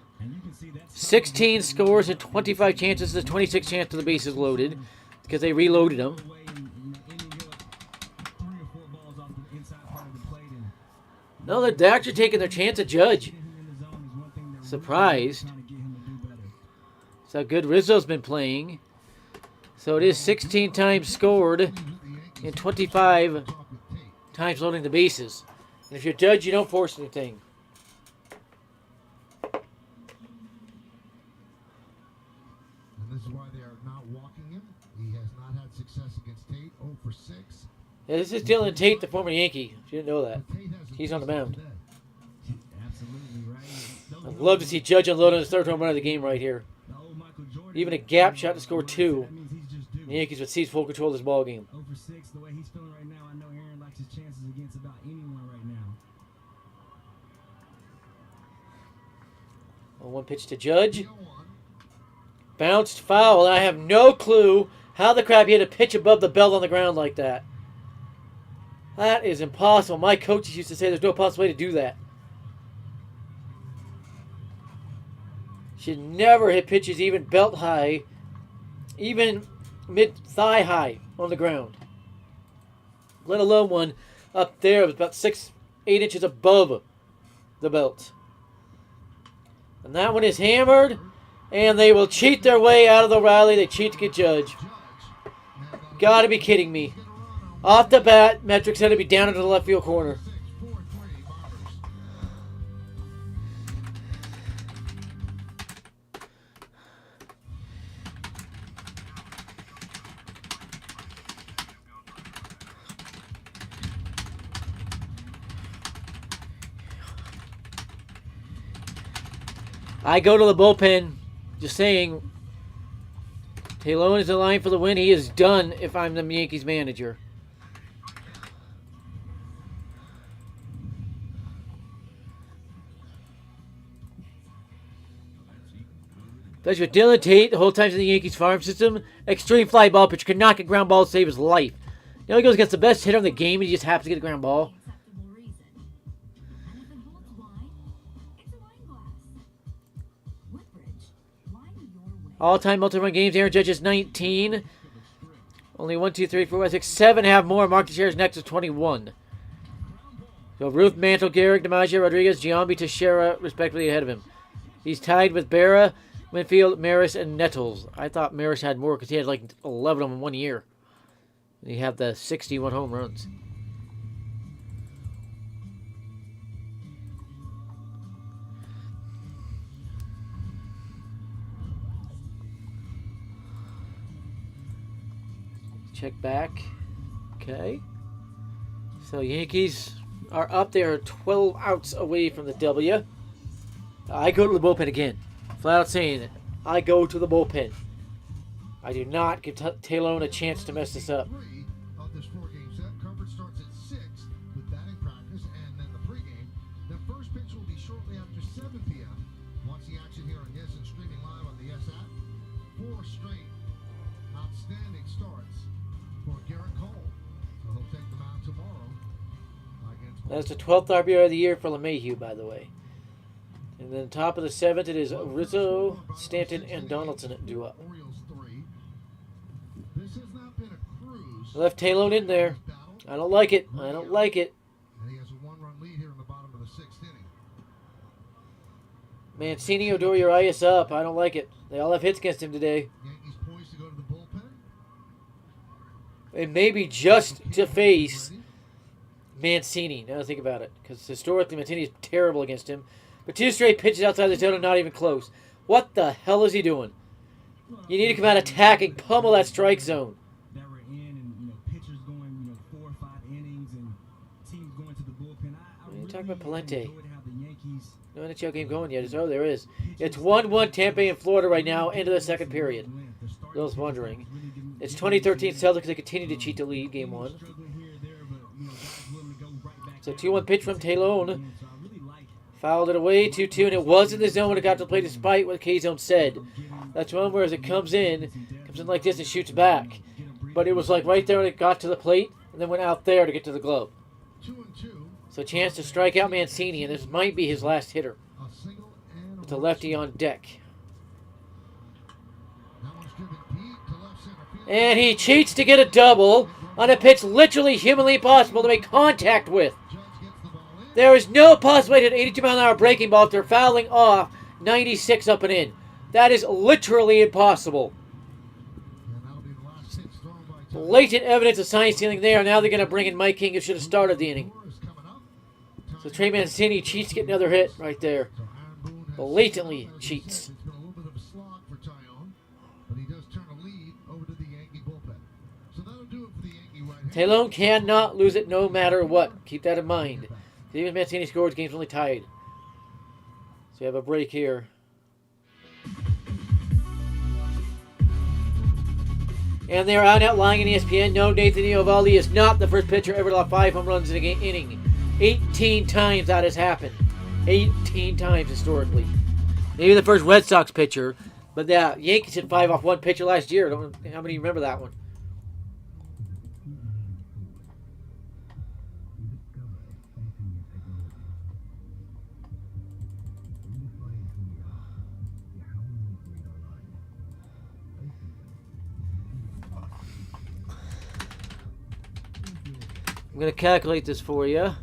16 scores and 25 chances. The 26th chance to the bases loaded because they reloaded them. No, they're actually taking their chance at Judge. Surprised. That's how good Rizzo's been playing. So it is 16 times scored and 25 times loading the bases. And if you're Judge, you don't force anything. And this is why they are not walking him. He has not had success against Tate. 0 for 6. Yeah, this is Dylan Tate, the former Yankee. If you didn't know that. He's on the mound. I'd love to see Judge unload on his 3rd home run of the game right here. Even a gap shot to score 2. The Yankees would seize full control of this ball game. 0 for 6, the way he's feeling right now, I know Aaron likes his chances against about anyone right now. 1 pitch to Judge. Bounced foul. I have no clue how the crap he had to pitch above the belt on the ground like that. That is impossible. My coaches used to say there's no possible way to do that. Should never hit pitches even belt high, even mid-thigh high on the ground. Let alone one up there about 6-8 inches above the belt. And that one is hammered, and they will cheat their way out of the rally. They cheat to get Judge. Gotta be kidding me. Off the bat, metrics had to be down into the left field corner. I go to the bullpen, just saying, Talon is in line for the win. He is done if I'm the Yankees manager. That's with Dylan Tate the whole time in the Yankees farm system. Extreme fly ball pitcher could knock a ground ball to save his life. Now he goes against the best hitter in the game and he just happens to get a ground ball. All-time multi-run games, Aaron Judge is 19. Only 1, 2, 3, 4, 5, 6, 7 have more. Marcus Teixeira's next is 21. So Ruth, Mantle, Gehrig, DiMaggio, Rodriguez, Giambi, Teixeira, respectively ahead of him. He's tied with Berra, Winfield, Maris, and Nettles. I thought Maris had more because he had like 11 of them in 1 year. And he had the 61 home runs. Check back. Okay. So Yankees are up there 12 outs away from the W. I go to the bullpen again. Flat out saying it. I go to the bullpen. I do not give Talon a chance to mess this up. Of this 4-game set, coverage starts at 6 with batting practice and then the pregame. The first pitch will be shortly after 7 p.m. Watch the action here on Yes and streaming live on the Yes app. 4 straight outstanding starts for Garrett Cole. So he'll take them out tomorrow against. That's the 12th RBI of the year for LeMahieu, by the way. And then top of the 7th, it is Rizzo, Stanton, and Donaldson at due up. Orioles 3. This has not been a cruise. Left Talon in there. I don't like it. I don't like it. And he has a 1-run lead here in the bottom of the 6th inning. Mancini, Odor, Urias up. I don't like it. They all have hits against him today. Yankees poised to go to the bullpen. And maybe just to face Mancini. Now think about it. Because historically, Mancini is terrible against him. But 2 straight pitches outside the zone are not even close. What the hell is he doing? You need to come out attacking, pummel that strike zone. That we're in, and pitchers going 4 or 5 innings. teams going to the bullpen. I What are you really talking about Palente? enjoyed how the Yankees No NHL game going yet. Oh, there is. It's 1-1 Tampa in Florida right now, end of the second period. Those wondering. It's 2013 Celtics. They continue to cheat to lead game one. So 2-1 pitch from Talon. Fouled it away, 2-2, and it was in the zone when it got to the plate despite what K-Zone said. That's one where as it comes in like this and shoots back. But it was like right there when it got to the plate and then went out there to get to the glove. So a chance to strike out Mancini, and this might be his last hitter. With the lefty on deck. And he cheats to get a double on a pitch literally humanly impossible to make contact with. There is no possibility at 82-mile-an-hour breaking ball if they're fouling off 96 up and in. That is literally impossible. Blatant evidence of sign stealing there. Now they're going to bring in Mike King, who should have started the inning. So Trey Mancini cheats to get another hit right there. Blatantly cheats. Talon cannot lose it no matter what. Keep that in mind. Even Mancini scores, game's only tied. So we have a break here. And they're out lying in ESPN. No, Nathan Eovaldi is not the first pitcher ever to allow 5 home runs in a game inning. 18 times that has happened. 18 times historically. Maybe the first Red Sox pitcher. But yeah, Yankees hit 5 off one pitcher last year. I don't know how many remember that one. I'm going to calculate this for you.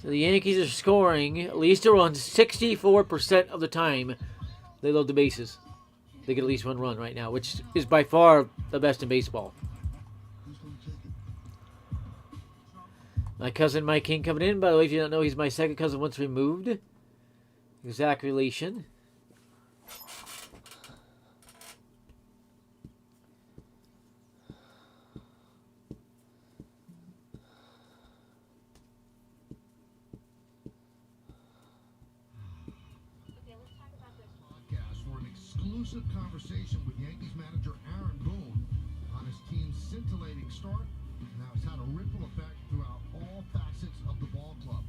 So the Yankees are scoring at least a run 64% of the time. They load the bases. They get at least one run right now, which is by far the best in baseball. My cousin Mike King coming in. By the way, if you don't know, he's my second cousin once removed. Exact relation. Exclusive conversation with Yankees manager Aaron Boone on his team's scintillating start and how it's had a ripple effect throughout all facets of the ball club.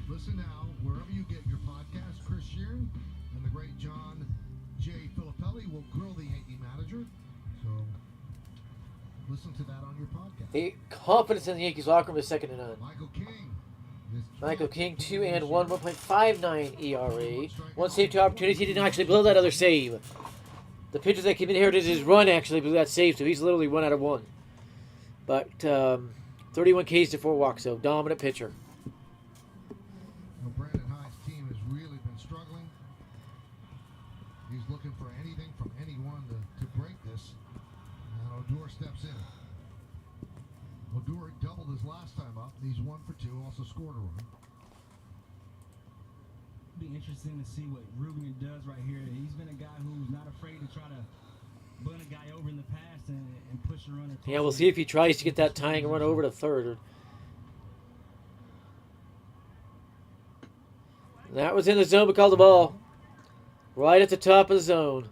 Listen now wherever you get your podcast. Chris Sheeran and the great John J. Filippelli will grill the Yankee manager. So listen to that on your podcast. The confidence in the Yankees locker room is second to none. Michael King, 2-1, 1.59 ERA. One save, 2 opportunities. He didn't actually blow that other save. The pitcher that came inherited his run actually blew that save, so he's literally 1 out of 1. But 31 Ks to 4 walks, so dominant pitcher. Well, Brandon Hyde's team has really been struggling. He's looking for anything from anyone to break this. And Odor steps in. Odor doubled his last time up. He's 1 for 2, also scored a run. Be interesting to see what Ruben does right here. He's been a guy who's not afraid to try to bunt a guy over in the past and push a runner. Yeah, we'll see if he tries to get that tying run over to third. That was in the zone, but called the ball. Right at the top of the zone.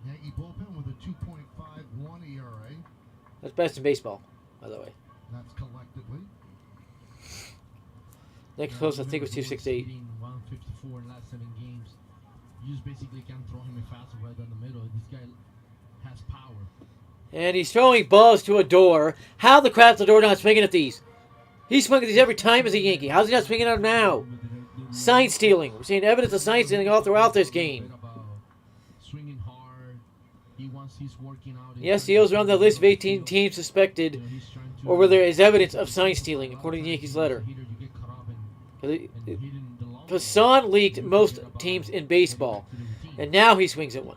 Yankee bullpen with a 2.51 ERA. That's best in baseball, by the way. That's collectively. Next close, I think, was 268. 154 in the last 7 games. You just basically can't throw him a fastball right down the middle. This guy has power. And he's throwing balls to Odor. How the crap's Odor not swinging at these? He's swinging at these every time as a Yankee. How's he not swinging at them now? Sign stealing. We're seeing evidence of sign stealing all throughout this game. Swinging hard. He wants he's working out. Yes, he is on the list of 18 teams suspected, or where there is evidence of sign stealing, according to the Yankees' letter. Passan leaked most teams in baseball, and now he swings at one.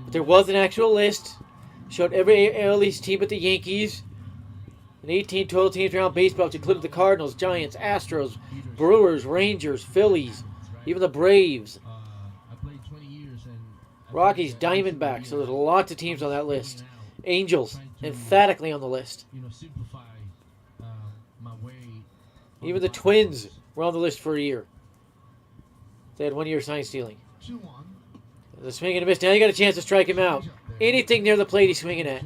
But there was an actual list Showed every AL East team but the Yankees. And 18 total teams around baseball, which included the Cardinals, Giants, Astros, Brewers, Rangers, Phillies, even the Braves, Rockies, Diamondbacks. So there's lots of teams on that list. Angels, emphatically on the list. Even the Twins were on the list for a year. They had 1 year sign stealing. The swing and a miss. Now you got a chance to strike him out. Anything near the plate he's swinging at.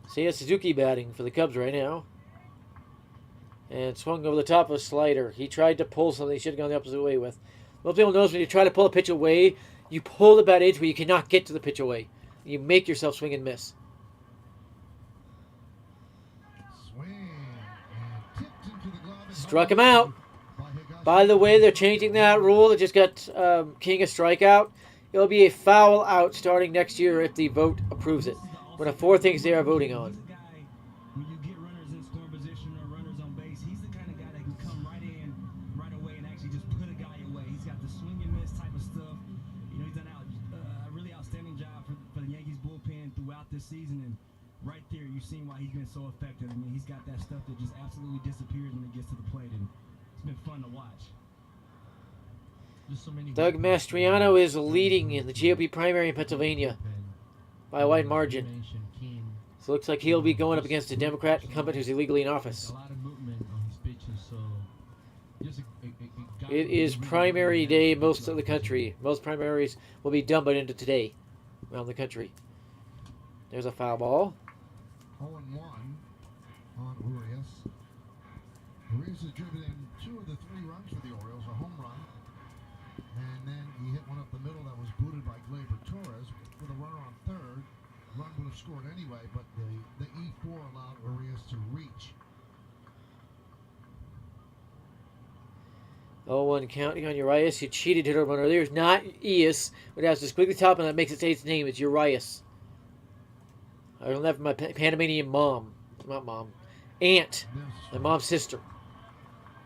Seiya Suzuki batting for the Cubs right now. And swung over the top of a slider. He tried to pull something he should have gone the opposite way with. Most people knows when you try to pull a pitch away, you pull the bat edge where you cannot get to the pitch away. You make yourself swing and miss. Struck him out. By the way, they're changing that rule. They just got King a strikeout. It'll be a foul out starting next year if the vote approves it. One of 4 things they are voting on. When you get runners in scoring position or runners on base, he's the kind of guy that can come right in, right away, and actually just put a guy away. He's got the swing and miss type of stuff. You know, he's done a really outstanding job for the Yankees bullpen throughout this season, and right there, you've seen why he's been so effective. I mean, he's got that stuff that just absolutely disappears when he gets to the plate, and it's been fun to watch. Doug Mastriano is leading in the GOP primary in Pennsylvania by a wide margin. So it looks like he'll be going up against a Democrat incumbent who's illegally in office. It is primary day most of the country. Most primaries will be done by the end of today around the country. There's a foul ball. 0-1 on Urias. Urias has driven in 2 of the 3 runs for the Orioles, a home run. And then he hit one up the middle that was booted by Gleyber Torres with a runner on third. Run would have scored anyway, but the E4 allowed Urias to reach. 0-1 counting on Urias. You cheated hit over earlier. It's not Ias, but it has to squiggly top and that makes it say its name. It's Urias. I learned that from my Panamanian mom. Not mom. Aunt. My mom's sister.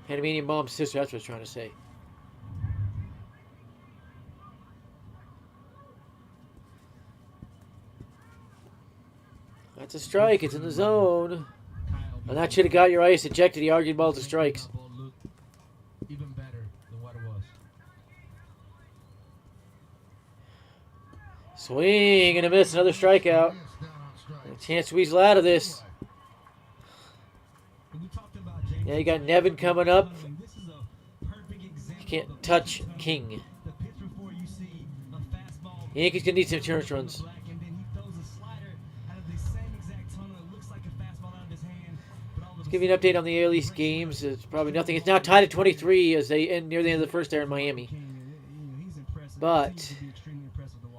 Panamanian mom's sister. That's what I was trying to say. That's a strike. It's in the zone. And that should have got Urias ejected. He argued balls to strikes. Even better than what it was. Swing and a miss. Another strikeout. A chance to weasel out of this. Yeah, you got Nevin coming up. You can't touch King. Yankees gonna need some insurance runs. Let's give you an update on the AL East games. It's probably nothing. It's now tied at 23 as they end near the end of the first there in Miami. But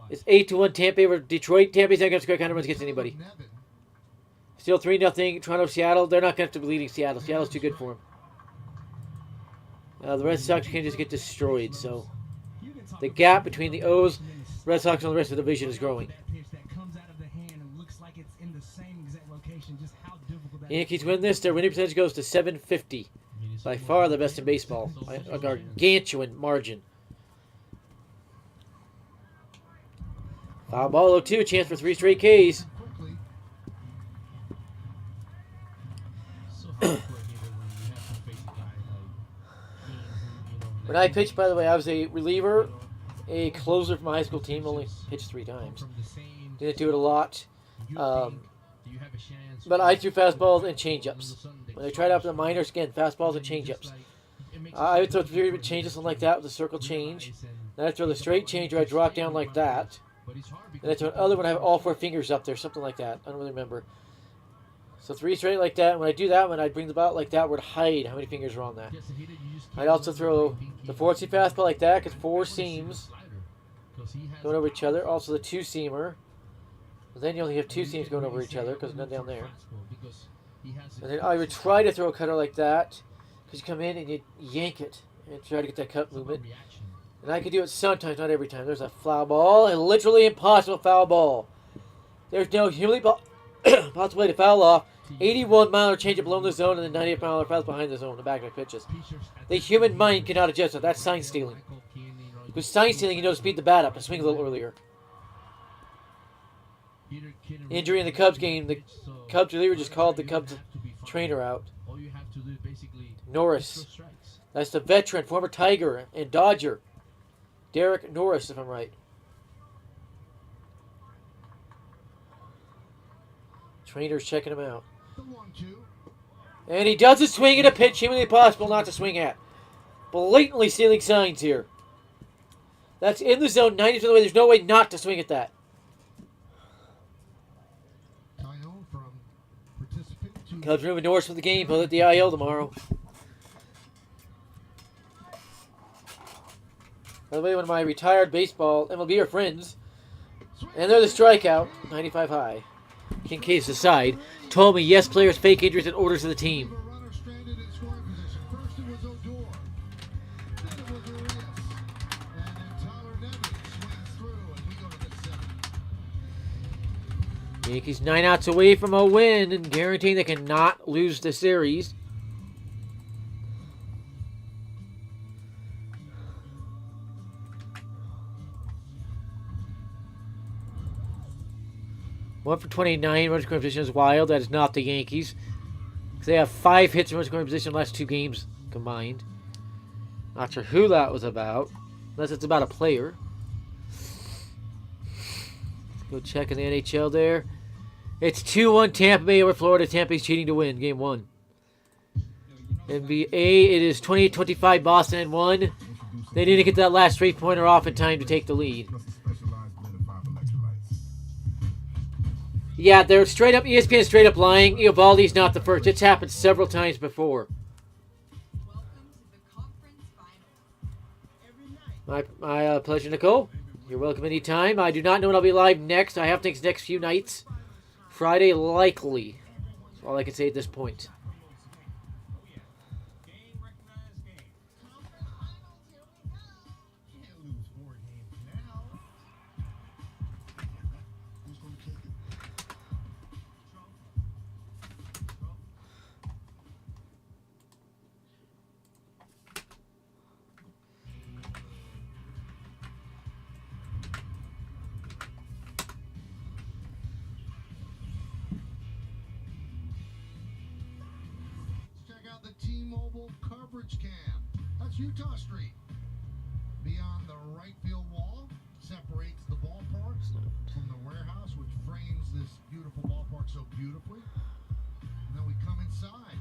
it's 8-1 Tampa over Detroit. Tampa's not going to score kind of runs against anybody. Still 3-0 Toronto, Seattle. They're not going to be leading Seattle. Seattle's too good for them. The Red Sox can just get destroyed. So the gap between the O's, Red Sox, and the rest of the division is growing. Yankees win this. Their winning percentage goes to .750. By far the best in baseball. By a gargantuan margin. Foul ball 0-2. Chance for 3 straight Ks. When I pitched, by the way, I was a reliever, a closer for my high school team. Only pitched 3 times. Didn't do it a lot. But I threw fastballs and changeups. When I tried out for the minors, again, fastballs and changeups. I would throw 3 different changes, something like that, with a circle change. Then I'd throw the straight change where I drop down like that. Then I'd throw another one, I have all 4 fingers up there, something like that. I don't really remember. So 3 straight like that. When I do that one, I'd bring the bat like that, where to hide how many fingers are on that. I'd also throw the 4-seam fastball like that, because 4 seams going over each other. Also the 2-seamer. Then you only have 2 seams going over each other because none down there. And then I would try to throw a cutter like that because you come in and you yank it and try to get that cut movement. And I could do it sometimes, not every time. There's a foul ball, a literally impossible foul ball. There's no humanly possibility to foul off. 81-mile changeup below the zone and then 98-mile fouls behind the zone, the back of pitches. The human mind cannot adjust it. That's sign stealing. who's sign stealing, you know, to speed the bat up and swing a little earlier. Injury in the Cubs game. The Cubs reliever just called the Cubs trainer out. All you have to do is basically Norris. That's the veteran, former Tiger and Dodger. Derek Norris, if I'm right. Trainer's checking him out. And he doesn't swing at a pitch humanly possible not to swing at. Blatantly stealing signs here. That's in the zone, 90% of the way. There's no way not to swing at that. Cubs moving Norris for the game. He'll hit the IL tomorrow. By the way, one of my retired baseball MLB friends, and they're the strikeout, 95 high. King Case aside, told me yes, players fake injuries and orders of the team. Yankees 9 outs away from a win and guaranteeing they cannot lose the series. One for 29, runners scoring position is wild. That is not the Yankees. They have 5 hits in runners scoring position in the last 2 games combined. Not sure who that was about, unless it's about a player. Let's go check in the NHL there. It's 2-1 Tampa Bay over Florida. Tampa Bay's cheating to win game 1. NBA, it is 28-25 Boston and 1. They need to get that last straight pointer off in time to take the lead. Yeah, they're straight up, ESPN is straight up lying. Eovaldi's not the first. It's happened several times before. My pleasure, Nicole. You're welcome anytime. I do not know when I'll be live next. I have things next few nights. Friday, likely. That's all I can say at this point. T-Mobile coverage cam. That's Utah Street. Beyond the right field wall separates the ballpark from the warehouse, which frames this beautiful ballpark so beautifully. And then we come inside.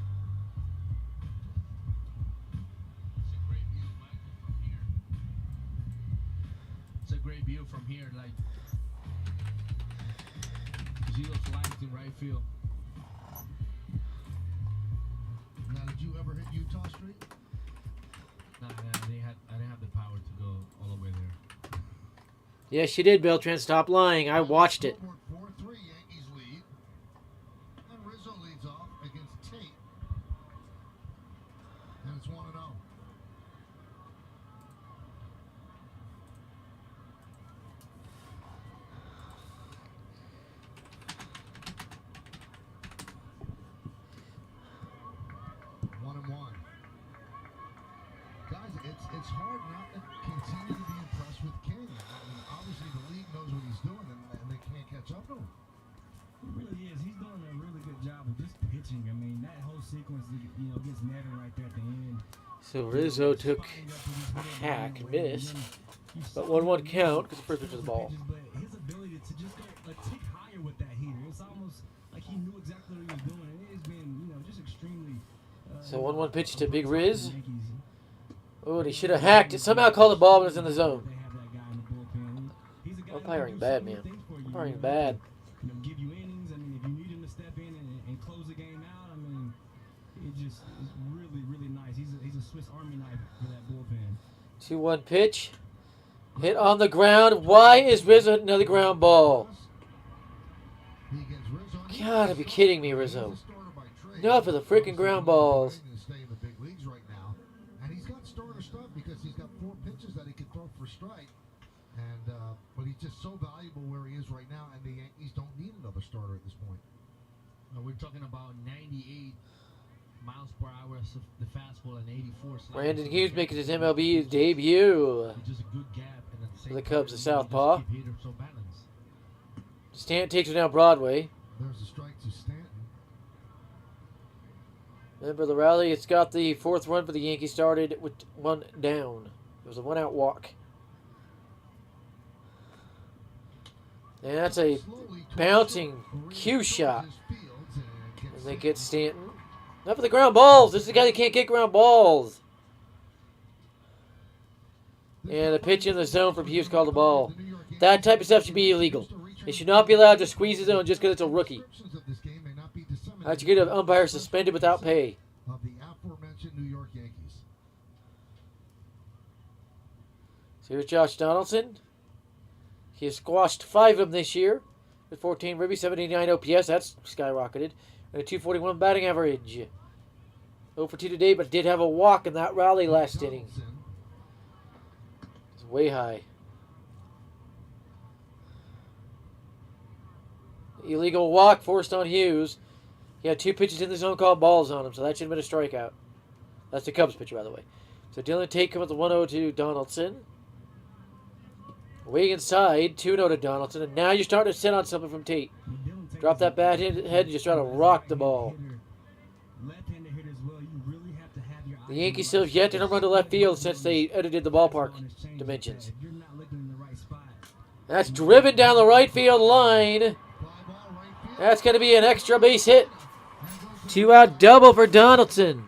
It's a great view, Michael, from here. It's a great view from here, like you see those lights in right field. Now, did you ever hit Utah Street? No, I didn't have the power to go all the way there. Yes, she did, Beltran. Stop lying. I watched it. 4-3, Yankees lead. And Rizzo leads off against Tate. And it's 1-0. It's hard not to continue to be impressed with King. I mean, obviously the league knows what he's doing, and they can't catch up to him. He really is. He's doing a really good job of just pitching. I mean, that whole sequence, against Nevin right there at the end. So Rizzo took hack, missed, but 1-1 count because the first pitch of the ball. But his ability to just go a tick higher with that heater, it's almost like he knew exactly what he was doing, and it has been, just extremely. So 1-1 pitch to Big Riz. Oh, and he should have hacked it. Somehow called the ball, but it's in the zone. Umpiring bad, man. Umpiring bad. Give you innings. I mean, if you need him to step in and close the game out, I mean, it just is really, really nice. He's a Swiss Army knife for that bullpen. 2-1 pitch. Hit on the ground. Why is Rizzo hitting another ground ball? Gotta be kidding me, Rizzo. Enough of the freaking ground balls. Because he's got 4 pitches that he can throw for strike, and but he's just so valuable where he is right now, and the Yankees don't need another starter at this point. We're talking about 98 miles per hour as the fastball and 84. Brandon Hughes making his MLB debut Just a good gap, and at the for same the Cubs, the time, southpaw. just keep hitters so balanced. Stanton takes it down Broadway. There's a strike to Stanton. Remember the rally, it's got the fourth run for the Yankees started with one down. It was a one-out walk. And that's a bouncing cue shot. And they get Stanton. Not for the ground balls. This is the guy that can't get ground balls. And the pitch in the zone from Hughes called the ball. That type of stuff should be illegal. It should not be allowed to squeeze the zone just because it's a rookie. I should get an umpire suspended without pay. Of the aforementioned New York Yankees. So here's Josh Donaldson. He has squashed 5 of them this year. With 14 ribbies, 79 OPS. That's skyrocketed. And a 241 batting average. 0 for 2 today, but did have a walk in that rally last inning. It's way high. Illegal walk forced on Hughes. He had 2 pitches in the zone called balls on him, so that should have been a strikeout. That's the Cubs pitcher, by the way. So Dylan Tate comes with the 1-0 to Donaldson. Way inside, 2-0 to Donaldson, and now you're starting to sit on something from Tate. Drop that bat head and just try to rock the ball. The Yankees still have yet to run to left field since they edited the ballpark dimensions. That's driven down the right field line. That's going to be an extra base hit. 2-out double for Donaldson.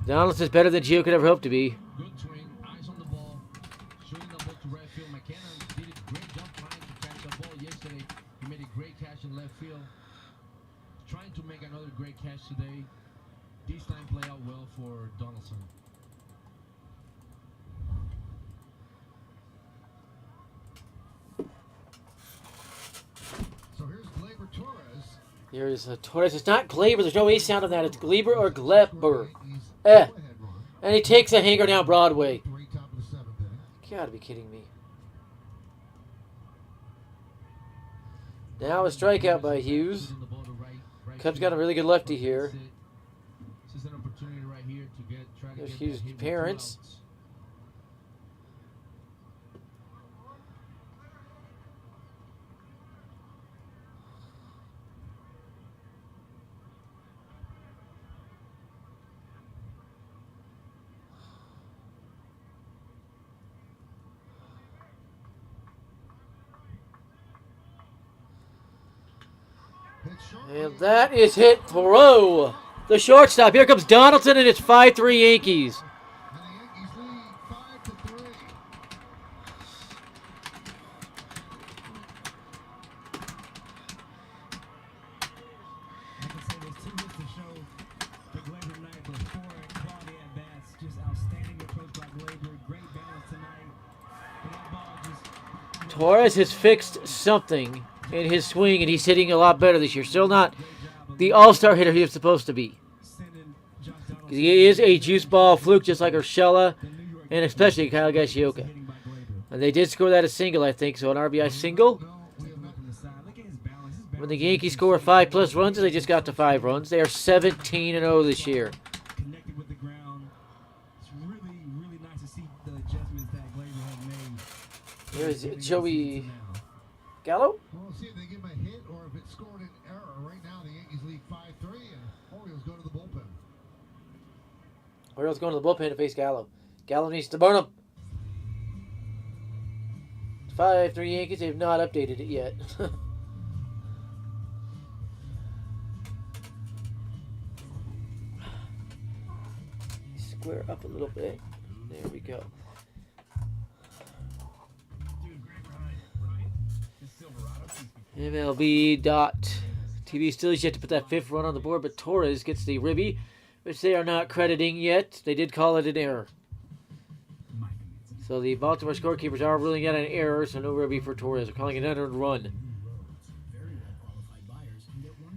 Donaldson's better than Gio could ever hope to be. Good swing, eyes on the ball, shooting the ball to right field. McKenna did a great job trying to catch the ball yesterday. He made a great catch in left field. Trying to make another great catch today. This time play out well for Donaldson. So here's Gleyber Torres. There is a Torres. It's not Gleyber. There's no A sound on that. It's Gleyber or Glepper. And he takes a hanger down Broadway. You gotta be kidding me. Now a strikeout by Hughes. Cubs got a really good lefty here. This is an opportunity right here to try to There's get Hughes' that hit with parents. 2 outs. And that is hit throw. The shortstop. Here comes Donaldson, and it's 5-3 Yankees. Torres has fixed something in his swing, and he's hitting a lot better this year. Still not the all-star hitter he was supposed to be. He is a juice ball fluke, just like Urshela, and especially Kyle Gashioka. And they did score that a single, I think, so an RBI single. When the Yankees score 5+ runs, they just got to 5 runs. They are 17-0 this year. Connected with the ground. It's really nice to see the adjustments that Gleyber has made. There's Joey Gallo. Well, we'll see if they give him a hit or if it's scored an error. Right now, the Yankees lead 5-3, and Orioles go to the bullpen. Orioles going to the bullpen to face Gallo. Gallo needs to burn him. 5-3 Yankees. They have not updated it yet. Square up a little bit. There we go. MLB.TV still is yet to put that 5th run on the board, but Torres gets the ribby, which they are not crediting yet. They did call it an error. So the Baltimore scorekeepers are ruling out an error, so no ribby for Torres. They're calling it an unearned run. Very well qualified buyers can get 1.9%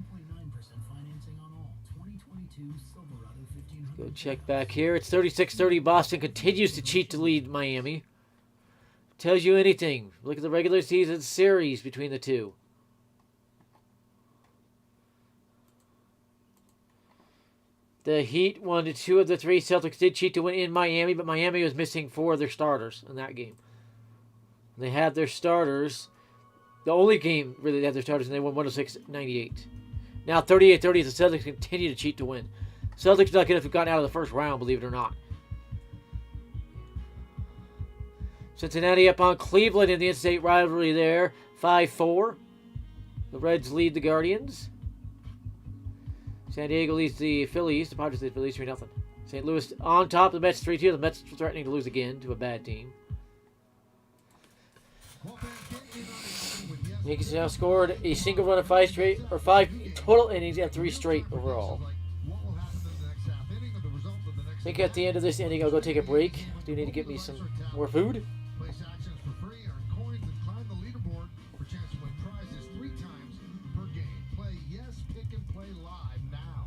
financing on all 2022 Silverado 1500. Go check back here. It's 36-30. Boston continues to cheat to lead Miami. Tells you anything. Look at the regular season series between the two. The Heat won 2 of the 3. Celtics did cheat to win in Miami, but Miami was missing 4 of their starters in that game. They had their starters. The only game really they had their starters, and they won 106-98. Now 38-30 the Celtics continue to cheat to win. Celtics not going to have gotten out of the first round, believe it or not. Cincinnati up on Cleveland in the in-state rivalry there. 5-4. The Reds lead the Guardians. San Diego leads the Phillies. The Padres lead the Phillies 3-0. St. Louis on top. The Mets 3-2. The Mets threatening to lose again to a bad team. Yankees now scored a single run of 5 straight, or 5 total innings and 3 straight overall. I think at the end of this inning I'll go take a break. Do need to get me some more food. Place actions for free, earn coins, and climb the leaderboard for a chance to win prizes 3 times per game. Play Yes, Pick and Play live now.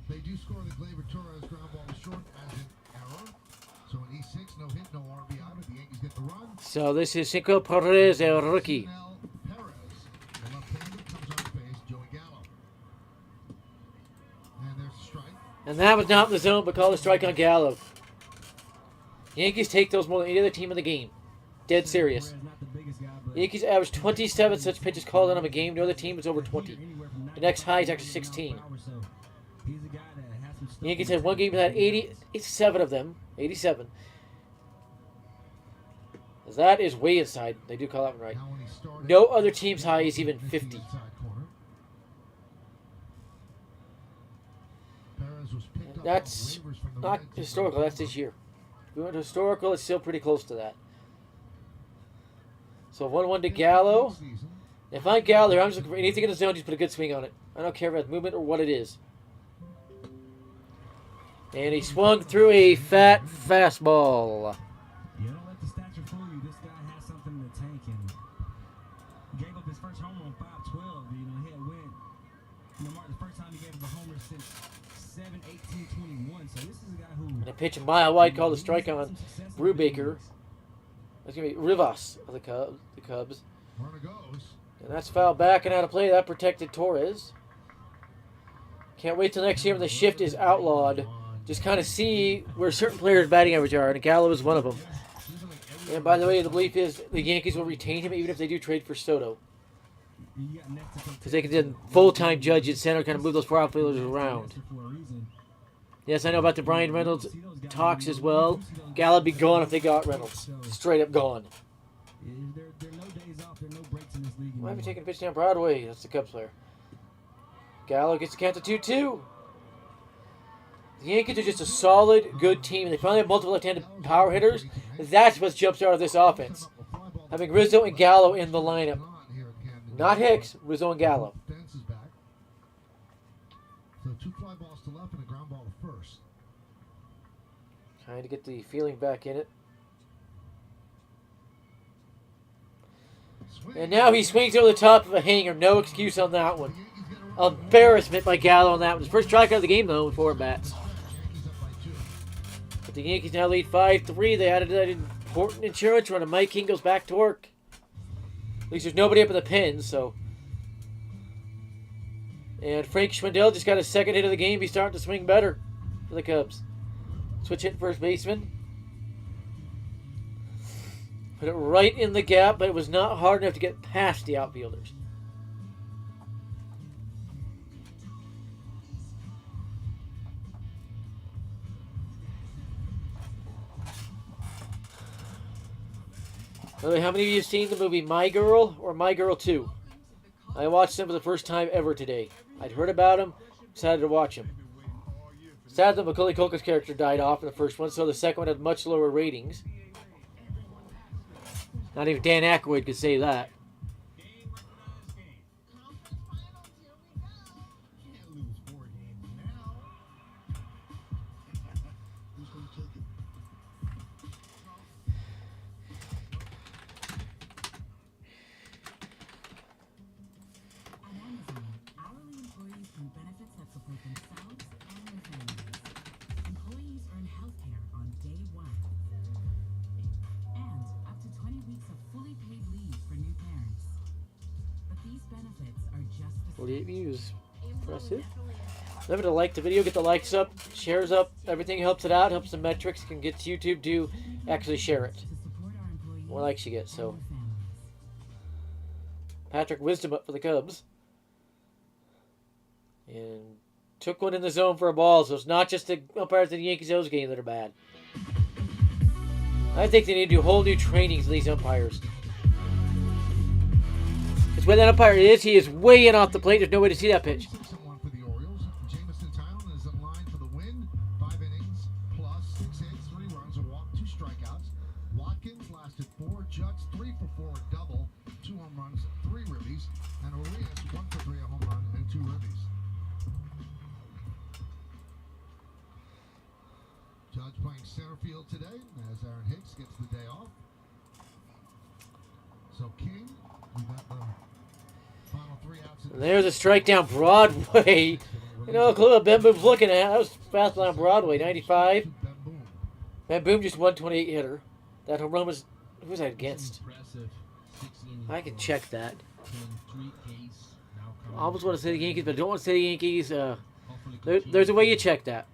They do score the Gleyber Torres ground ball short as an error. So an E6, no hit, no RBI, but the Yankees get the run. So this is Cinco Perez, a rookie. Perez, the left-hander, comes on base, Joey Gallo. And there's a strike. And that was not in the zone, but called a strike on Gallo. Yankees take those more than any other team in the game. Dead serious. Yankees average 27 such pitches called on them a game. No other team is over 20. The next high is actually 16. The Yankees had one game that had 87 of them. 87. That is way inside. They do call that one right. No other team's high is even 50. That's not historical. That's this year. If we went to historical, it's still pretty close to that. So 1-1 to Gallo. If I'm Gallo, I'm just looking for anything in the zone. Just put a good swing on it. I don't care about movement or what it is. And he swung through a fat fastball. You don't let the stature fool you. This guy has something in the tank, and he gave up his first homer on 5-12. You know, he had went. You know, Mark, the first time he gave up a homer since 7-18-21. So this is a guy who. And a pitch a mile wide called a strike on Brubaker. That's gonna be Rivas of the Cubs. And that's fouled back and out of play. That protected Torres. Can't wait till next year when the shift is outlawed. Just kind of see where certain players' batting average are, and Gallo is one of them. And by the way, the belief is the Yankees will retain him even if they do trade for Soto. Because they can then full-time judge at center, kind of move those 4 outfielders around. Yes, I know about the Brian Reynolds talks as well. Gallo would be gone if they got Reynolds. Straight up gone. Might be taking a pitch down Broadway. That's the Cubs player. Gallo gets the count to 2-2. The Yankees are just a solid, good team. They finally have multiple left-handed power hitters. That's what's jump-started this offense. Having Rizzo and Gallo in the lineup. Not Hicks, Rizzo and Gallo. So 2 fly balls to left and a ground ball to first. Trying to get the feeling back in it. And now he swings over the top of a hanger. No excuse on that one. Embarrassment by Gallo on that one. His first strikeout of the game, though, with 4 bats. But the Yankees now lead 5-3. They added that important insurance run, and Mike King goes back to work. At least there's nobody up in the pen, so. And Frank Schwindel just got his second hit of the game. He's starting to swing better for the Cubs. Switch hit first baseman. Put it right in the gap, but it was not hard enough to get past the outfielders. By the way, how many of you have seen the movie My Girl or My Girl 2? I watched them for the first time ever today. I'd heard about them, decided to watch them. Sad that Macaulay Culkin's character died off in the first one, so the second one had much lower ratings. Not even Dan Aykroyd could say that. benefits are just as 48 views. Impressive. Remember to like the video, get the likes up, shares up. Everything helps it out, helps the metrics, can get to YouTube to actually share it. More likes you get, so. Patrick Wisdom up for the Cubs. And took one in the zone for a ball, so it's not just the umpires in the Yankees-O's game that are bad. I think they need to do whole new trainings of these umpires. Because where that umpire is, he is way in off the plate. There's no way to see that pitch. Someone for the Orioles. Jamison Tylen is in line for the win. 5 innings plus 6 hits, 3 runs, a walk, 2 strikeouts. Watkins lasted 4. Judge 3 for 4, a double, 2 home runs, 3 ribbies. And Orioles 1 for 3, a home run, and 2 ribbies. Judge playing center field today as Aaron Hicks gets the day off. So King, we got the final 3 outs. There's a strike down Broadway. You know, what Ben Boom's looking at. That was fastball on Broadway, 95. Ben Boom just 128 hitter. That home run was, who was that against? I can check that. I almost want to say the Yankees, but I don't want to say the Yankees. There's a way you check that.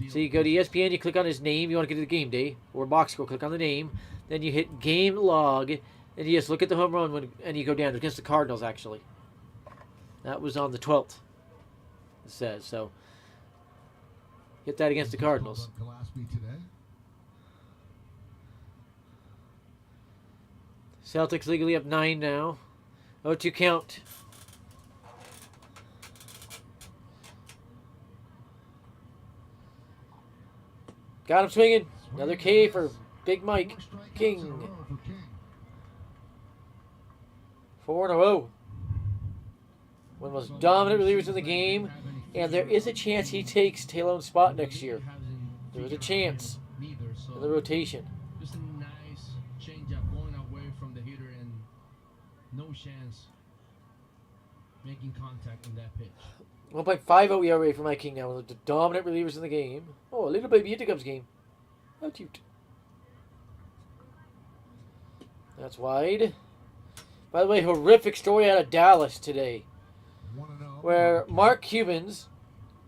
So you go to ESPN, you click on his name, you want to get to the game day, or box score, click on the name, then you hit game log, and you just look at the home run, and you go down against the Cardinals, actually. That was on the 12th, it says, so hit that against the Cardinals. Celtics legally up 9 now. 0-2 count. Got him swinging. Another K for Big Mike King. 4 in a row. One of the most dominant relievers in the game. And there is a chance he takes Taylor's spot next year. There is a chance in the rotation. Just a nice change-up going away from the hitter and no chance making contact on that pitch. 1.50 ERA for Mike King now. One of the dominant relievers in the game. Oh, a little baby into Cubs game. How cute. That's wide. By the way, horrific story out of Dallas today. Where Mark Cuban's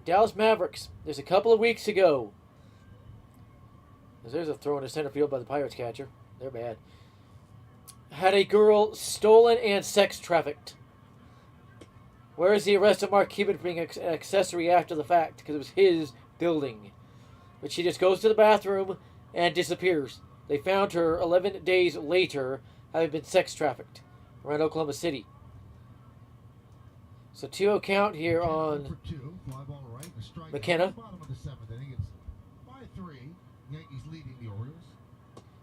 Dallas Mavericks, there's a couple of weeks ago. There's a throw into center field by the Pirates catcher. They're bad. Had a girl stolen and sex trafficked. Where is the arrest of Mark Cuban for being an accessory after the fact? Because it was his building. But she just goes to the bathroom and disappears. They found her 11 days later having been sex trafficked around Oklahoma City. So 2-0 count here on McKenna.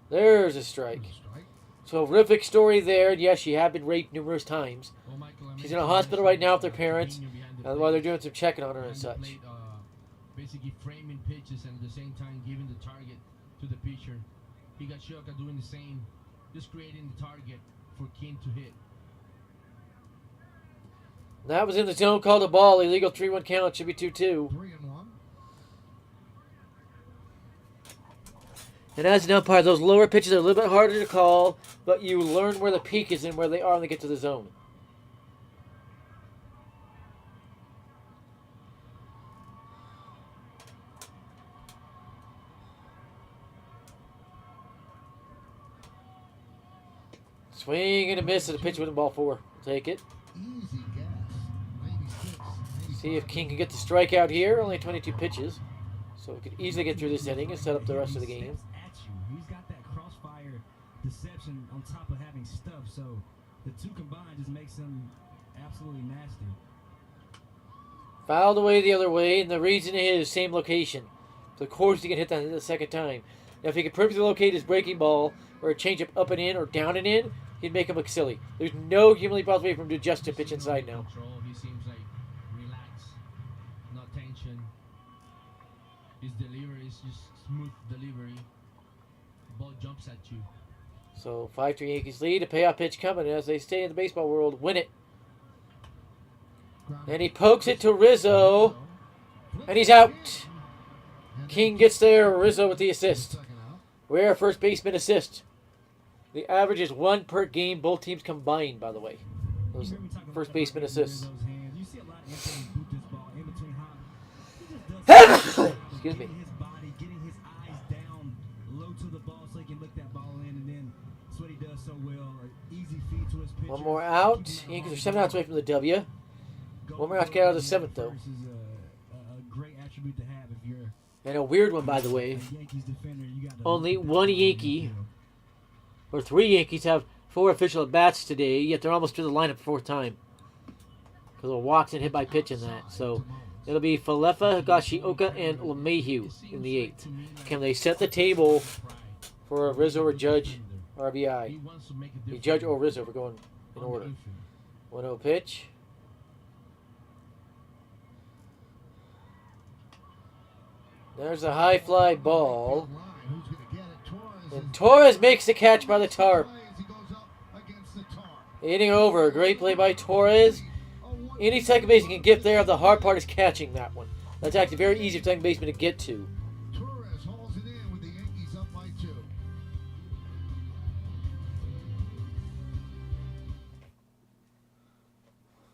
There's a strike. So horrific story there. Yes, she had been raped numerous times. She's in a hospital right now with her parents while they're doing some checking on her and such. Basically framing pitches and at the same time giving the target to the pitcher. Higashioka doing the same, just creating the target for King to hit. That was in the zone, called a ball. Illegal 3-1 count. Should be 2-2. 3-1. And as an umpire, those lower pitches are a little bit harder to call, but you learn where the peak is and where they are when they get to the zone. Swing and a miss, and a pitch with a ball 4. Take it. Easy gas. 96. See if King can get the strikeout here. Only 22 pitches. So we could easily get through this inning and set up the rest of the game. He's got that crossfire deception on top of having stuff, so the two combined just makes him absolutely nasty. Fouled away the other way, and the reason is same location. So of course he can hit that the second time. Now if he could perfectly locate his breaking ball or a changeup up and in or down and in, he'd make him look silly. There's no humanly possible way for him to adjust to pitch inside now. He seems like relaxed, no tension. His delivery is just smooth delivery. Ball jumps at you. So 5-3 Yankees lead. A payoff pitch coming as they stay in the baseball world. Win it. And he pokes it to Rizzo. And he's out. King gets there. Rizzo with the assist. Rare first baseman assist. The average is 1 per game, both teams combined, by the way. Those You hear me talking first about baseman getting rid of assists. those hands. You see a lot of infielders boot this ball in between hops. He just does such a good job of Excuse me. getting his body, getting his eyes down low to the ball so he can look that ball in, and then that's what he does so well. An easy feed to his pitcher. One more out. Yankees are 7 outs away from the W. One more out to get out of the 7th, though. This is a great attribute to have if you're And a weird one, by the way. a Yankees defender. You got to Only look at that one ball in, Yankee, you know. or 3 Yankees, have 4 official at-bats today, yet they're almost through the lineup for 4th time. Because of walks and hit by pitch in that. So it'll be Falefa, Higashioka, and LeMahieu in the 8th. Can they set the table for Rizzo or Judge RBI? The Judge or Rizzo, we're going in order. 1-0 pitch. There's a high fly ball. And Torres makes the catch by the tarp. Inning over. Great play by Torres. Any second baseman can get there. The hard part is catching that one. That's actually very easy for second baseman to get to. Torres hauls it in with the Yankees up by 2.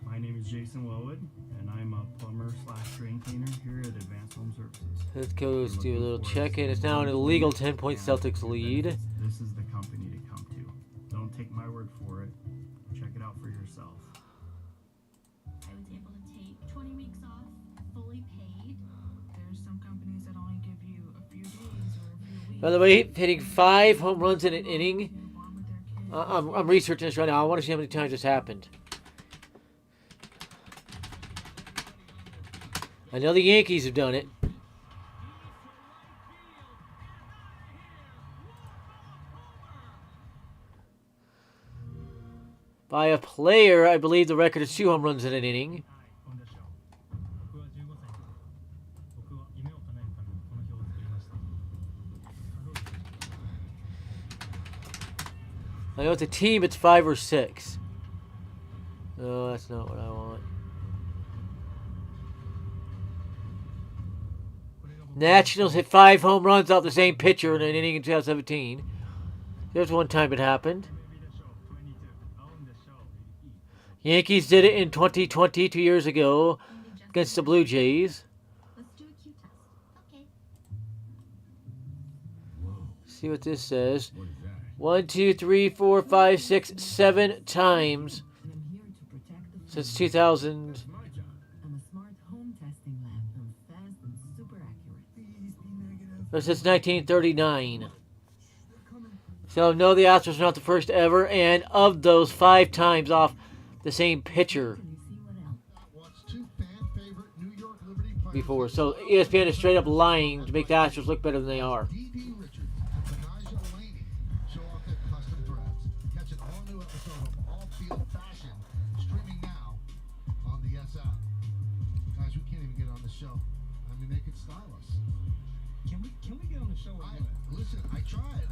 My name is Jason Wellwood, and I'm a plumber / drain cleaner here at Advanced Home Services. Let's go do a little check-in. It's now an illegal 10-point Celtics lead. This is the company to come to. Don't take my word for it. Check it out for yourself. I was able to take 20 weeks off, fully paid. There's some companies that only give you a few days or a few weeks. By the way, hitting 5 home runs in an inning. I'm researching this right now. I want to see how many times this happened. I know the Yankees have done it. By a player, I believe the record is 2 home runs in an inning. I know it's a team, it's 5 or 6. No, that's not what I want. Nationals hit 5 home runs off the same pitcher in an inning in 2017. There's one time it happened. Yankees did it in 2020, 2 years ago, against the Blue Jays. Let's do a Q test. Okay. See what this says. 1, 2, 3, 4, 5, 6, 7 times since 2000. I'm a smart home testing lab. I'm fast and super accurate. Or since 1939. So no, the Astros are not the first ever, and of those 5 times off the same pitcher before. So ESPN is straight up lying to make the Astros look better than they are. Can we get on the show? Listen, I tried.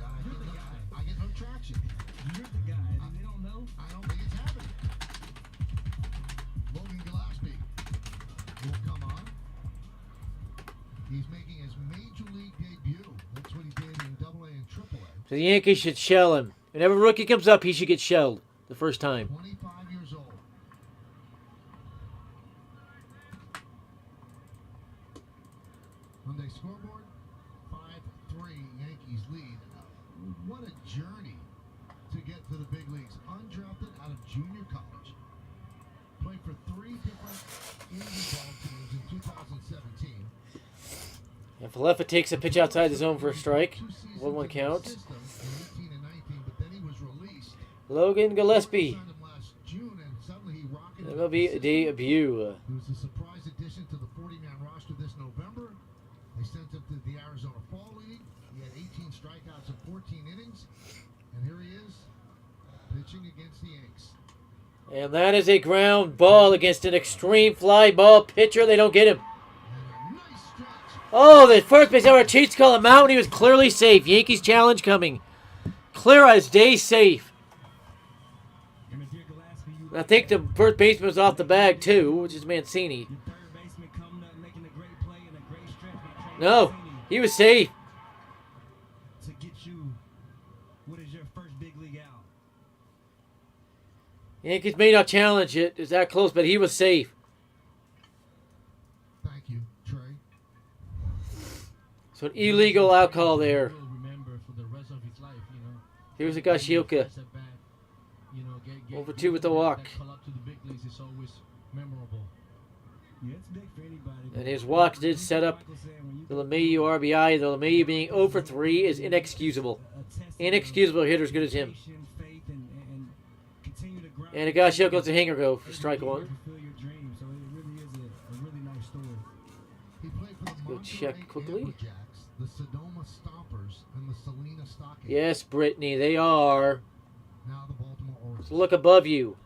I get no traction. You're the guy. They don't know. I don't think it's happening. Logan Gillespie will come on. He's making his major league debut. That's what he did in AA and AAA. So the Yankees should shell him. Whenever a rookie comes up, he should get shelled the first time. 25 years old. Monday scoreboard, 5-3 Yankees lead. What a journey to get to the big leagues. Undrafted out of junior college. Played for 3 different indie ball teams in 2017. And Falefa takes a pitch outside the zone for a strike. 1-1 count. Logan Gillespie. That will be a debut. He was a surprise addition to the 40-man roster this November. They sent him to the Arizona Fall League. He had 18 strikeouts in 14 innings. And here he is, pitching against the Yanks. And that is a ground ball against an extreme fly ball pitcher. They don't get him. Oh, the first base ever cheats call him out, and he was clearly safe. Yankees challenge coming. Clear as day safe. I think the first baseman was off the bag too, which is Mancini. No, he was safe. To get you, what is your first big league out? Yankees may not challenge it. It's that close, but he was safe. Thank you, Trey. So an illegal out call there. He'll remember for the rest of his life, you know. Here's a Gashioka. You know, Over 2 with the walk. That call up to the big leagues is always memorable. Yeah, it's big for anybody. And his walk did set up the LeMahieu RBI. The LeMahieu being 0 for 3 is inexcusable. Inexcusable hitter as good as him. And Higashioka lets a hanger go for strike 1. Let's go check quickly. The Sodoma Stompers and the Salina Stockings. Yes, Brittany, they are. Now the Baltimore Orioles. So look above you.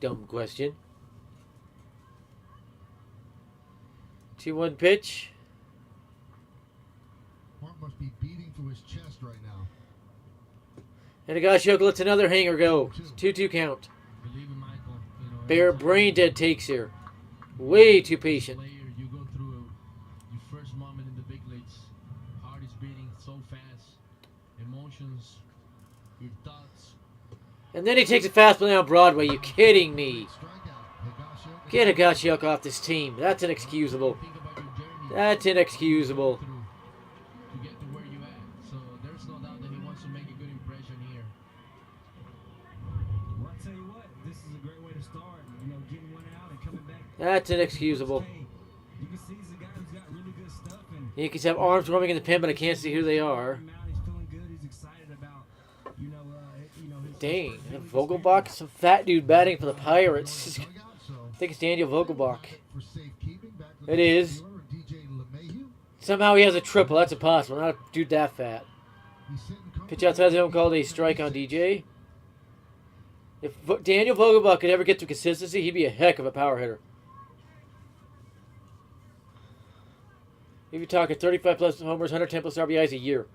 Dumb question. 2-1 pitch. Mark must be beating to his chest right now. And Higashioka lets another hanger go. 2-2 count. Believe in Michael. You know, Bear brain dead takes here. Way too patient. You go through your first moment in the big leagues. Heart is beating so fast. Emotions, your thoughts. And then he takes a fastball down Broadway. You kidding me? Get Higashioka off this team. That's inexcusable. That's inexcusable. To get to where you at. So there's no doubt that he wants to make a good impression here. Well, I tell you what, this is a great way to start. You know, getting one out and coming back. That's inexcusable. You can see he's a guy who's got really good stuff. And Yankees have arms roaming in the pen, but I can't see who they are. he's feeling good. He's excited about, you know, his Dang, Vogelbach, some fat dude batting for the Pirates. I think it's Daniel Vogelbach. It is. Somehow he has a triple. That's impossible. Not a dude that fat. Pitch outside the zone called a strike on DJ. If Daniel Vogelbach could ever get to consistency, he'd be a heck of a power hitter. If you're talking 35 plus homers, 110 plus RBIs a year.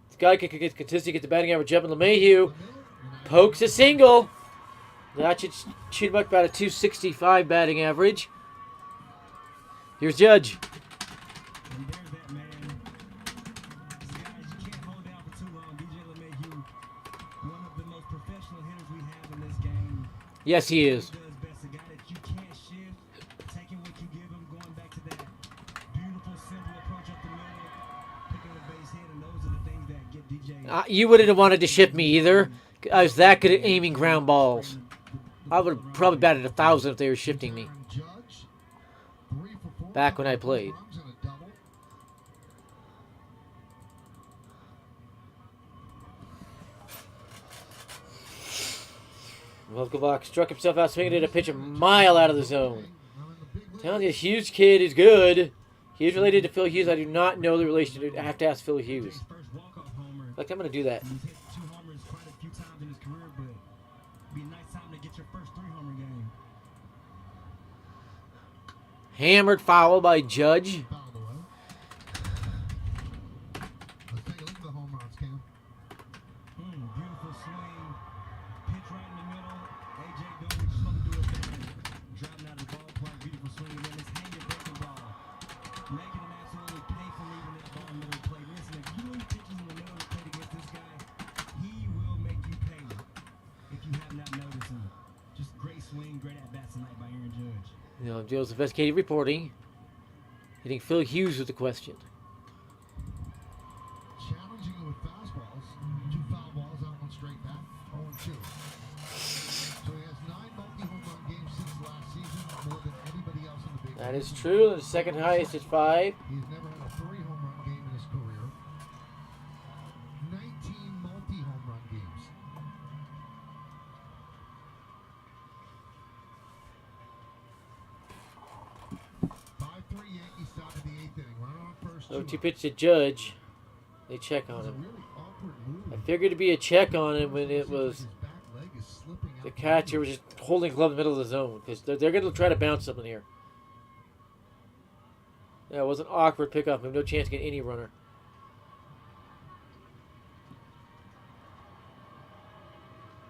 This guy could get consistency, get the batting average up, and LeMahieu pokes a single. That should him up about a 265 batting average. Here's Judge. And there's that man. Guys, you can't hold down for too long. DJ LeMahieu, one of the most professional hitters we have in this game. Yes, he is. He does best. A guy that you can't shift, taking what you give him, going back to that beautiful, simple approach up the middle, picking a base hit, and those are the things that get DJ. You wouldn't have wanted to shift me either. I was that good at aiming ground balls. I would have probably batted 1,000 if they were shifting me. Back when I played. Vogelbach struck himself out swinging at a pitch a mile out of the zone. Telling you, Hughes kid is good. He is related to Phil Hughes. I do not know the relationship. I have to ask Phil Hughes. In fact, I'm going to do that. He's hit 2 homers quite a few times in his career, but it'd be a nice time to get your first 3-homer game. Hammered foul by Judge. Let's take a look at the home runs, Cam. Beautiful swing. Pitch right in the middle. AJ doing what you're supposed to do with that. Driving out of the ballpark. Beautiful swing. And then this hanging breaking ball. Making him absolutely pay for leaving that ball in the middle of the plate. Listen, if you leave pitches in the middle of the plate against this guy, he will make you pay if you have not noticed him. Just great swing, great at-bats tonight by Aaron Judge. You know, Joseph Katie reporting. Hitting Phil Hughes with the question. Challenging him with fastballs. 2 foul balls out, 1 straight back. 0-2. So he has 9 multi-home run games since last season, more than anybody else in the big That league. is true. The second highest is 5. He's never had a 3-home run game in his career. 19 multi-home run games. Yankees top of the 8th inning. Runner on first. 0-2 pitch to Judge. They check on him. I figured it'd be a check on him when it was the catcher was just holding the glove in the middle of the zone because they're going to try to bounce something here. Yeah, it was an awkward pickoff move. No chance to get any runner.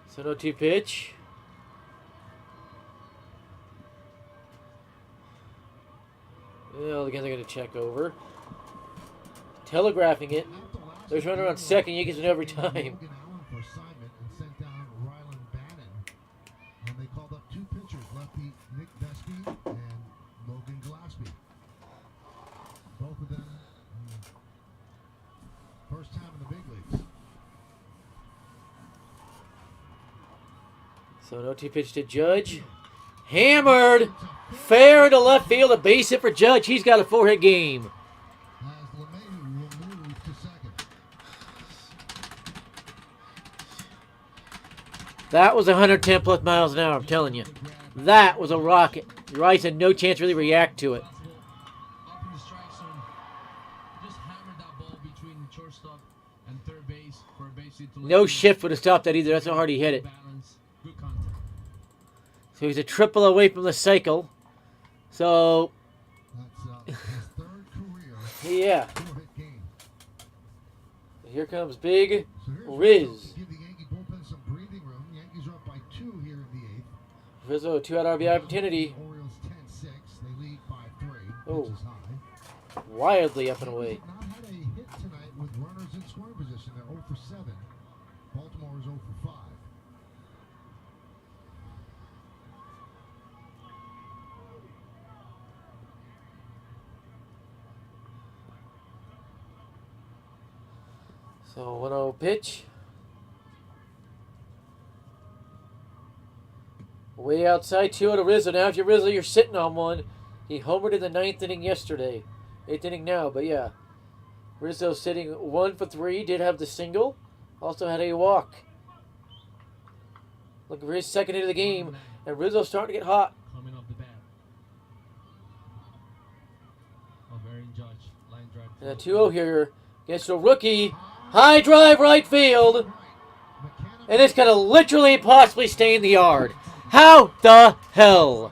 So 0-2 pitch. Well, again, they're going to check over. Telegraphing it. There's runner on second. Yankees win every time. Nick Vespi and Logan Gillespie. Both of them first time in the big leagues. So an 0-2 pitch to Judge. Hammered. Fair to left field. A base hit for Judge. He's got a 4-hit game. As LeMahieu will move to second. That was 110 plus miles an hour, I'm telling you. That was a rocket. Your eyes had no chance to really react to it. Up in the strike zone, just hammered that ball between the shortstop and third base for a base hit to No left. shift would have stopped that either. That's how hard he hit it. Balance, good contact. So he's a triple away from the cycle. So, That's his third career yeah. 4-hit game. Here comes Big So here's Riz. Rizzo to give the Yankee bullpen some breathing room. Yankees are up by 2 here in the 8th. Rizzo, 2-out RBI opportunity. Orioles 10-6. They lead 5-3. Oh. Pitch is high. Wildly up and away. Not had a hit tonight with runners in scoring position. They're 0 for 7. Baltimore is 0 for 5. So 1-0 pitch. Way outside, 2-0 to Rizzo. Now if you're Rizzo, you're sitting on one. He homered in the 9th inning yesterday. 8th inning now, but yeah. Rizzo sitting 1 for 3. Did have the single. Also had a walk. Looking for his second hit of the game. And Rizzo's starting to get hot. Coming off the bat. Bavarian Judge, line drive. And a 2-0 here gets to a rookie. High drive right field. And it's going to literally possibly stay in the yard. How the hell?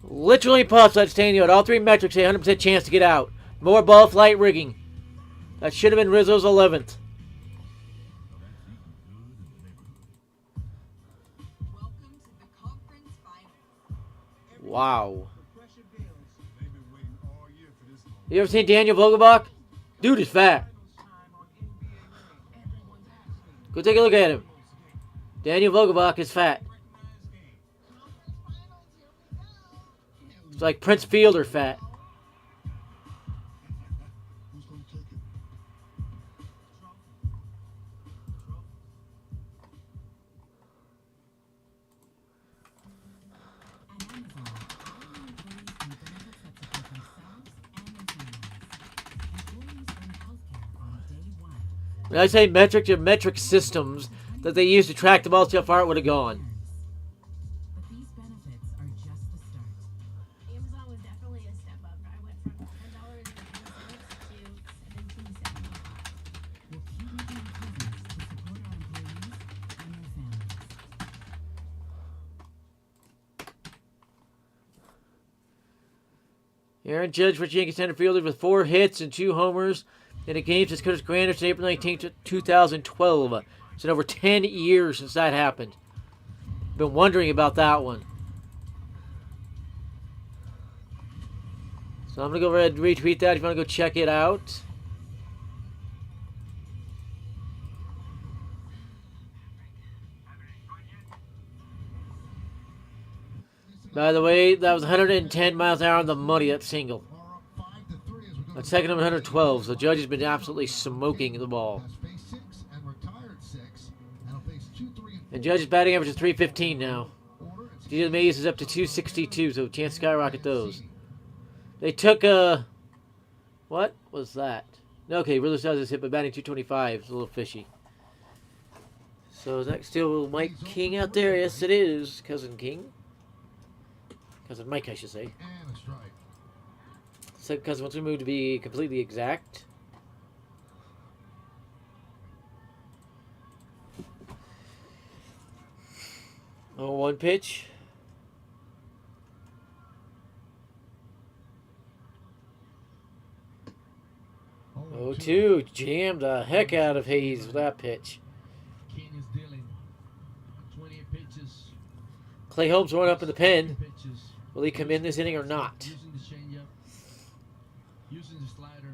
Literally possibly stay in the yard. All 3 metrics say 100% chance to get out. More ball flight rigging. That should have been Rizzo's 11th. Wow. You ever seen Daniel Vogelbach? Dude is fat. Go take a look at him. Daniel Vogelbach is fat. It's like Prince Fielder fat. When I say metrics, are metric systems that they use to track the ball, see how far it would have gone. But these benefits are just the start. Amazon was definitely a step up. I went from $10.86 to $17.75. We'll keep making improvements to support our employees and their families. Aaron Judge for Yankee center fielder with 4 hits and 2 homers in a game since Curtis Granderson, April 19th, 2012. It's been over 10 years since that happened. Been wondering about that one. So I'm going to go ahead and retweet that if you want to go check it out. By the way, that was 110 miles an hour on the money, that single. That second one 112, so Judge has been absolutely smoking the ball. And Judge's batting average is 315 now. DJ Mays is up to 262, so chance to skyrocket those. They took a... What was that? Okay, really does this hit, but batting 225 is a little fishy. So is that still Mike King out there? Yes, it is. Cousin King. Cousin Mike, I should say. And a strike. So cousin wants to move to be completely exact. Oh, 1 pitch. 0-2. Jammed the heck out of Hayes with that pitch. King is dealing 28 pitches. Clay Holmes running up in the pen. Pitches Will he come in this inning or not? Using the changeup, using the slider.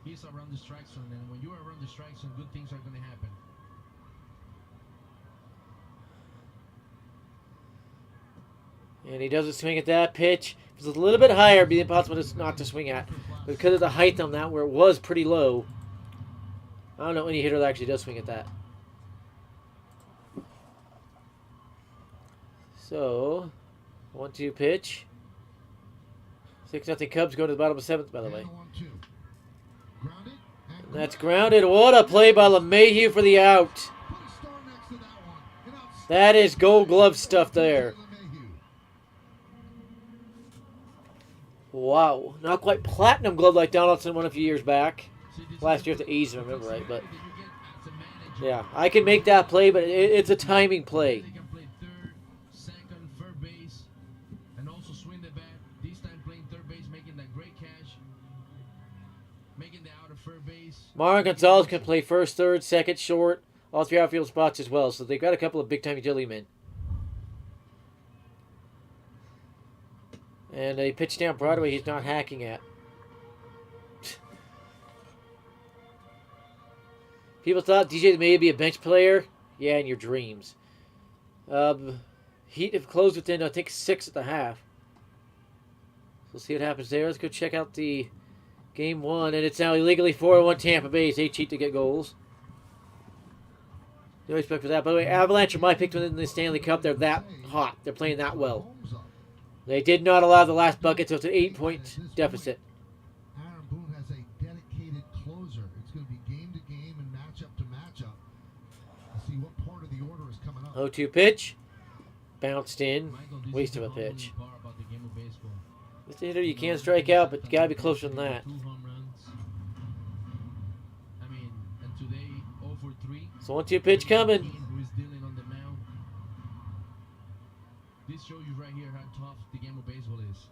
He's around the strike zone, and when you are around the strike zone, good things are going to happen. And he doesn't swing at that pitch. If it's a little bit higher, it'd be impossible not to swing at. But because of the height on that, where it was pretty low, I don't know any hitter that actually does swing at that. So, 1-2 pitch. 6-0 Cubs go to the bottom of 7th, by the way. And that's grounded. What a play by LeMahieu for the out. That is Gold Glove stuff there. Wow. Not quite platinum glove like Donaldson won a few years back. Last year at the A's, if I remember right. But yeah, I can make that play, but it's a timing play. They can play third, second, third base, and also swing the bat. This time playing third base, making that great catch. Making the out of third base. Marlon Gonzalez can play first, third, second, short, all 3 outfield spots as well. So they've got a couple of big-time utility men. And a pitch down Broadway he's not hacking at. People thought DJ may be a bench player. Yeah, in your dreams. Heat have closed within, I think, 6 at the half. So we'll see what happens there. Let's go check out the game 1. And it's now illegally 4-1 Tampa Bay. They cheat to get goals. No respect for that. By the way, Avalanche are my pick to win the Stanley Cup. They're that hot. They're playing that well. They did not allow the last bucket, so it's an 8-point deficit. Aaron Boone has a dedicated closer. It's going to be game to game and matchup to matchup. Let's see what part of the order is coming up. 0-2 pitch. Bounced in. Waste of a pitch. Mr. Hitter, you can strike out, but you got to be closer than that. 2 home runs. I mean, and today 0 for 3. So 1-2 pitch coming. Who is dealing on the mound. This shows you right here how tough the game of baseball is.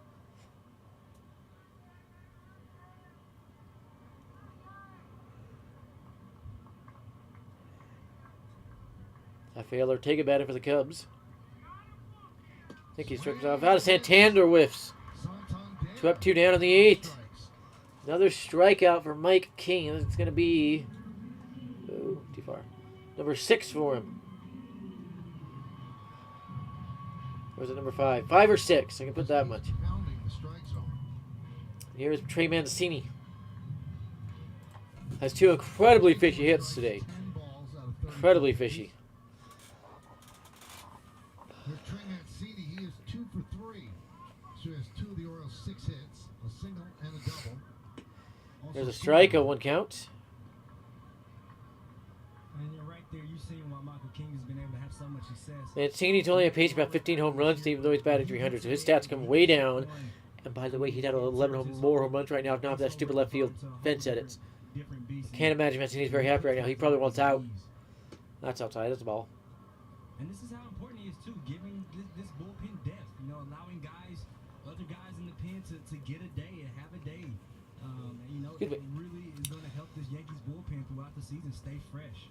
Rafael Ortega batting for the Cubs. I think he strikes off. Out of Santander whiffs. 2 up, 2 down in the 8th. Another strikeout for Mike King. It's going to be... Oh, too far. Number 6 for him. Or was it number 5? 5 or 6. I can put that much. Here's Trey Mancini. Has 2 incredibly fishy hits today. Incredibly fishy. With Trey Mancini, he is 2 for 3. So he has 2 of the Orioles' 6 hits, a single and a double. There's a strike, a 1 count. And you're right there. You've seen why Michael King has been able to have so much success. Mancini's only a pace about 15 home runs, even though he's batting 300, so his stats come way down. And by the way, he'd have 11 more home runs right now if not for that stupid left field fence edits. Can't imagine Mancini's very happy right now. He probably wants out. That's outside. That's the ball. And this is how important he is too, giving this bullpen depth. You know, allowing guys, other guys in the pen to get a day and have a day. You know, it really is going to help this Yankees bullpen throughout the season stay fresh.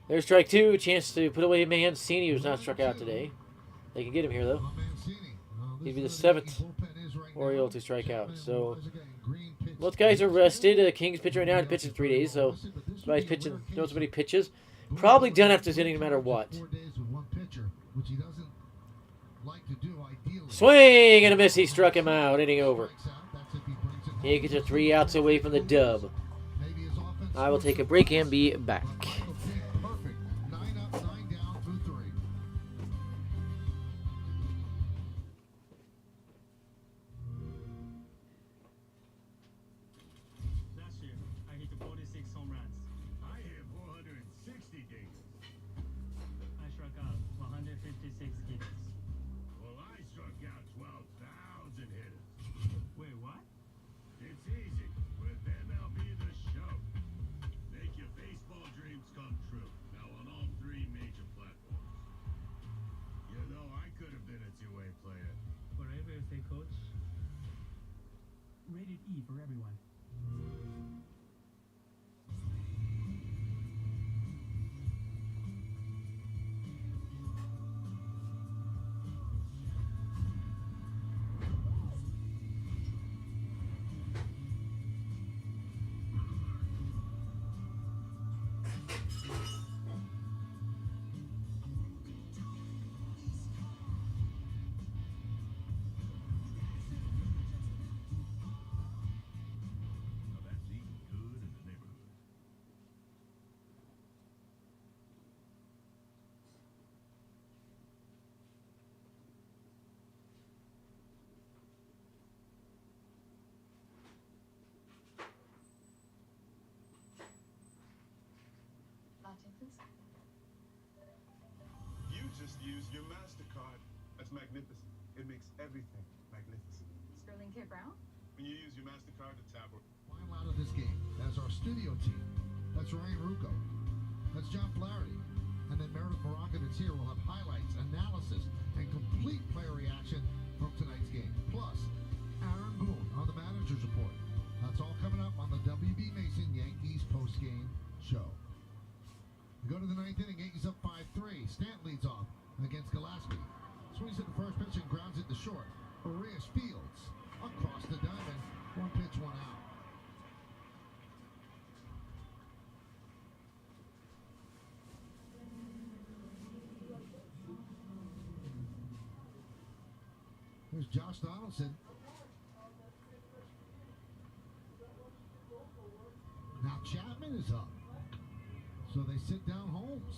There's strike 2. A chance to put away Mancini, who's not struck out today. They can get him here, though. He'd be the 7th Oriole to strike out. So, both guys are rested. King's pitching right now and pitching 3 days. So, somebody's pitching, knows somebody pitches. Probably done after this inning no matter what. Swing and a miss. He struck him out. Inning over. Yankees are 3 outs away from the dub. I will take a break and be back. Come take this? You just used your MasterCard. That's magnificent. It makes everything magnificent. Sterling K. Brown? When you use your MasterCard to tap or Final out of this game, that's our studio team. That's Ryan Rucco. That's John Flaherty. And then Meredith Morakovitz here will have highlights, analysis, and complete player reaction from tonight's game. Plus, Aaron Boone on the manager's report. That's all coming up on the WB Mason Yankees postgame show. We go to the ninth inning, Yankees up 5-3. Stant leads off against Gillespie. Swings at the first pitch and grounds it to short. Arias fields across the diamond. One pitch, one out. Here's Josh Donaldson. Now Chapman is up. So they sit down Holmes.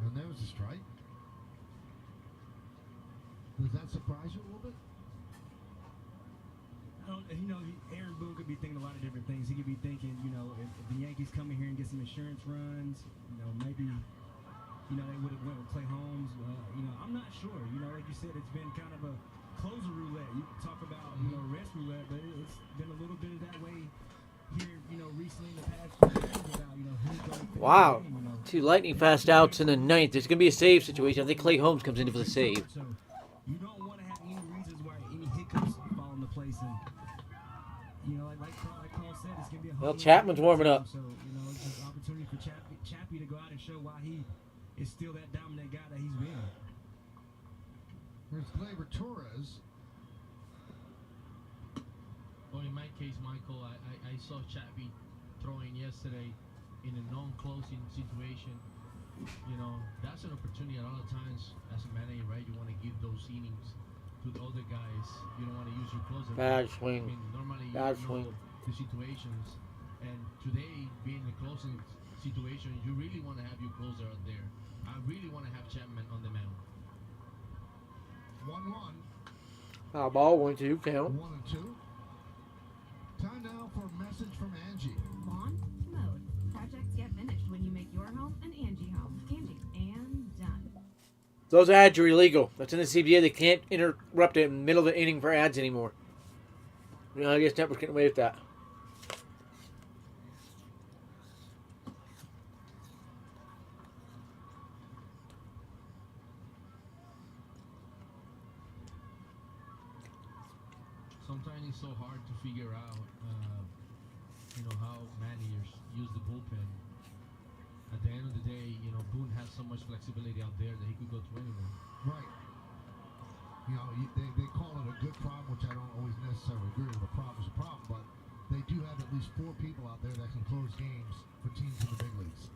And there's a strike. Does that surprise you a little bit? Aaron Boone could be thinking a lot of different things. He could be thinking, if the Yankees come in here and get some insurance runs, maybe, they would have went with Clay Holmes. I'm not sure. Like you said, it's been kind of a closer roulette. You can talk about, rest roulette, but it's been a little bit of that way here, recently in the past few years about, who's going to Wow. Two lightning fast outs in the ninth. There's going to be a save situation. I think Clay Holmes comes in for the save. So you don't want to have any reasons why any hiccups fall into place. And, like Carl said, it's going to be a Well, Chapman's warming up. So, it's just an opportunity for Chappie to go out and show why he is still that dominant guy that he's been. Here's Gleyber Torres. Well, in my case, Michael, I saw Chappie throwing yesterday in a non-closing situation. That's an opportunity a lot of times as a manager, right? You want to give those innings to the other guys. You don't want to use your closer. Bad swing. I mean, normally Bad you swing. know the situations. And today, being a closing situation, you really want to have your closer out there. I really want to have Chapman on the mound. 1-1. Foul ball, 1-2 count. 1-2. Time now for a message from Angie. Lawn to mode. Projects get finished when you make your home an Angie home. Angie, and done. Those ads are illegal. That's in the CBA. They can't interrupt it in the middle of the inning for ads anymore. I guess Network's getting away with that. Sometimes it's so hard to figure out, how managers use the bullpen. At the end of the day, Boone has so much flexibility out there that he could go to anyone. Right. They call it a good problem, which I don't always necessarily agree with. A problem is a problem, but they do have at least 4 people out there that can close games for teams in the big leagues.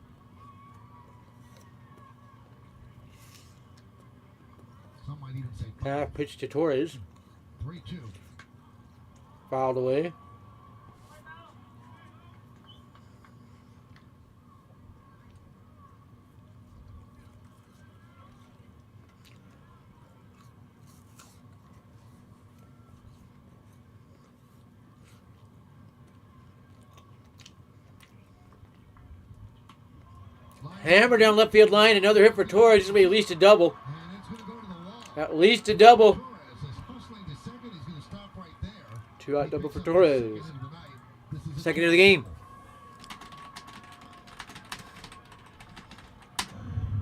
Some might even say Half pitch to Torres. 3-2. Fouled away. Hammer down left field line. Another hit for Torres. This will be at least a double. At least a double. 2-out double for Torres. Second of the game.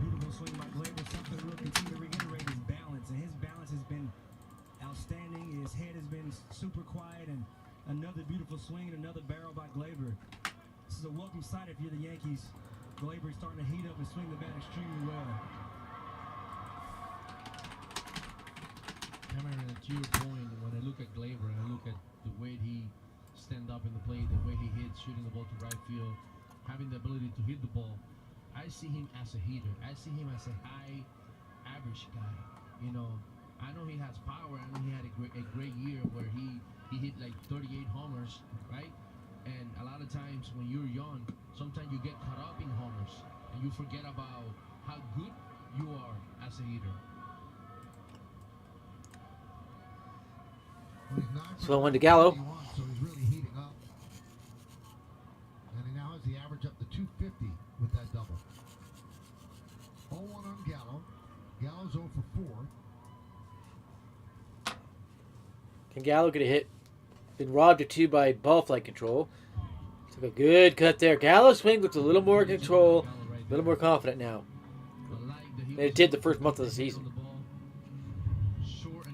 Beautiful swing by Gleyber. Something we'll continue to reiterate is balance, and his balance has been outstanding. His head has been super quiet, and another beautiful swing and another barrel by Gleyber. This is a welcome sight if you're the Yankees. Gleyber is starting to heat up and swing the bat extremely well. Cameron, to your point, when I look at Gleyber, I look at the way he stand up in the plate, the way he hits, shooting the ball to right field, having the ability to hit the ball. I see him as a hitter. I see him as a high average guy. I know he has power. I know he had a great year where he hit like 38 homers, right? And a lot of times when you're young, sometimes you get caught up in homers. and you forget about how good you are as a hitter. Slow one to Gallo. So he's really heating up. And he now has the average up to 250 with that double. 0-1 on Gallo. Gallo's 0 for 4. Can Gallo get a hit? Been robbed of 2 by ball flight control. Took a good cut there. Gallo swing with a little more control, a little more confident now than it did the first month of the season.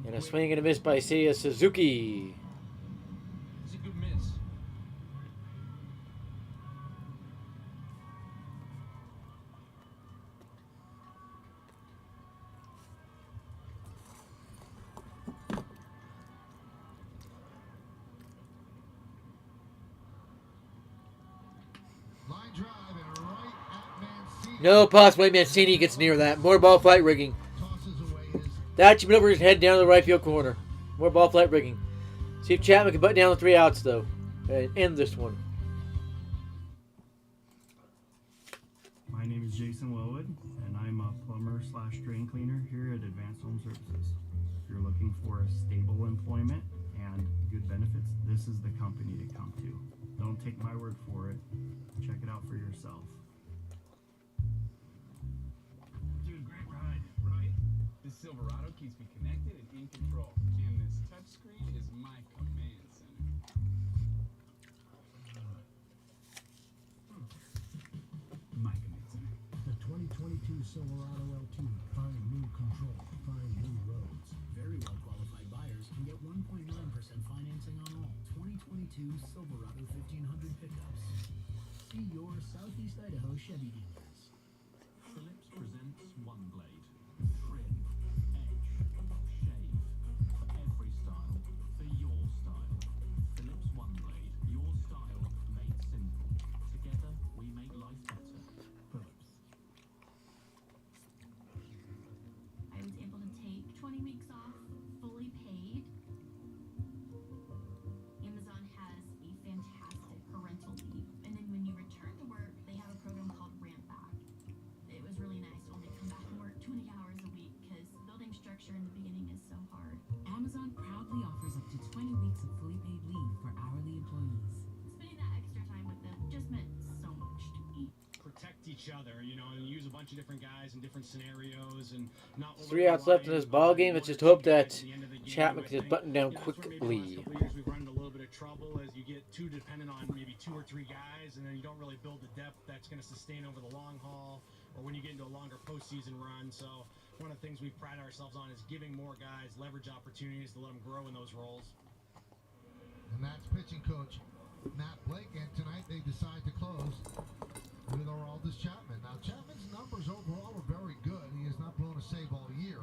And a swing and a miss by Seiya Suzuki. It's a good miss. Line drive and right at Mancini. No possible way Mancini gets near that. More ball flight rigging. That should be over his head down to the right field corner. More ball flight rigging. See if Chapman can button down the 3 outs, though, and end this one. My name is Jason Wellwood, and I'm a plumber slash drain cleaner here at Advanced Home Services. If you're looking for a stable employment and good benefits, this is the company to come to. Don't take my word for it. Check it out for yourself. Dude, great ride, right? This Silverado keeps me connected and in control. And this touchscreen is my command center. My command center. The 2022 Silverado LT. Find new control. Find new roads. Very well qualified buyers can get 1.9% financing on all 2022 Silverado 1500 pickups. See your Southeast Idaho Chevy dealers. Phillips presents One Blade. Trim, edge, shave. Every style for your style. Phillips One Blade. Your style made simple. Together we make life better. Phillips. I was able to take 20 weeks off, fully paid. Amazon has a fantastic parental leave, and then when you return to work, they have a program called Ramp Back. It was really nice to only come back and work 20 hours a week because building structure in the beginning is so hard. Amazon proudly offers up to 20 weeks of fully paid leave for hourly employees. Spending that extra time with them just meant so much to me. Protect each other, you know, and use a bunch of different guys in different scenarios, and not 3 outs left in this ball game. Let's just hope that Chapman can just button down quickly. We've run into a little bit of trouble as you get too dependent on maybe 2 or 3 guys, and then you don't really build the depth that's going to sustain over the long haul, or when you get into a longer postseason run. So one of the things we pride ourselves on is giving more guys leverage opportunities to let them grow in those roles. And that's pitching coach Matt Blake. And tonight they decide to close with Aroldis Chapman. Now Chapman's numbers overall are very good. He has not blown a save all year.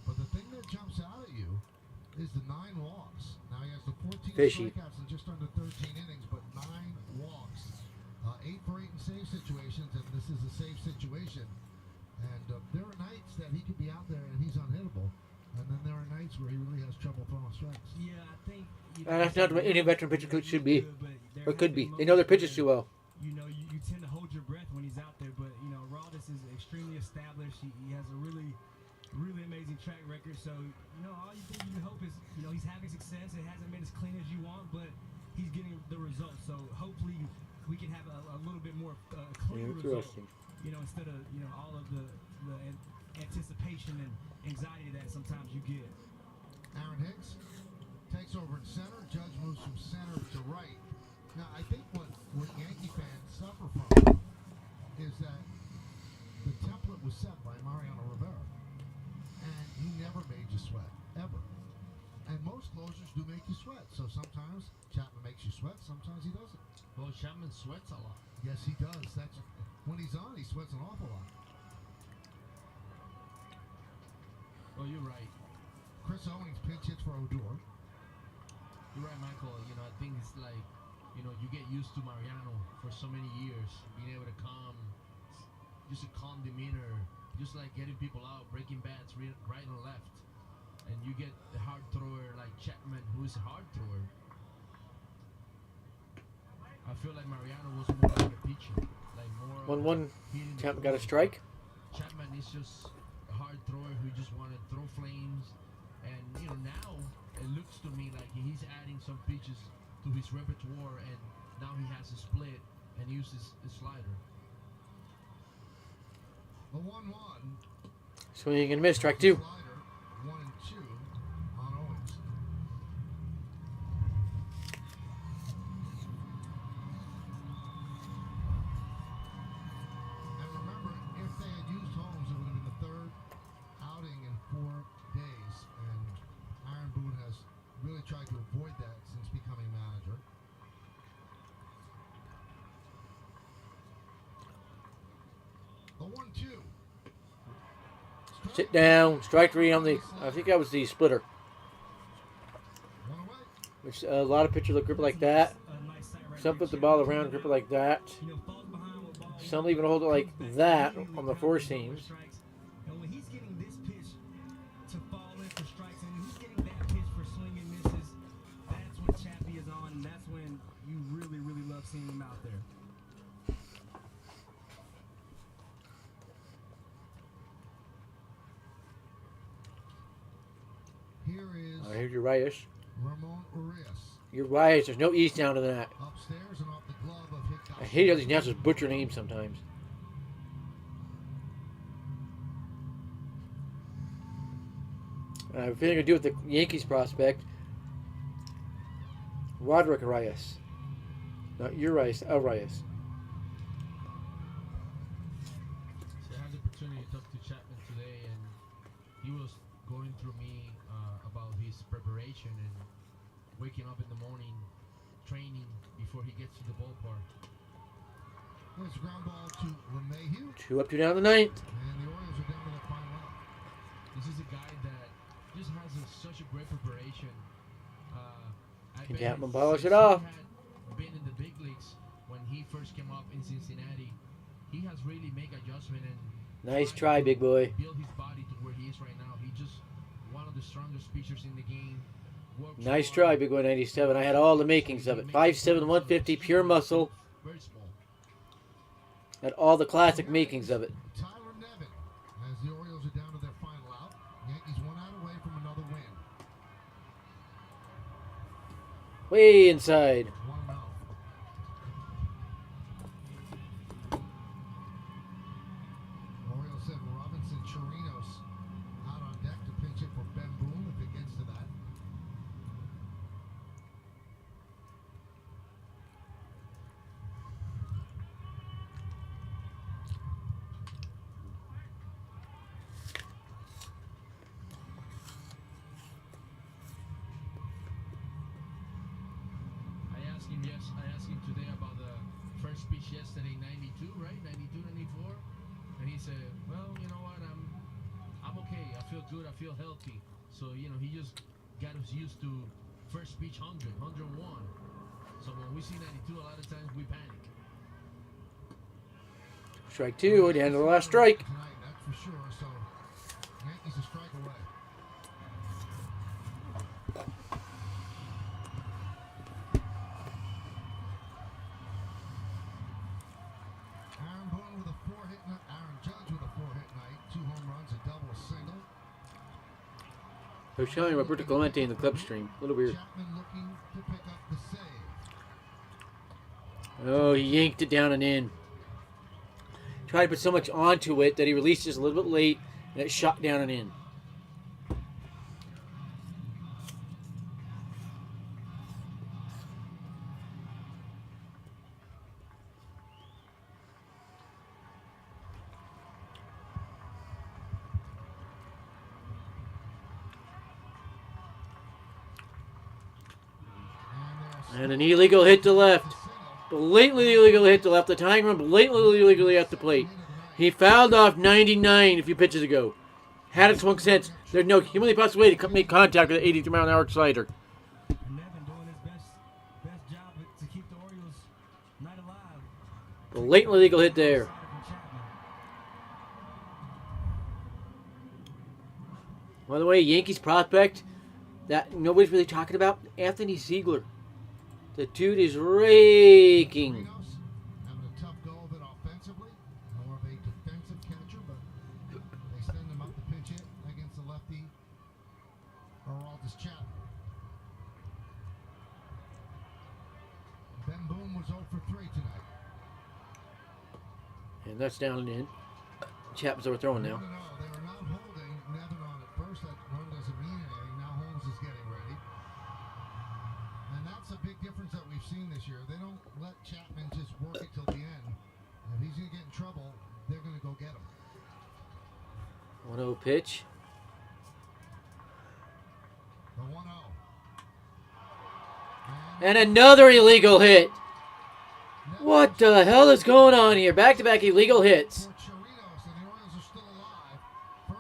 But the thing that jumps out at you is the 9 walks. Now he has the 14 Fishy. strikeouts in just under 13 innings, but 9 walks. 8 for 8 in save situations, and this is a save situation. And there are nights that he could be out there and he's unhittable. And then there are nights where he really has trouble throwing strikes. Yeah, I think... That's not what any veteran pitcher coach should be, or could be. They know their pitches too well. You know, you tend to hold your breath when he's out there, but, you know, Aroldis is extremely established. He has a really amazing track record. So, you know, all you think you can hope is, you know, he's having success. It hasn't been as clean as you want, but he's getting the results. So hopefully we can have a little bit more clean result. You know, instead of, you know, all of the anticipation and anxiety that sometimes you get. Aaron Hicks takes over in center. Judge moves from center to right. Now, I think what Yankee fans suffer from is that the template was set by Mariano Rivera. And he never made you sweat, ever. And most closers do make you sweat. So sometimes Chapman makes you sweat, sometimes he doesn't. Well, Chapman sweats a lot. Yes, he does. That's when he's on, he sweats an awful lot. Well, you're right. Chris Owings pinch hits for Odor. You're right, Michael. You know, I think it's like, you know, you get used to Mariano for so many years, being able to just a calm demeanor, just like getting people out, breaking bats right and left. And you get the hard thrower like Chapman, who is a hard thrower. I feel like Mariano was more like a pitcher. Like more 1-1. hitting the Chapman got a field. strike. Chapman is just a hard thrower who just want to throw flames, and now it looks to me like he's adding some pitches to his repertoire, and now he has a split and uses a slider. The 1-1. Swing and a miss. Strike 2. Slider, 1-2 on Owens. And remember, if they had used Holmes, it would have been the third outing in 4 days. And Aaron Boone has really tried to avoid that since becoming manager. The 1-2. Sit down. Strike 3 on the. I think that was the splitter. Which a lot of pitchers look grip it like that. Some put the ball around, grip it like that. Some even hold it like that on the four seams. And when he's getting this pitch to fall in for strikes, and he's getting that pitch for swing and misses, that's when Chappie is on, and that's when you really, really love seeing him out there. Here is Here's Urias. Ramon Urias. Urias. There's no E's down to that. Upstairs and off the glove of Hickox. I hate how these announcers butcher names sometimes. I have a feeling to do with the Yankees prospect, Roderick Urias. Not Urias, Urias. So I had the opportunity to talk to Chapman today, and he was going through me about his preparation and waking up in the morning, training before he gets to the ballpark. There's a ground ball to LeMahieu. 2 up, 2 down the ninth. And the Orioles are down to their final out. This is a guy that just has such a great preparation. I Can bet Chapman since polish it he off? had been in the big leagues when he first came up in Cincinnati, he has really made adjustment and Nice try, big boy. build his body to where he is right now. He just one of the strongest pitchers in the game. Works Nice hard, try, big boy 97. I had all the makings of it. 5'7", 150, pure muscle. very small. Had all the classic makings of it. Tyler Nevin, as the Orioles are down to their final out. Yankees 1 out away from another win. Way inside. 1-0. Orioles have Robinson Chirinos out on deck to pinch it for Ben Boone if it gets to that. I asked him today about the first pitch yesterday, 92, right? 92, 94. And he said, well, you know what, I'm okay. I feel good. I feel healthy. So, he just got us used to first pitch 100, 101. So when we see 92, a lot of times we panic. Strike 2 at the end of the last strike. Tonight, that's for sure. So, Yankees a strike away. Aaron Boone with a 4-hit night. Aaron Judge with a 4-hit night. 2 home runs, a double, a single. I was showing Roberto Clemente in the club stream. A little weird. Chapman looking to pick up the save. Oh, he yanked it down and in. Tried to put so much onto it that he released it a little bit late, and it shot down and in. And an illegal hit to left. Blatantly illegal hit to left. The tying run blatantly illegally at the plate. He fouled off 99 a few pitches ago. Had it swung since. There's no humanly possible way to make contact with an 82-mile-an-hour slider. Nevin doing his best job to keep the Orioles night alive. Blatantly illegal hit there. By the way, Yankees prospect that nobody's really talking about, Anthony Ziegler. The dude is raking. Having a tough go of it offensively. lefty, Aroldis Chapman. Ben Boone was 0 for 3 tonight. And that's down and in. Chapman's overthrowing now. No, they were not holding Nevin on at first. That run doesn't mean anything. Now Holmes is getting ready. And that's a big difference that we've seen this year. They don't let Chapman just work it till the end. If he's going to get in trouble, they're going to go get him. 1-0 pitch. The 1-0. And another illegal hit. What the hell is going on here? Back-to-back illegal hits.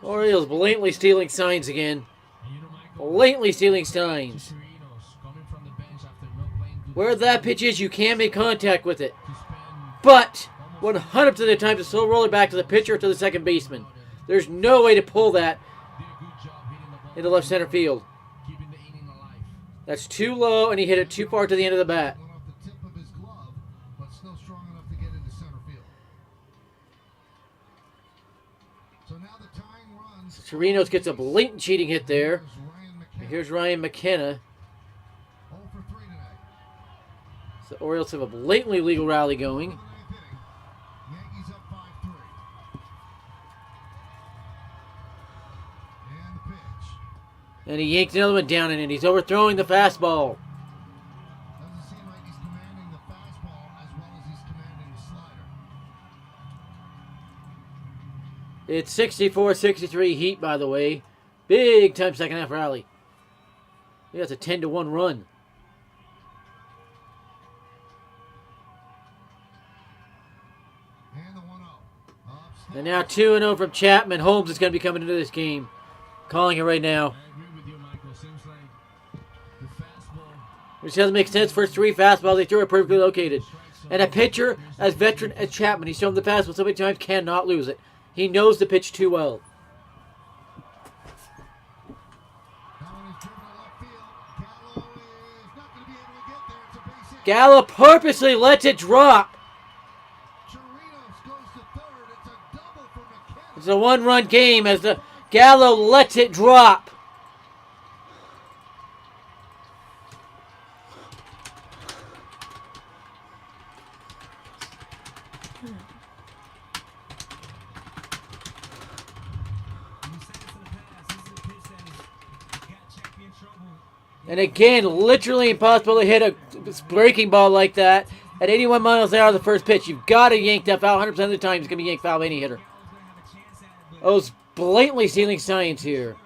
Orioles blatantly stealing signs again. Blatantly stealing signs. Where that pitch is, you can make contact with it. But 100% of the time, it's still rolling back to the pitcher or to the second baseman. There's no way to pull that into left center field. That's too low, and he hit it too far to the end of the bat. Went off the tip of his glove, but still strong enough to get into center field. So now the tying runs. Chirinos gets a blatant cheating hit there. And here's Ryan McKenna. 0 for 3 tonight. So the Orioles have a blatantly legal rally going. Yankees up 5-3. And the pitch. And he yanked another one down and in. He's overthrowing the fastball. Doesn't seem like he's commanding the fastball as well as he's commanding the slider. It's 64-63 Heat, by the way. Big time second half rally. Yeah, it's a 10-1 run. And the 1-0. And now 2-0 from Chapman. Holmes is going to be coming into this game. Calling it right now. Which doesn't make sense. First three fastballs, they threw it perfectly located. And a pitcher as veteran as Chapman, he's thrown the fastball so many times, cannot lose it. He knows the pitch too well. Gallo purposely lets it drop. It's a one-run game as the Gallo lets it drop. And again, literally impossible to hit a breaking ball like that at 81 miles an hour the first pitch. You've got to yank that foul 100% of the time. It's going to be yanked foul by any hitter. Those blatantly stealing signs here.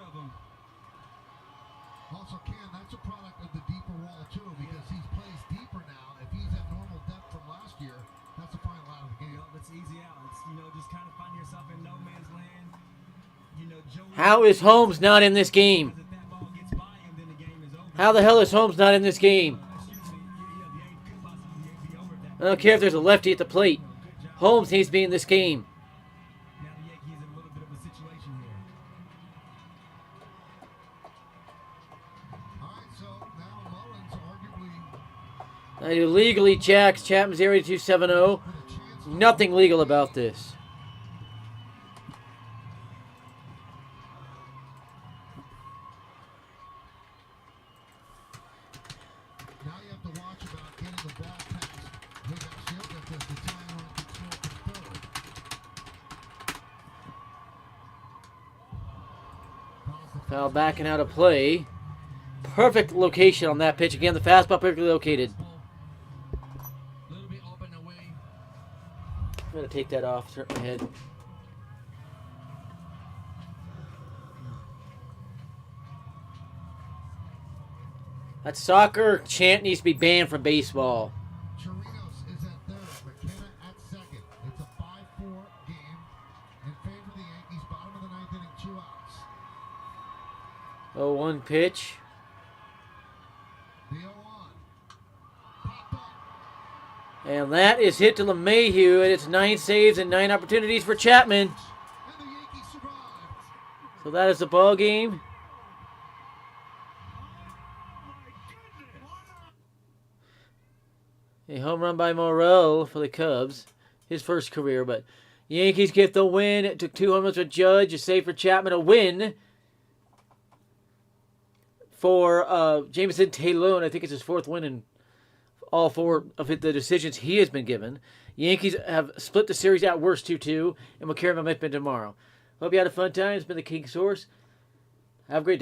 Also, Ken, that's a product of the deeper wall, too, because he plays deeper now. If he's at normal depth from last year, that's a final out of the game. It's easy out. It's, just kind of find yourself in no man's land. How is Holmes not in this game? How the hell is Holmes not in this game? I don't care if there's a lefty at the plate. Holmes needs to be in this game. Illegally jacks Chapman's area to 270. Nothing legal about this. Foul backing out of play. Perfect location on that pitch. Again, the fastball perfectly located. I'm going to take that off, turn my head. That soccer chant needs to be banned from baseball. Chirinos is at third, McKenna at second. It's a 5-4 game in favor of the Yankees. Bottom of the ninth inning, 2 outs. 0-1 pitch. The 0-1. And that is hit to LeMahieu, and it's 9 saves and 9 opportunities for Chapman. So that is the ball game. A home run by Morel for the Cubs. His first career, but Yankees get the win. It took 2 home runs for Judge. A save for Chapman. A win for Jameson Taylor. I think it's his 4th win in all 4 of the decisions he has been given. Yankees have split the series at worst 2-2 and will carry momentum tomorrow. Hope you had a fun time. It's been the King Source. Have a great day.